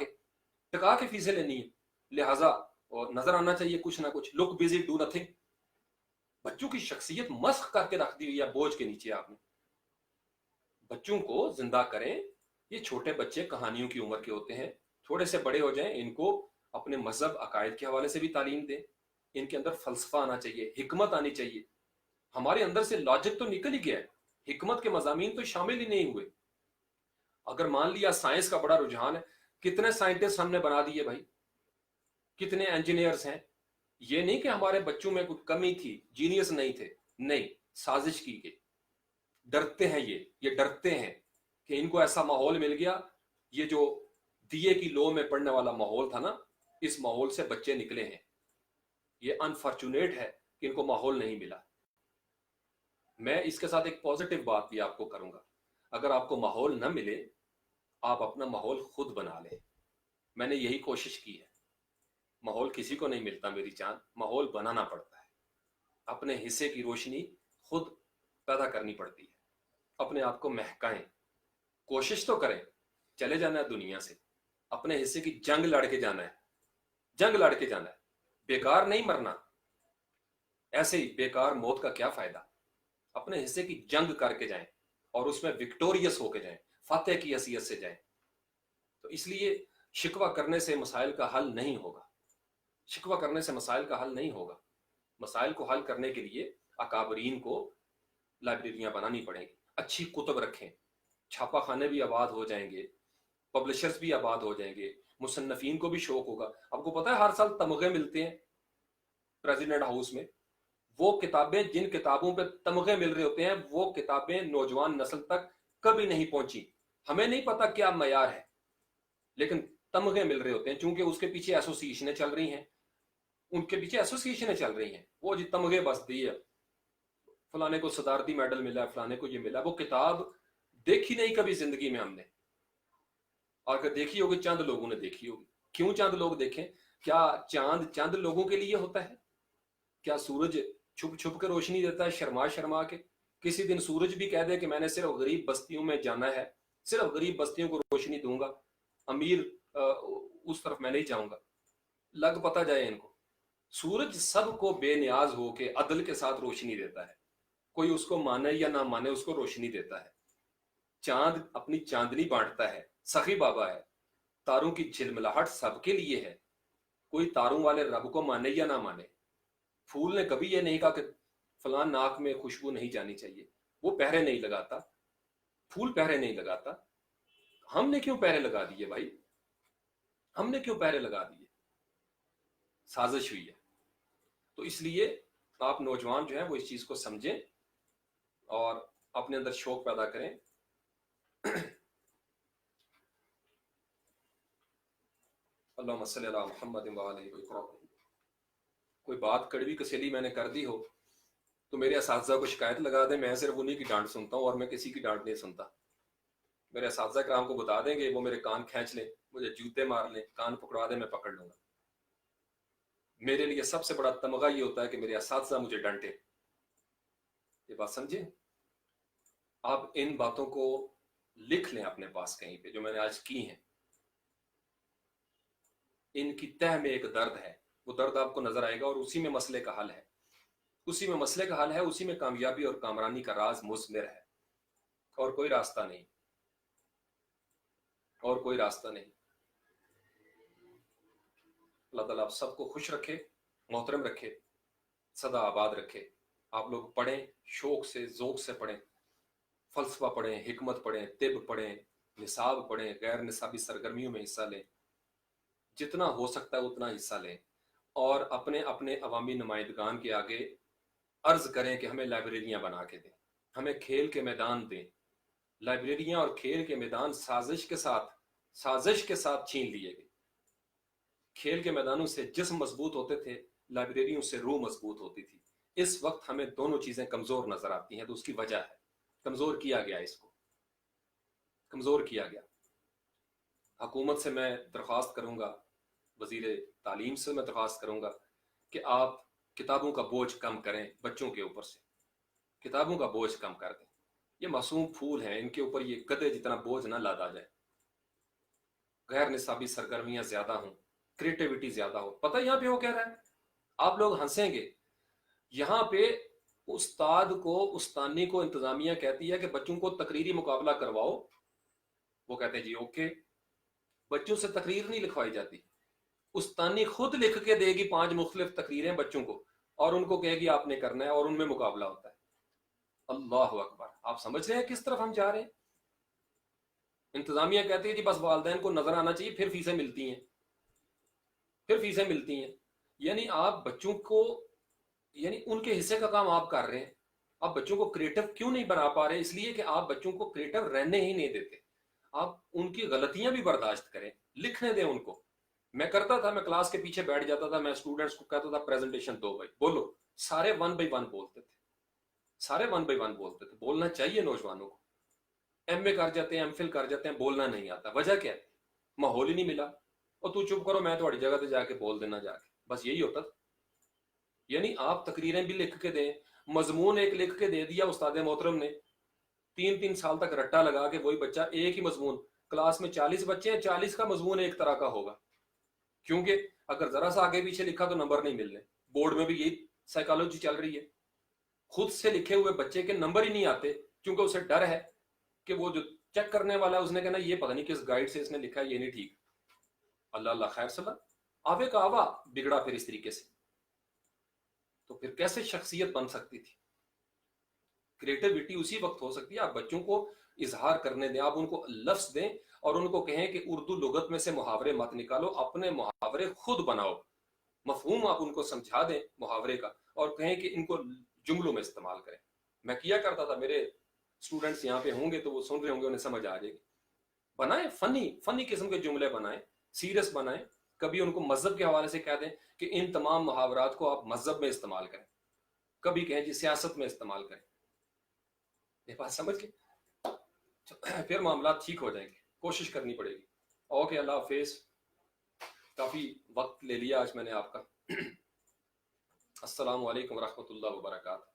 के फीसें लेनी है। लिहाजा और नजर आना चाहिए कुछ ना कुछ, लुक बिजी डू नथिंग। बच्चों की शख्सियत मस्ख करके रख दी हुई है बोझ के नीचे आपने। बच्चों को जिंदा करें। ये छोटे बच्चे कहानियों की उम्र के होते हैं, थोड़े से बड़े हो जाएं, इनको अपने मजहब अकायद के हवाले से भी तालीम दें। इनके अंदर फलसफा आना चाहिए, हिकमत आनी चाहिए। हमारे अंदर से लॉजिक तो निकल ही गया है, हिकमत के मजामीन तो शामिल ही नहीं हुए। अगर मान लिया साइंस का बड़ा रुझान है, कितने साइंटिस्ट हमने बना दिए भाई, कितने इंजीनियर्स हैं। ये नहीं कि हमारे बच्चों में कुछ कमी थी, जीनियस नहीं थे, नहीं, साजिश की गई। डरते हैं ये डरते हैं कि इनको ऐसा माहौल मिल गया। ये जो दिए की लो में पड़ने वाला माहौल था ना, इस माहौल से बच्चे निकले हैं। ये अनफॉर्चुनेट है कि इनको माहौल नहीं मिला। मैं इसके साथ एक पॉजिटिव बात भी आपको करूंगा, अगर आपको माहौल न मिले, आप अपना माहौल खुद बना लें। मैंने यही कोशिश की है। माहौल किसी को नहीं मिलता मेरी जान, माहौल बनाना पड़ता है। अपने हिस्से की रोशनी खुद पैदा करनी पड़ती है, अपने आप को महकाएं, कोशिश तो करें, चले जाना है दुनिया से, अपने हिस्से की जंग लड़ के जाना है, जंग लड़ के जाना है, बेकार नहीं मरना, ऐसे ही बेकार मौत का क्या फायदा। अपने हिस्से की जंग करके जाएं और उसमें विक्टोरियस होके जाएं, फातेह की हैसियत से जाएं। तो इसलिए शिकवा करने से मसाइल का हल नहीं होगा, शिकवा करने से मसाइल का हल नहीं होगा। मसाइल को हल करने के लिए अकाबरीन को लाइब्रेरियां बनानी पड़ेंगी, अच्छी कुतुब रखें, छापा खाने भी आबाद हो जाएंगे, पब्लिशर्स भी आबाद हो जाएंगे, मुसन्नफीन को भी शौक होगा। आपको पता है हर साल तमगे मिलते हैं प्रेसिडेंट हाउस में, वो किताबें, जिन किताबों पे तमगे मिल रहे होते हैं, वो किताबें नौजवान नस्ल तक कभी नहीं पहुंची। हमें नहीं पता क्या मयार है, लेकिन तमगे मिल रहे होते हैं, चूंकि उसके पीछे एसोसिएशनें चल रही हैं, उनके पीछे एसोसिएशनें चल रही हैं, वो जी तमगे बस दी है, फलाने को सदारती मेडल मिला, फलाने को ये मिला। वो किताब देखी नहीं कभी जिंदगी में हमने, और अगर देखी होगी चंद लोगों ने देखी होगी। क्यों चंद लोग देखें? क्या चांद चंद लोगों के लिए होता है? क्या सूरज छुप छुप के रोशनी देता है, शर्मा शर्मा के? किसी दिन सूरज भी कह दे कि मैंने सिर्फ गरीब बस्तियों में जाना है, सिर्फ गरीब बस्तियों को रोशनी दूंगा, अमीर उस तरफ मैं नहीं जाऊंगा, लग पता जाए इनको। सूरज सबको बेनियाज होके अदल के साथ रोशनी देता है, कोई उसको माने या ना माने उसको रोशनी देता है। चांद अपनी चांदनी बांटता है, सखी बाबा है, तारों की झिलमिलाहट सबके लिए है, कोई तारों वाले रब को माने या ना माने। फूल ने कभी ये नहीं कहा कि फलान नाक में खुशबू नहीं जानी चाहिए, वो पहरे नहीं लगाता, फूल पहरे नहीं लगाता। हमने क्यों पहरे लगा दिए भाई? हमने क्यों पहरे लगा दिए? साजिश हुई है। तो इसलिए आप नौजवान जो है वो इस चीज को समझें और अपने अंदर शौक पैदा करें। अल्लाहुम्मा सल्ली अला मुहम्मद व आलिहि व सल्लम। कोई बात कड़वी कसेली मैंने कर दी हो तो मेरे असातिज़ा को शिकायत लगा दें, मैं सिर्फ उन्हीं की डांट सुनता हूँ और मैं किसी की डांट नहीं सुनता। मेरे असातिज़ा कराम को बता देंगे, वो मेरे कान खींच लें, मुझे जूते मार लें, कान पकड़ा दें, मैं पकड़ लूंगा। मेरे लिए सबसे बड़ा तमगा ये होता है कि मेरे असातिज़ा मुझे डांटे। ये बात समझे? आप इन बातों को लिख लें अपने पास कहीं पे, जो मैंने आज की हैं। इनकी तह में एक दर्द है, वो दर्द आपको नजर आएगा और उसी में मसले का हल है, उसी में मसले का हल है, उसी में कामयाबी और कामरानी का राज मुज़मिर है, और कोई रास्ता नहीं, और कोई रास्ता नहीं। अल्लाह ताला आप सबको खुश रखे, मोहतरम रखे, सदा आबाद रखे। आप लोग पढ़ें, शौक से, ज़ौक़ से पढ़ें, फ़लसफ़ा पढ़ें, हिकमत पढ़ें, तिब पढ़ें, निसाब पढ़ें, गैर निसाबी सरगर्मियों में हिस्सा लें, जितना हो सकता है उतना हिस्सा लें, और अपने अपने अवामी नुमाइंदगान के आगे अर्ज करें कि हमें लाइब्रेरियां बना के दें, हमें खेल के मैदान दें। लाइब्रेरियां और खेल के मैदान साजिश के साथ छीन लिए गए। खेल के मैदानों से जिस्म मजबूत होते थे, लाइब्रेरियों से रूह मजबूत होती थी। इस वक्त हमें दोनों चीजें कमजोर नजर आती हैं, तो उसकी वजह है कमजोर किया गया, इसको कमजोर किया गया। हुकूमत से मैं दरख्वास्त करूंगा, वजीर तालीम से मैं दरख्वास्त करूंगा कि आप किताबों का बोझ कम करें, बच्चों के ऊपर से किताबों का बोझ कम कर दें। ये मासूम फूल हैं, इनके ऊपर ये गधे जितना बोझ ना लादा जाए। गैर निसाबी सरगर्मियां ज्यादा हों, क्रिएटिविटी ज्यादा हो। पता है यहाँ पे वो कह रहा है, आप लोग हंसेंगे, यहाँ पे उस्ताद को, उस्तानी को इंतजामिया कहती है कि बच्चों को तकरीरी मुकाबला करवाओ। वो कहते हैं जी ओके। बच्चों से तकरीर नहीं लिखवाई जाती, उस्तानी खुद लिख के देगी 5 मुख्तलिफ तकरीरें बच्चों को, और उनको कहेगी आपने करना है, और उनमें मुकाबला होता है। अल्लाह अकबर। आप समझ रहे हैं किस तरफ हम जा रहे हैं? इंतजामिया कहती है जी बस वालिदैन को नजर आना चाहिए, फिर फीसें मिलती हैं, फिर फीसें मिलती हैं। यानी आप बच्चों को, यानी उनके हिस्से का काम आप कर रहे हैं। आप बच्चों को क्रिएटिव क्यों नहीं बना पा रहे? इसलिए कि आप बच्चों को क्रिएटिव रहने ही नहीं देते। आप उनकी गलतियां भी बर्दाश्त करें, लिखने दें उनको। मैं करता था, मैं क्लास के पीछे बैठ जाता था, मैं स्टूडेंट्स को कहता था प्रेजेंटेशन दो भाई, बोलो। सारे 1 बाय 1 बोलते थे, सारे 1 बाय 1 बोलते थे। बोलना चाहिए नौजवानों को। एमए कर जाते हैं, एमफिल कर जाते हैं, बोलना नहीं आता। वजह क्या है? माहौल ही नहीं मिला। और तू चुप करो, मैं तुम्हारी जगह पे जाके बोल देना जाके, बस यही होता था, یعنی آپ تقریریں بھی لکھ کے دیں، مضمون ایک لکھ کے دے دیا استاد محترم نے، 3 سال تک رٹا لگا کے وہی بچہ ایک ہی مضمون، کلاس میں 40 بچے ہیں، 40 کا مضمون ایک طرح کا ہوگا، کیونکہ اگر ذرا سا آگے پیچھے لکھا تو نمبر نہیں ملنے۔ بورڈ میں بھی یہی سائیکالوجی چل رہی ہے، خود سے لکھے ہوئے بچے کے نمبر ہی نہیں آتے، کیونکہ اسے ڈر ہے کہ وہ جو چیک کرنے والا ہے اس نے کہنا یہ پتہ نہیں کس گائیڈ سے اس نے لکھا ہے، یہ نہیں ٹھیک۔ اللہ اللہ خیر صلاح، آوے کا آوا بگڑا پھر اس طریقے سے، تو پھر کیسے شخصیت بن سکتی تھی؟ کریٹیوٹی اسی وقت ہو سکتی ہے آپ بچوں کو اظہار کرنے دیں، آپ ان کو لفظ دیں اور ان کو کہیں کہ اردو لغت میں سے محاورے مت نکالو، اپنے محاورے خود بناؤ، مفہوم آپ ان کو سمجھا دیں محاورے کا اور کہیں کہ ان کو جملوں میں استعمال کریں۔ میں کیا کرتا تھا، میرے اسٹوڈنٹس یہاں پہ ہوں گے تو وہ سن رہے ہوں گے، انہیں سمجھ آ جائے گی۔ بنائیں فنی قسم کے جملے بنائیں، سیریس بنائیں، کبھی ان کو مذہب کے حوالے سے کہہ دیں کہ ان تمام محاورات کو آپ مذہب میں استعمال کریں، کبھی کہیں جی سیاست میں استعمال کریں۔ یہ بات سمجھ کے پھر معاملات ٹھیک ہو جائیں گے، کوشش کرنی پڑے گی۔ اوکے، اللہ حافظ، کافی وقت لے لیا آج میں نے آپ کا۔ السلام علیکم ورحمۃ اللہ وبرکاتہ۔